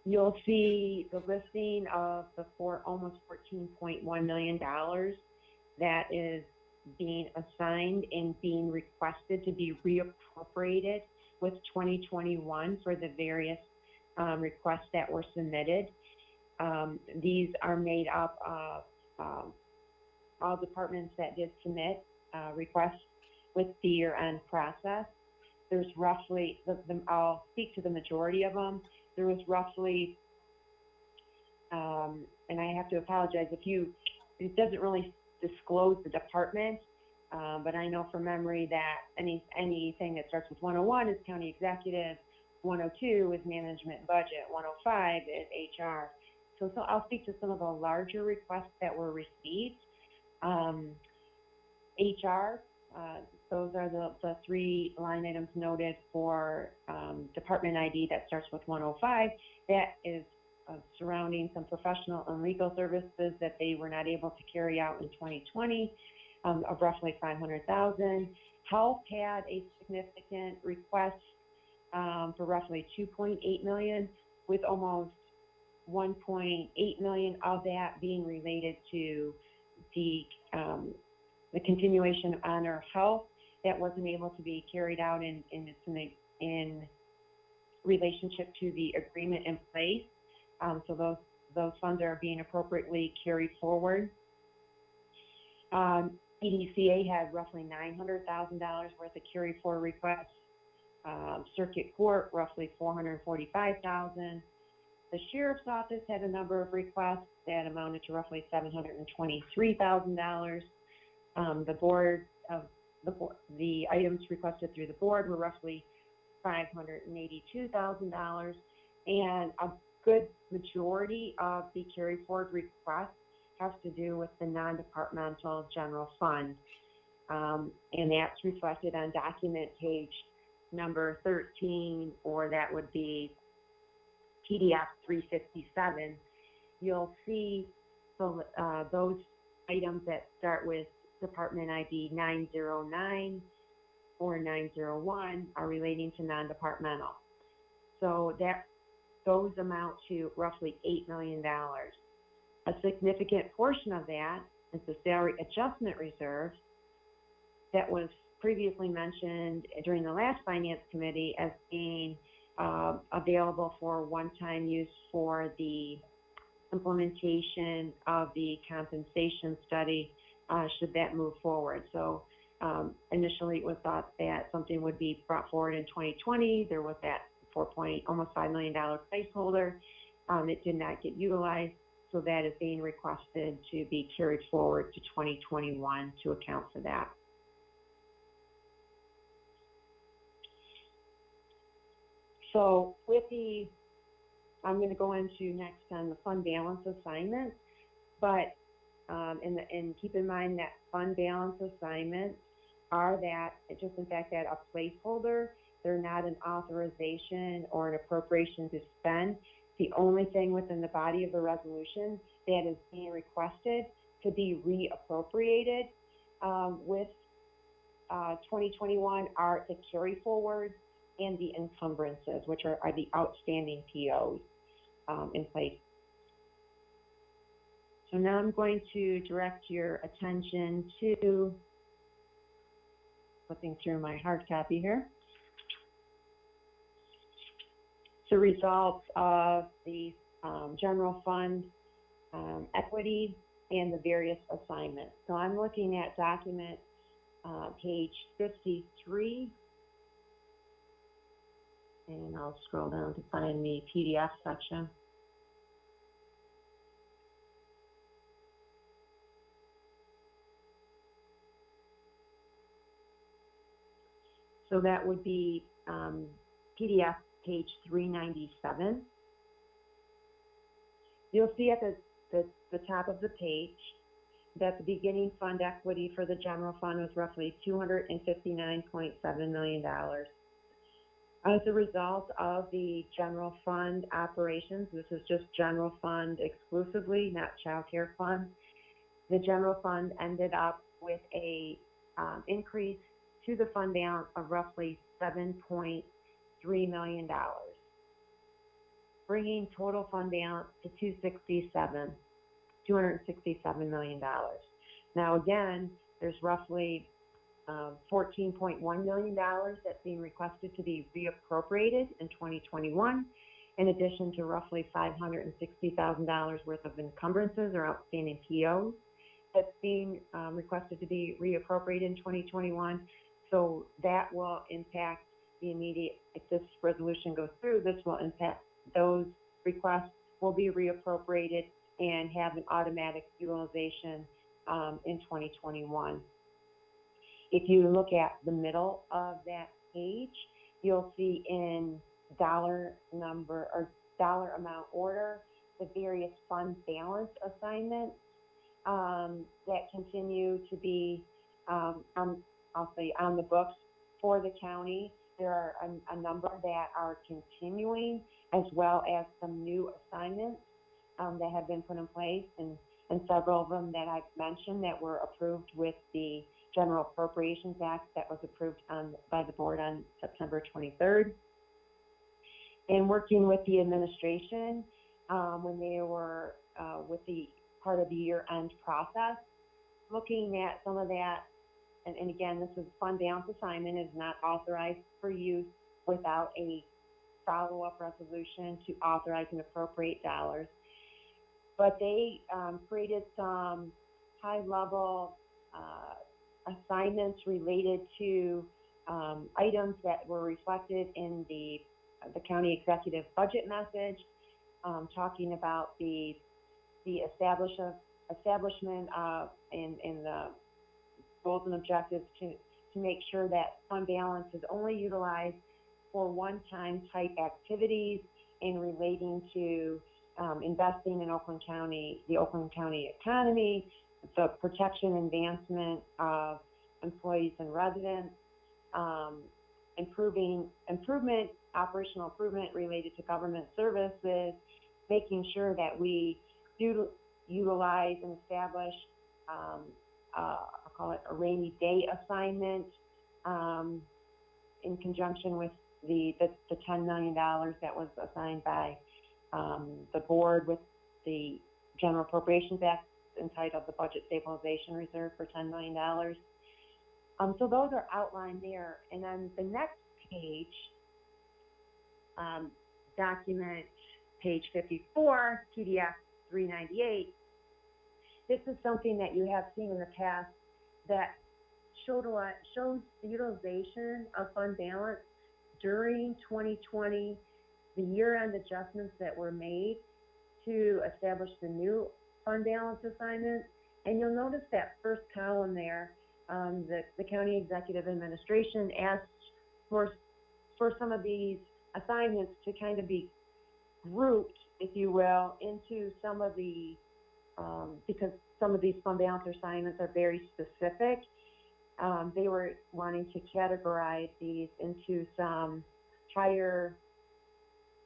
[SPEAKER 19] You'll see the listing of the almost $14.1 million that is being assigned and being requested to be reappropriated with 2021 for the various requests that were submitted. These are made up of all departments that did submit requests with the year-end process. There's roughly, I'll speak to the majority of them. There was roughly, and I have to apologize it doesn't really disclose the department, but I know from memory that anything that starts with 101 is county executive, 102 is management and budget, 105 is HR. So I'll speak to some of the larger requests that were received. HR, those are the three line items noted for department ID that starts with 105. That is surrounding some professional and legal services that they were not able to carry out in 2020 of roughly $500,000. Health had a significant request for roughly $2.8 million, with almost $1.8 million of that being related to the continuation of Honor Health that wasn't able to be carried out in relationship to the agreement in place. So those funds are being appropriately carried forward. EDCA had roughly $900,000 worth of carry forward requests. Circuit Court, roughly $445,000. The Sheriff's Office had a number of requests that amounted to roughly $723,000. The items requested through the board were roughly $582,000, and a good majority of the carry forward requests has to do with the non-departmental general fund. And that's reflected on document page number 13, or that would be PDF 357. You'll see those items that start with Department ID 909 or 901 are relating to non-departmental. So those amount to roughly $8 million. A significant portion of that is the salary adjustment reserve that was previously mentioned during the last finance committee as being available for one-time use for the implementation of the compensation study should that move forward. So initially it was thought that something would be brought forward in 2020. There was that almost $5 million placeholder. It did not get utilized, so that is being requested to be carried forward to 2021 to account for that. So I'm going to go into next on the fund balance assignment, but and keep in mind that fund balance assignments are just in fact that a placeholder. They're not an authorization or an appropriation to spend. The only thing within the body of the resolution that is being requested to be reappropriated with 2021 are the carry forwards and the encumbrances, which are the outstanding POs in place. So now I'm going to direct your attention to flipping through my hard copy here. The results of the general fund equity and the various assignments. So I'm looking at document page 53. And I'll scroll down to find the PDF section. So that would be PDF page 397. You'll see at the top of the page that the beginning fund equity for the general fund was roughly $259.7 million. As a result of the general fund operations, this is just general fund exclusively, not child care fund. The general fund ended up with a increase to the fund balance of roughly $7.3 million, bringing total fund balance to $267 million. Now again, there's roughly $14.1 million that's being requested to be reappropriated in 2021, in addition to roughly $560,000 worth of encumbrances or outstanding POs that's being requested to be reappropriated in 2021. So that will impact the immediate, if this resolution goes through, this will impact those requests will be reappropriated and have an automatic utilization in 2021. If you look at the middle of that page, you'll see in dollar number or dollar amount order the various fund balance assignments that continue to be I'll say on the books for the county. There are a number that are continuing, as well as some new assignments that have been put in place, and several of them that I've mentioned that were approved with the General Appropriations Act that was approved by the board on September 23rd. And working with the administration when they were with the part of the year-end process, looking at some of that, and again, this is fund balance assignment, is not authorized for use without a follow-up resolution to authorize and appropriate dollars. But they created some high-level assignments related to items that were reflected in the county executive budget message, talking about the establishment of and the goals and objectives to make sure that fund balance is only utilized for one-time type activities and relating to investing in Oakland County, the Oakland County economy, the protection and advancement of employees and residents, operational improvement related to government services, making sure that we utilize and establish, I'll call it a rainy day assignment, in conjunction with the $10 million that was assigned by the board with the General Appropriations Act entitled the Budget Stabilization Reserve for $10 million. So those are outlined there. And then the next page, document page 54, PDF 398, this is something that you have seen in the past that shows the utilization of fund balance during 2020, the year-end adjustments that were made to establish the new fund balance assignment. And you'll notice that first column there, the county executive administration asked for some of these assignments to kind of be grouped, if you will, into some of the, because some of these fund balance assignments are very specific. They were wanting to categorize these into some higher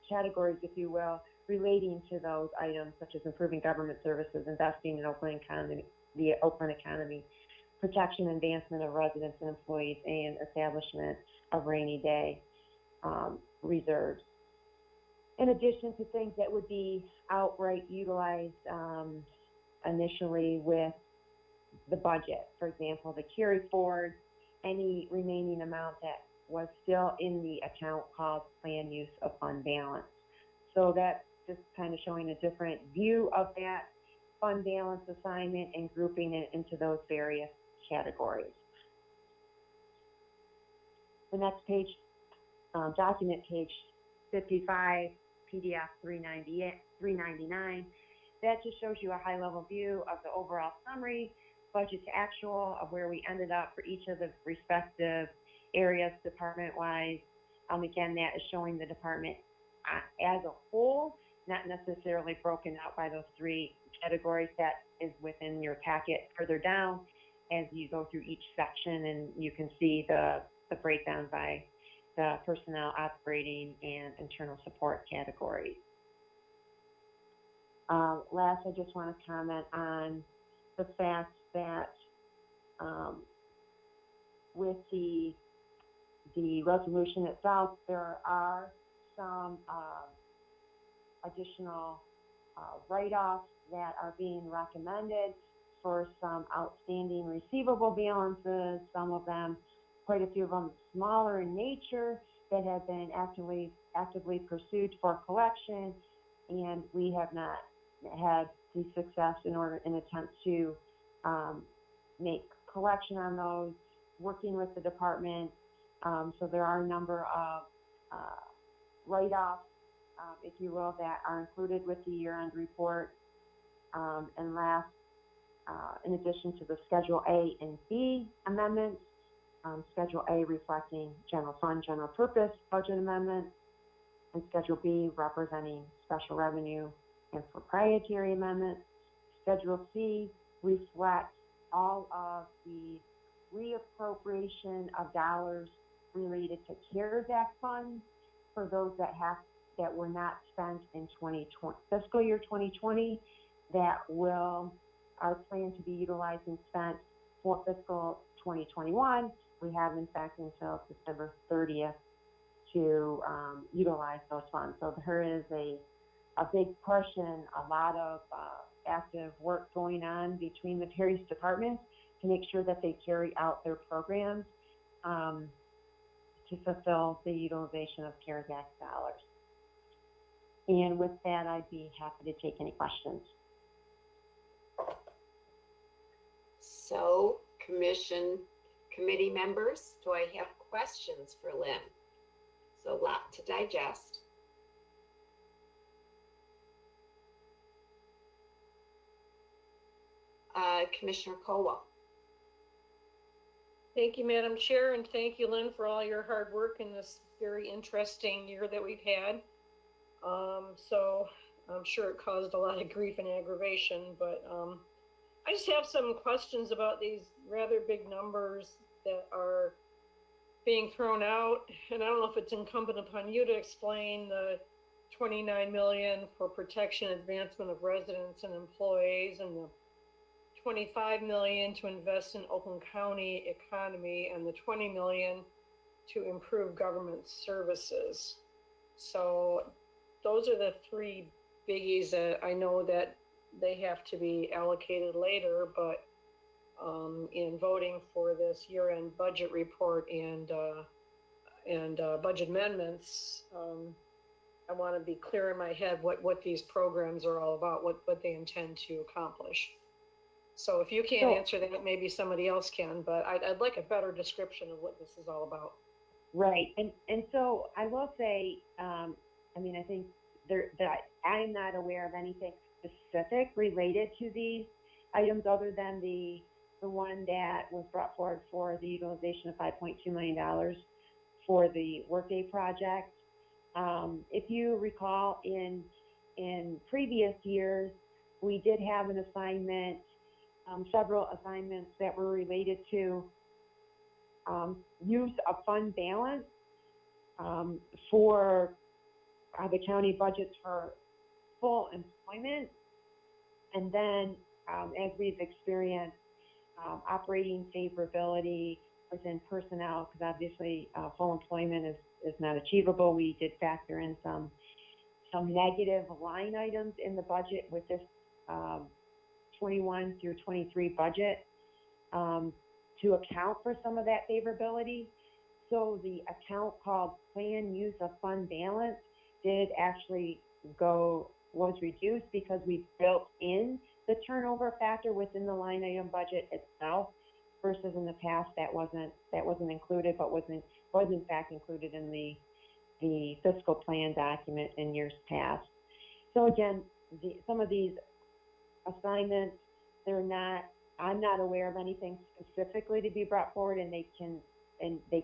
[SPEAKER 19] categories, if you will, relating to those items, such as improving government services, investing in the Oakland economy, protection and advancement of residents and employees, and establishment of rainy day reserves. In addition to things that would be outright utilized initially with the budget, for example, the carry forward, any remaining amount that was still in the account called plan use of fund balance. So that's just kind of showing a different view of that fund balance assignment and grouping it into those various categories. The next page, document page 55, PDF 399, that just shows you a high-level view of the overall summary, budget to actual, of where we ended up for each of the respective areas department-wise. Again, that is showing the department as a whole, not necessarily broken out by those three categories. That is within your packet further down as you go through each section, and you can see the breakdown by the personnel, operating, and internal support categories. Last, I just want to comment on the fact that with the resolution itself, there are some additional write-offs that are being recommended for some outstanding receivable balances, some of them, quite a few of them smaller in nature, that have been actively pursued for collection, and we have not had the success in attempt to make collection on those, working with the department. So there are a number of write-offs, if you will, that are included with the year-end report. And last, in addition to the Schedule A and B amendments, Schedule A reflecting general fund, general purpose budget amendments, and Schedule B representing special revenue and proprietary amendments. Schedule C reflects all of the reappropriation of dollars related to CARES Act funds for those that were not spent in fiscal year 2020 that are planned to be utilized and spent for fiscal 2021. We have, in fact, until December 30th to utilize those funds. So there is a big push and a lot of active work going on between the various departments to make sure that they carry out their programs to fulfill the utilization of CARES Act dollars. And with that, I'd be happy to take any questions.
[SPEAKER 1] So, committee members, do I have questions for Lynn? So, a lot to digest. Commissioner Colwell.
[SPEAKER 8] Thank you, Madam Chair, and thank you, Lynn, for all your hard work in this very interesting year that we've had. So I'm sure it caused a lot of grief and aggravation, but I just have some questions about these rather big numbers that are being thrown out. And I don't know if it's incumbent upon you to explain the 29 million for protection advancement of residents and employees, and the 25 million to invest in Oakland County economy, and the 20 million to improve government services. So those are the three biggies that I know that they have to be allocated later, but in voting for this year-end budget report and budget amendments, I want to be clear in my head what these programs are all about, what they intend to accomplish. So if you can't answer that, maybe somebody else can, but I'd like a better description of what this is all about.
[SPEAKER 19] Right, and so I will say, I mean, I think that I'm not aware of anything specific related to these items other than the one that was brought forward for the utilization of $5.2 million for the Workday project. If you recall, in previous years, we did have an assignment, several assignments that were related to use of fund balance for the county budgets for full employment. And then as we've experienced operating favorability within personnel, because obviously full employment is not achievable, we did factor in some negative line items in the budget with this 21 through 23 budget to account for some of that favorability. So the account called Plan Use of Fund Balance did actually was reduced because we built in the turnover factor within the line item budget itself, versus in the past that wasn't included, but was in fact included in the fiscal plan document in years past. So again, some of these assignments, I'm not aware of anything specifically to be brought forward, and they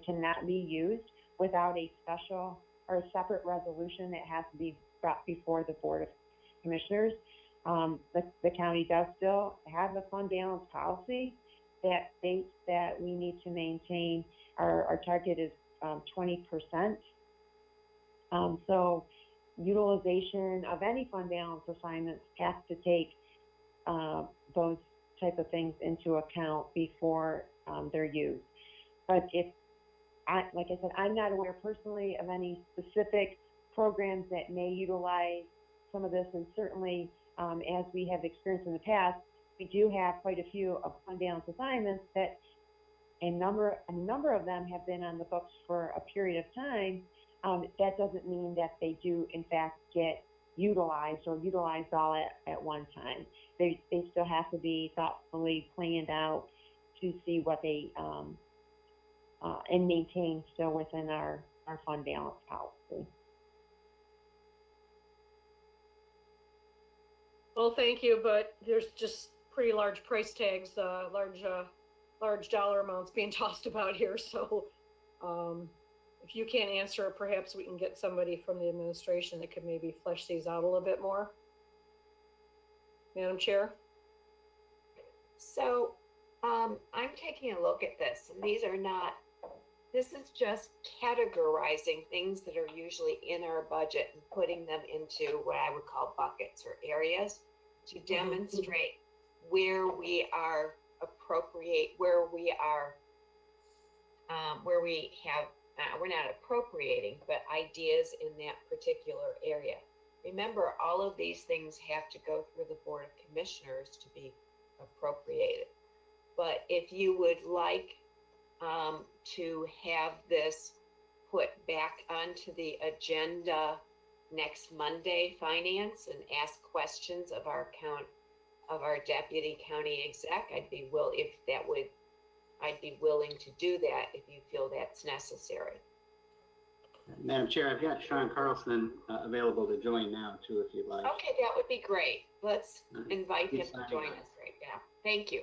[SPEAKER 19] cannot be used without a special or a separate resolution that has to be brought before the Board of Commissioners. The county does still have a fund balance policy that states that we need to maintain, our target is 20%. So utilization of any fund balance assignments has to take those type of things into account before they're used. But like I said, I'm not aware personally of any specific programs that may utilize some of this, and certainly as we have experienced in the past, we do have quite a few of fund balance assignments that a number of them have been on the books for a period of time. That doesn't mean that they do in fact get utilized or utilized all at one time. They still have to be thoughtfully planned out to see what they and maintain still within our fund balance policy.
[SPEAKER 8] Well, thank you, but there's just pretty large price tags, large dollar amounts being tossed about here. So if you can't answer it, perhaps we can get somebody from the administration that could maybe flesh these out a little bit more. Madam Chair?
[SPEAKER 1] So I'm taking a look at this, and this is just categorizing things that are usually in our budget and putting them into what I would call buckets or areas to demonstrate where we are we're not appropriating, but ideas in that particular area. Remember, all of these things have to go through the Board of Commissioners to be appropriated. But if you would like to have this put back onto the agenda next Monday, Finance, and ask questions of our deputy county exec, I'd be willing to do that if you feel that's necessary.
[SPEAKER 10] Madam Chair, I've got Sean Carlson available to join now too, if you'd like.
[SPEAKER 1] Okay, that would be great. Let's invite him to join us right now. Thank you.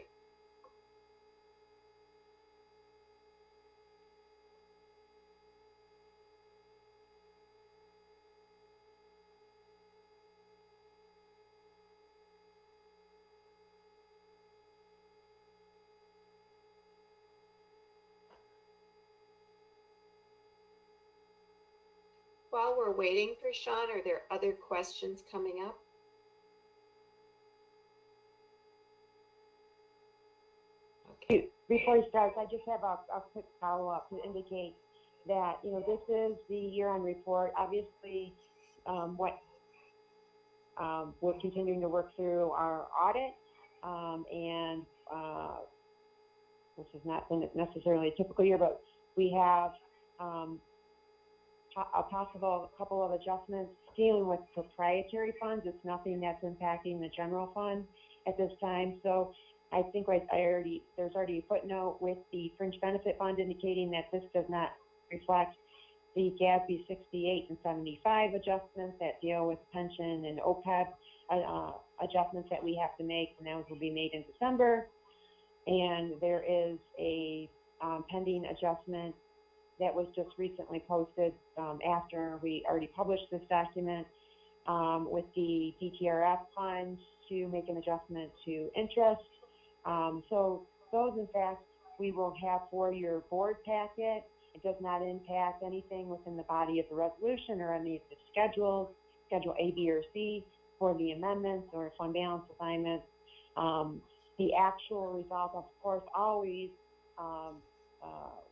[SPEAKER 1] while we're waiting for Sean, are there other questions coming up?
[SPEAKER 19] Before he starts, I just have a quick follow-up to indicate that, you know, this is the year-end report. Obviously, we're continuing to work through our audit, and this has not been necessarily a typical year, but we have a couple of adjustments dealing with proprietary funds. It's nothing that's impacting the general fund at this time. So I think there's already a footnote with the fringe benefit fund indicating that this does not reflect the GASB 68 and 75 adjustments that deal with pension and OPEB adjustments that we have to make, and those will be made in December. And there is a pending adjustment that was just recently posted after we already published this document with the DTRF fund to make an adjustment to interest. So those, in fact, we will have for your board packet. It does not impact anything within the body of the resolution or any of the schedules, Schedule A, B, or C for the amendments or fund balance assignments. The actual result, of course, always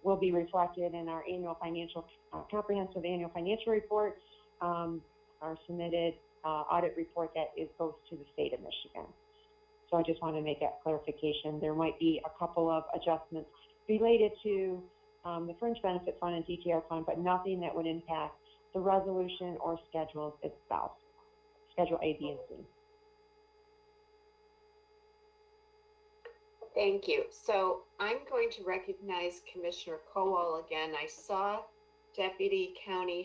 [SPEAKER 19] will be reflected in our annual financial, comprehensive annual financial report, our submitted audit report that goes to the state of Michigan. So I just want to make that clarification. There might be a couple of adjustments related to the fringe benefit fund and DTR fund, but nothing that would impact the resolution or schedules itself, Schedule A, B, and C.
[SPEAKER 1] Thank you. So I'm going to recognize Commissioner Kowal again. I saw Deputy County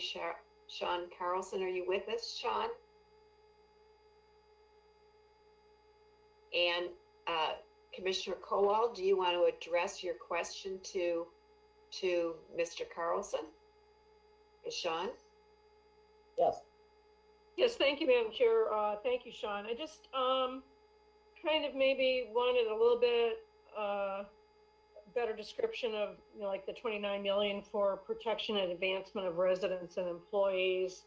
[SPEAKER 1] Sean Carlson. Are you with us, Sean? And Commissioner Kowal, do you want to address your question to Mr. Carlson? Is Sean?
[SPEAKER 17] Yes.
[SPEAKER 8] Yes, thank you, Madam Chair. Thank you, Sean. I just kind of maybe wanted a little bit better description of, you know, like the 29 million for protection and advancement of residents and employees,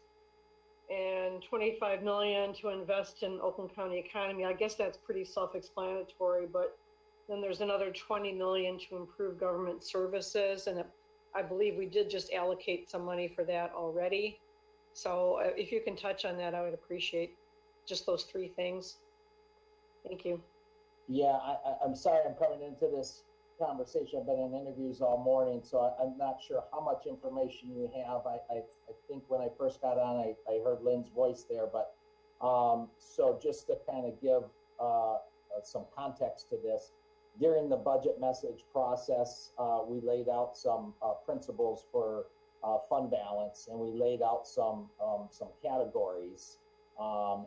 [SPEAKER 8] and 25 million to invest in Oakland County economy. I guess that's pretty self-explanatory, but then there's another 20 million to improve government services, and I believe we did just allocate some money for that already. So if you can touch on that, I would appreciate just those three things. Thank you.
[SPEAKER 17] Yeah, I'm sorry I'm coming into this conversation. I've been in interviews all morning, so I'm not sure how much information you have. I think when I first got on, I heard Lynn's voice there, but so just to kind of give some context to this, during the budget message process, we laid out some principles for fund balance, and we laid out some categories.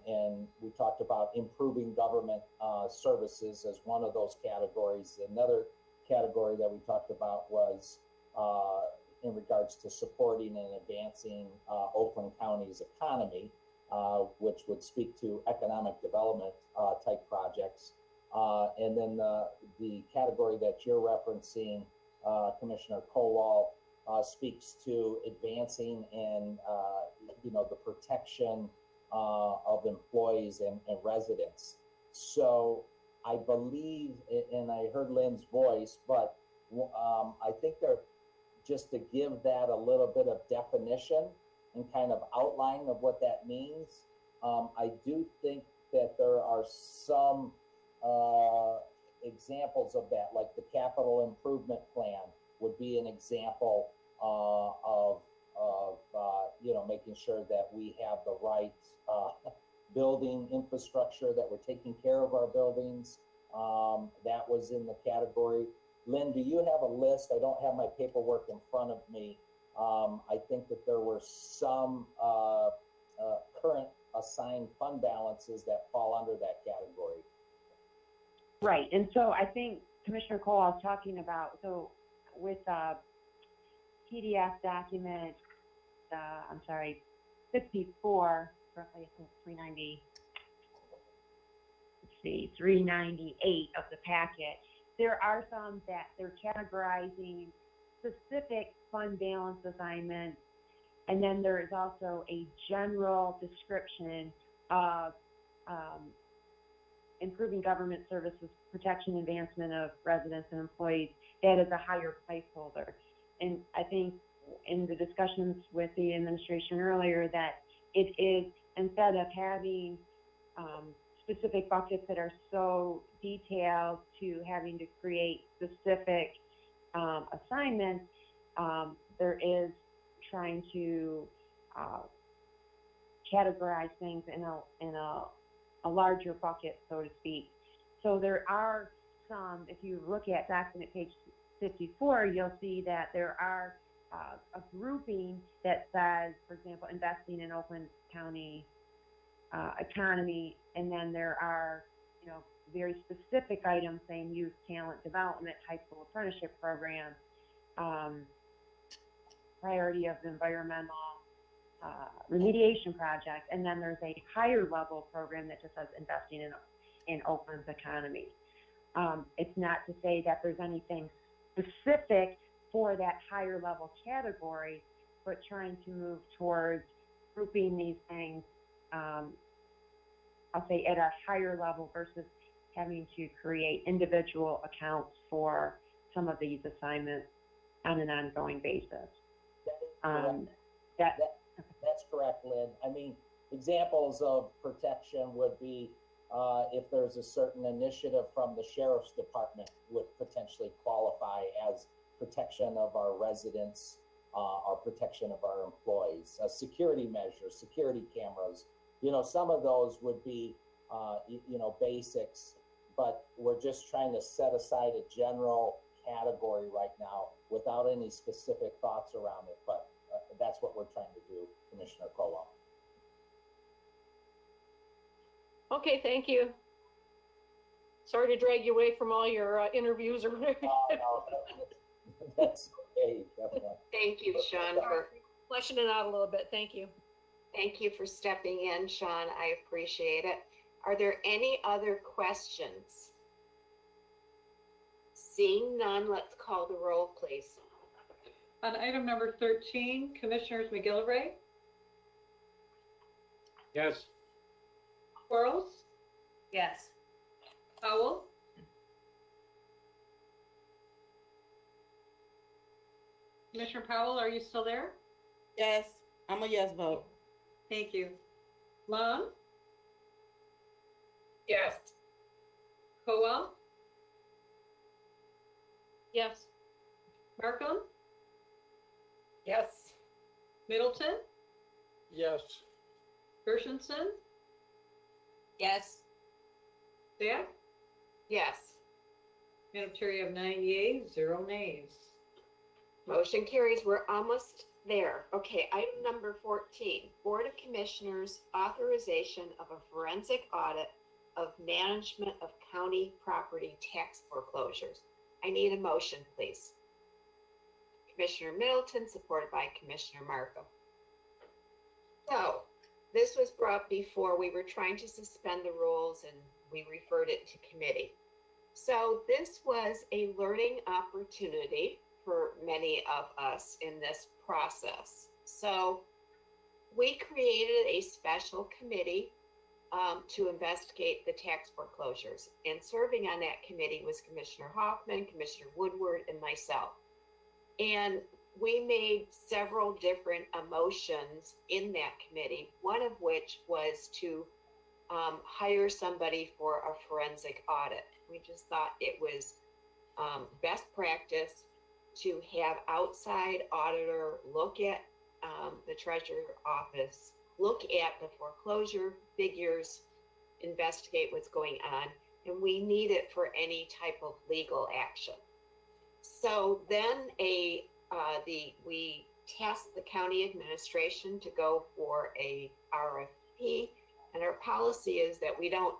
[SPEAKER 17] And we talked about improving government services as one of those categories. Another category that we talked about was in regards to supporting and advancing Oakland County's economy, which would speak to economic development type projects. And then the category that you're referencing, Commissioner Kowal, speaks to advancing and the protection of employees and residents. So I believe, and I heard Lynn's voice, but I think they're, just to give that a little bit of definition and kind of outline of what that means, I do think that there are some examples of that, like the capital improvement plan would be an example of making sure that we have the right building infrastructure, that we're taking care of our buildings. That was in the category. Lynn, do you have a list? I don't have my paperwork in front of me. I think that there were some current assigned fund balances that fall under that category.
[SPEAKER 19] Right, and so I think Commissioner Cole was talking about, so with PDF document, 54, roughly I think 398 of the packet, there are some that they're categorizing specific fund balance assignments And then there is also a general description of improving government services, protection, advancement of residents and employees. That is a higher placeholder. And I think in the discussions with the administration earlier that it is, instead of having specific buckets that are so detailed to having to create specific assignments, there is trying to categorize things in a larger bucket, so to speak. So there are some, if you look at document page 54, you'll see that there are a grouping that says, for example, investing in Oakland County economy, and then there are, you know, very specific items saying youth talent development, high school apprenticeship program, priority of the environmental remediation project, and then there's a higher level program that just says investing in Oakland's economy. It's not to say that there's anything specific for that higher level category, but trying to move towards grouping these things, I'll say at a higher level versus having to create individual accounts for some of these assignments on an ongoing basis.
[SPEAKER 17] That's correct, Lynn. I mean, examples of protection would be if there's a certain initiative from the sheriff's department would potentially qualify as protection of our residents, or protection of our employees. Security measures, security cameras, you know, some of those would be, you know, basics, but we're just trying to set aside a general category right now without any specific thoughts around it, but that's what we're trying to do, Commissioner Kowal.
[SPEAKER 8] Okay, thank you. Sorry to drag you away from all your interviews or whatever.
[SPEAKER 17] No, that's okay, definitely.
[SPEAKER 1] Thank you, Sean, for
[SPEAKER 8] fleshing it out a little bit. Thank you.
[SPEAKER 1] Thank you for stepping in, Sean. I appreciate it. Are there any other questions? Seeing none, let's call the roll, please.
[SPEAKER 2] On item number 13, Commissioners McGillivray,
[SPEAKER 6] Yes.
[SPEAKER 2] Quarles,
[SPEAKER 5] Yes.
[SPEAKER 2] Powell, Commissioner Powell, are you still there?
[SPEAKER 21] Yes, I'm a yes vote.
[SPEAKER 2] Thank you. Long,
[SPEAKER 3] Yes.
[SPEAKER 2] Kowal,
[SPEAKER 8] Yes.
[SPEAKER 2] Markham,
[SPEAKER 3] Yes.
[SPEAKER 2] Middleton,
[SPEAKER 4] Yes.
[SPEAKER 2] Gershenson,
[SPEAKER 5] Yes.
[SPEAKER 2] Zach.
[SPEAKER 1] Yes.
[SPEAKER 2] Madam Chair, you have 9 yeas, 0 nays.
[SPEAKER 1] Motion carries. We're almost there. Okay, item number 14, Board of Commissioners authorization of a forensic audit of management of county property tax foreclosures. I need a motion, please. Commissioner Middleton, supported by Commissioner Markham. So this was brought before. We were trying to suspend the rules and we referred it to committee. So this was a learning opportunity for many of us in this process. So we created a special committee to investigate the tax foreclosures. And serving on that committee was Commissioner Hoffman, Commissioner Woodward, and myself. And we made several different motions in that committee, one of which was to hire somebody for a forensic audit. We just thought it was best practice to have outside auditor look at the treasurer office, look at the foreclosure figures, investigate what's going on, and we need it for any type of legal action. So then we tasked the county administration to go for a RFP, and our policy is that we don't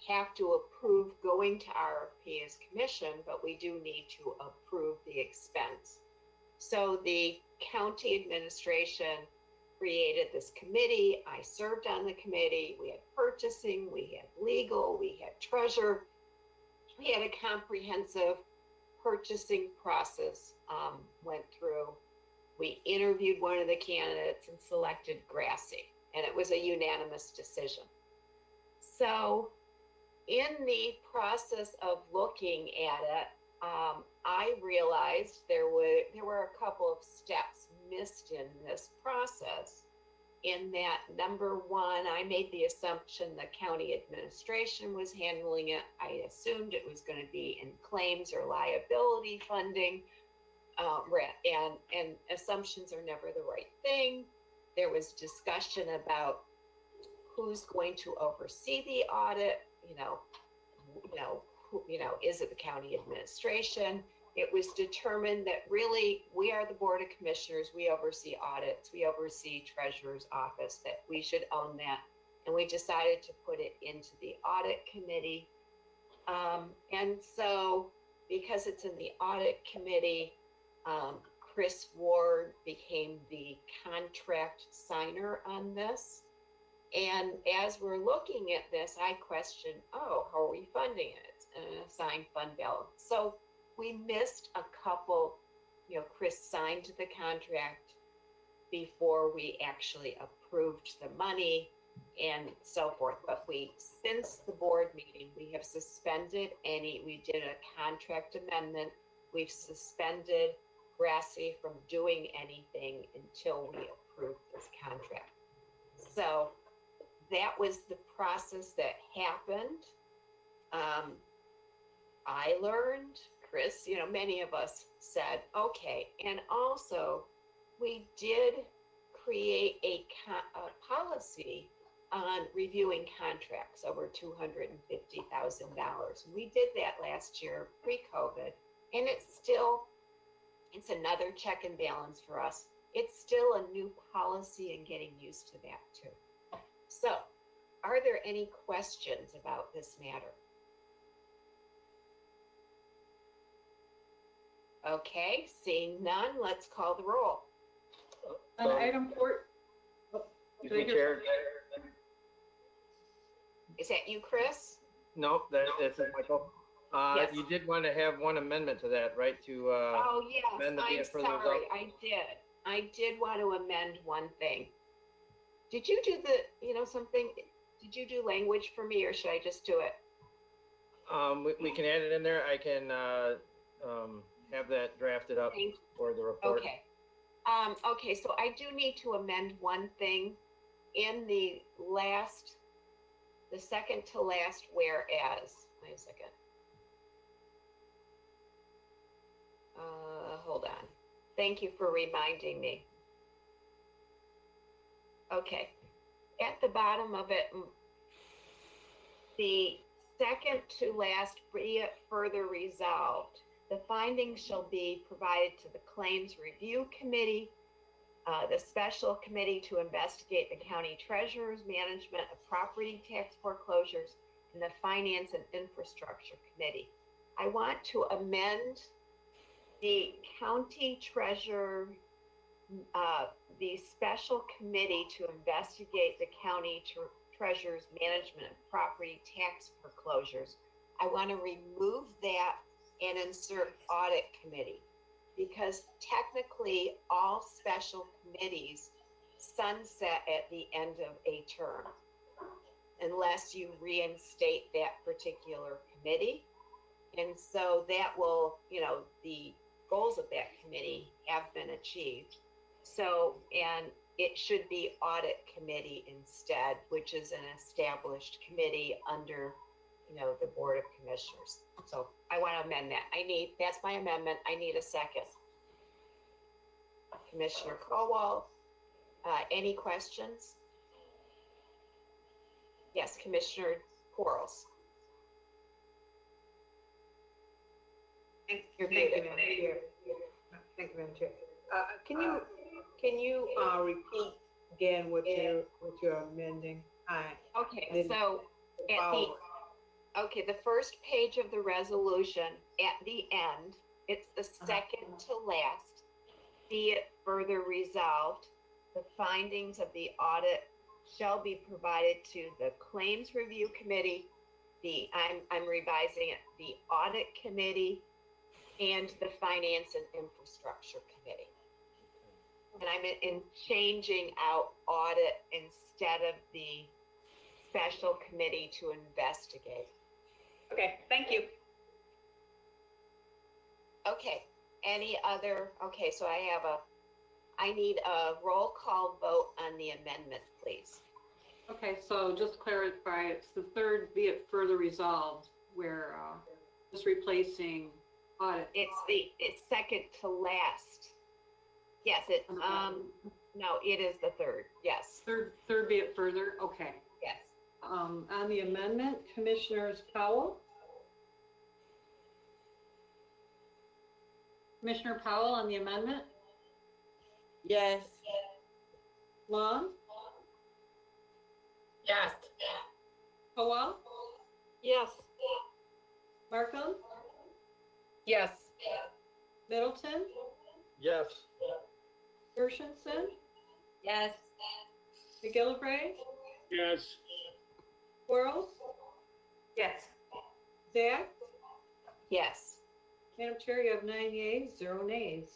[SPEAKER 1] have to approve going to RFP as commission, but we do need to approve the expense. So the county administration created this committee. I served on the committee. We had purchasing, we had legal, we had treasurer. We had a comprehensive purchasing process, went through We interviewed one of the candidates and selected Grassy, and it was a unanimous decision. So in the process of looking at it, I realized there were a couple of steps missed in this process. In that, number one, I made the assumption the county administration was handling it. I assumed it was going to be in claims or liability funding, and assumptions are never the right thing. There was discussion about who's going to oversee the audit. Is it the county administration? It was determined that really we are the Board of Commissioners. We oversee audits. We oversee Treasurer's Office, that we should own that. And we decided to put it into the Audit Committee. And so because it's in the Audit Committee, Chris Ward became the contract signer on this. And as we're looking at this, I questioned, how are we funding it? It's an assigned fund balance. So we missed a couple, Chris signed the contract before we actually approved the money and so forth. But since the board meeting, we have suspended we did a contract amendment. We've suspended Grassy from doing anything until we approve this contract. So that was the process that happened. I learned, Chris, many of us said, okay. And also, we did create a policy on reviewing contracts over $250,000. We did that last year, pre-COVID, and it's another check and balance for us. It's still a new policy and getting used to that too. So, are there any questions about this matter? Okay, seeing none, let's call the roll.
[SPEAKER 2] On item 4.
[SPEAKER 9] Excuse me, Chair.
[SPEAKER 1] Is that you, Chris?
[SPEAKER 9] No, that's Michael.
[SPEAKER 1] Yes.
[SPEAKER 9] You did want to have one amendment to that, right?
[SPEAKER 1] Oh, yes,
[SPEAKER 9] amend the
[SPEAKER 1] I'm
[SPEAKER 9] further
[SPEAKER 1] sorry,
[SPEAKER 9] vote.
[SPEAKER 1] I did want to amend one thing. Did you do something, did you do language for me, or should I just do it?
[SPEAKER 9] We can add it in there. I can have that drafted up for the report.
[SPEAKER 1] Okay. Okay, so I do need to amend one thing in the second to last whereas. Wait a second. Hold on. Thank you for reminding me. Okay. At the bottom of it, the second to last, be it further resolved. The findings shall be provided to the Claims Review Committee, the Special Committee to investigate the County Treasurer's management of property tax foreclosures, and the Finance and Infrastructure Committee. I want to amend the County Treasurer, the Special Committee to investigate the County Treasurer's management of property tax foreclosures. I want to remove that and insert Audit Committee, because technically all special committees sunset at the end of a term unless you reinstate that particular committee. And so that will, the goals of that committee have been achieved. So, and it should be Audit Committee instead, which is an established committee under, the Board of Commissioners. So I want to amend that. That's my amendment. I need a second. Commissioner Colwell, any questions? Yes, Commissioner Quarles.
[SPEAKER 8] Thank you, Madam Chair. Thank you, Madam Chair. Can you repeat again what you're amending?
[SPEAKER 1] Okay, so the first page of the resolution, at the end, it's the second to last. Be it further resolved, the findings of the audit shall be provided to the Claims Review Committee, I'm revising it, the Audit Committee, and the Finance and Infrastructure Committee. And I'm in changing out audit instead of the special committee to investigate.
[SPEAKER 2] Okay, thank you.
[SPEAKER 1] Okay, any other, okay, so I need a roll call vote on the amendment, please.
[SPEAKER 2] Okay, so just to clarify, it's the third, be it further resolved, where just replacing audit.
[SPEAKER 1] It's second to last. Yes, no, it is the third, yes.
[SPEAKER 2] Third be it further, okay.
[SPEAKER 1] Yes.
[SPEAKER 2] On the amendment, Commissioners Powell? Commissioner Powell on the amendment?
[SPEAKER 21] Yes.
[SPEAKER 2] Long?
[SPEAKER 3] Yes.
[SPEAKER 2] Howell?
[SPEAKER 8] Yes.
[SPEAKER 2] Markham?
[SPEAKER 3] Yes.
[SPEAKER 2] Middleton?
[SPEAKER 4] Yes.
[SPEAKER 2] Gershenson?
[SPEAKER 5] Yes.
[SPEAKER 2] McGillivray?
[SPEAKER 6] Yes.
[SPEAKER 2] Quarles?
[SPEAKER 1] Yes.
[SPEAKER 2] Zach?
[SPEAKER 1] Yes.
[SPEAKER 2] Madam Chair, you have 9 yeas, 0 nays.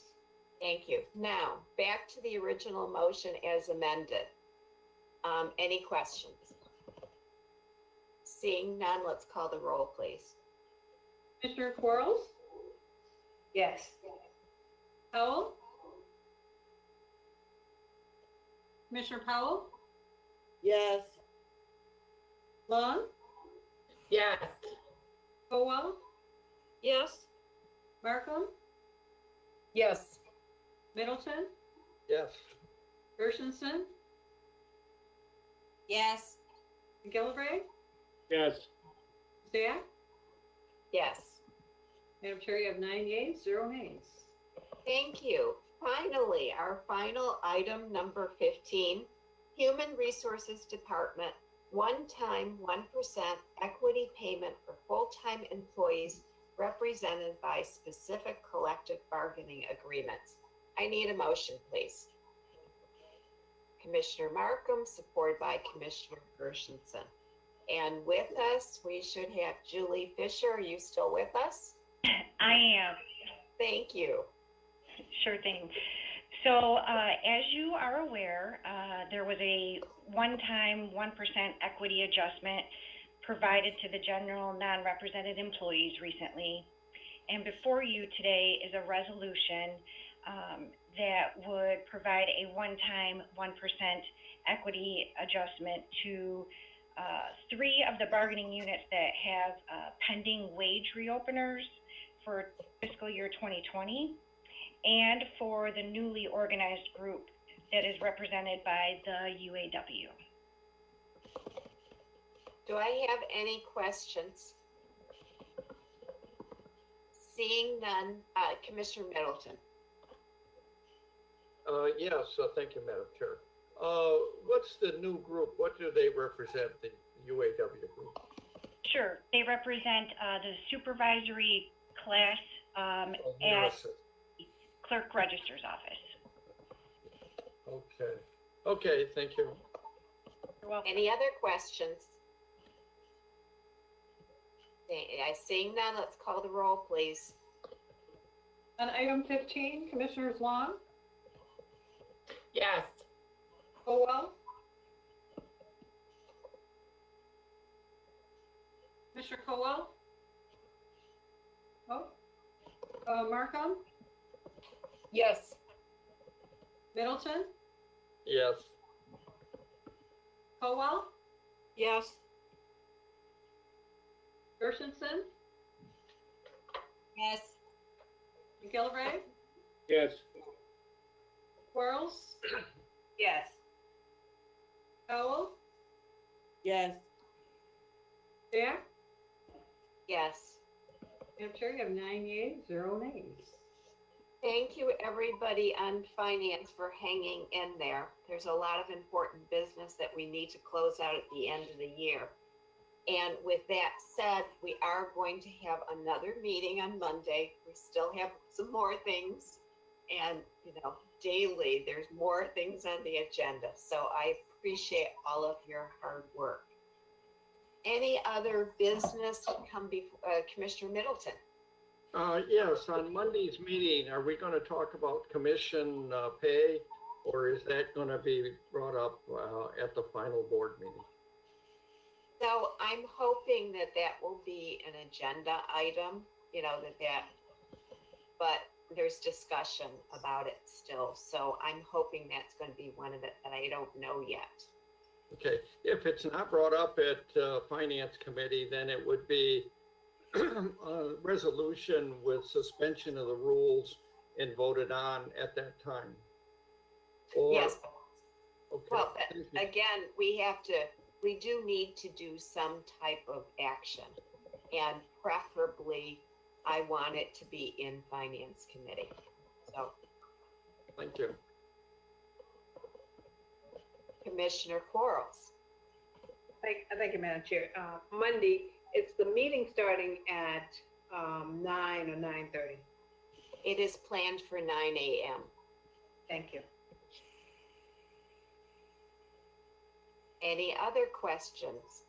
[SPEAKER 1] Thank you. Now, back to the original motion as amended. Any questions? Seeing none, let's call the roll, please.
[SPEAKER 2] Commissioner Quarles?
[SPEAKER 1] Yes.
[SPEAKER 2] Powell? Commissioner Powell?
[SPEAKER 21] Yes.
[SPEAKER 2] Long?
[SPEAKER 3] Yes.
[SPEAKER 2] Howell?
[SPEAKER 8] Yes.
[SPEAKER 2] Markham?
[SPEAKER 3] Yes.
[SPEAKER 2] Middleton?
[SPEAKER 4] Yes.
[SPEAKER 2] Gershenson?
[SPEAKER 5] Yes.
[SPEAKER 2] McGillivray?
[SPEAKER 6] Yes.
[SPEAKER 2] Zach?
[SPEAKER 1] Yes.
[SPEAKER 2] Madam Chair, you have 9 yeas, 0 nays.
[SPEAKER 1] Thank you. Finally, our final item, number 15, Human Resources Department, one-time 1% equity payment for full-time employees represented by specific collective bargaining agreements. I need a motion, please. Commissioner Markham, supported by Commissioner Gershenson. And with us, we should have Julie Fisher. Are you still with us?
[SPEAKER 13] I am.
[SPEAKER 1] Thank you.
[SPEAKER 13] Sure thing. So, as you are aware, there was a one-time 1% equity adjustment provided to the general non-represented employees recently. And before you today is a resolution that would provide a one-time 1% equity adjustment to 3 of the bargaining units that have pending wage reopeners for fiscal year 2020, and for the newly organized group that is represented by the UAW.
[SPEAKER 1] Do I have any questions? Seeing none, Commissioner Middleton.
[SPEAKER 4] Yes, thank you, Madam Chair. What's the new group? What do they represent, the UAW group?
[SPEAKER 13] Sure, they represent the supervisory class at
[SPEAKER 4] Nurses.
[SPEAKER 13] Clerk Register's office.
[SPEAKER 4] Okay. Okay, thank you.
[SPEAKER 13] You're welcome.
[SPEAKER 1] Any other questions? Seeing none, let's call the roll, please.
[SPEAKER 2] On item 15, Commissioners Long?
[SPEAKER 3] Yes.
[SPEAKER 2] Howell? Commissioner Howell? Markham?
[SPEAKER 3] Yes.
[SPEAKER 2] Middleton?
[SPEAKER 4] Yes.
[SPEAKER 2] Howell?
[SPEAKER 8] Yes.
[SPEAKER 2] Gershenson?
[SPEAKER 5] Yes.
[SPEAKER 2] McGillivray?
[SPEAKER 6] Yes.
[SPEAKER 2] Quarles?
[SPEAKER 1] Yes.
[SPEAKER 2] Powell?
[SPEAKER 21] Yes.
[SPEAKER 2] Zach?
[SPEAKER 1] Yes.
[SPEAKER 2] Madam Chair, you have 9 yeas, 0 nays.
[SPEAKER 1] Thank you, everybody on finance, for hanging in there. There's a lot of important business that we need to close out at the end of the year. And with that said, we are going to have another meeting on Monday. We still have some more things. And, daily, there's more things on the agenda. So I appreciate all of your hard work. Any other business to come before Commissioner Middleton?
[SPEAKER 4] Yes, on Monday's meeting, are we going to talk about commission pay? Or is that going to be brought up at the final board meeting?
[SPEAKER 1] So I'm hoping that that will be an agenda item, but there's discussion about it still. So I'm hoping that's going to be one of it, but I don't know yet.
[SPEAKER 4] Okay, if it's not brought up at Finance Committee, then it would be a resolution with suspension of the rules and voted on at that time. Or,
[SPEAKER 1] Yes.
[SPEAKER 4] Okay.
[SPEAKER 1] Well,
[SPEAKER 4] thank you.
[SPEAKER 1] again, we do need to do some type of action. And preferably, I want it to be in Finance Committee. So,
[SPEAKER 4] Thank you.
[SPEAKER 1] Commissioner Quarles.
[SPEAKER 12] Thank you, Madam Chair. Monday, it's the meeting starting at 9 or 9:30.
[SPEAKER 1] It is planned for 9 a.m.
[SPEAKER 12] Thank you.
[SPEAKER 1] Any other questions?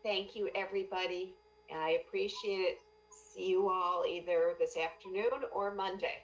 [SPEAKER 1] Thank you, everybody, and I appreciate it. See you all either this afternoon or Monday.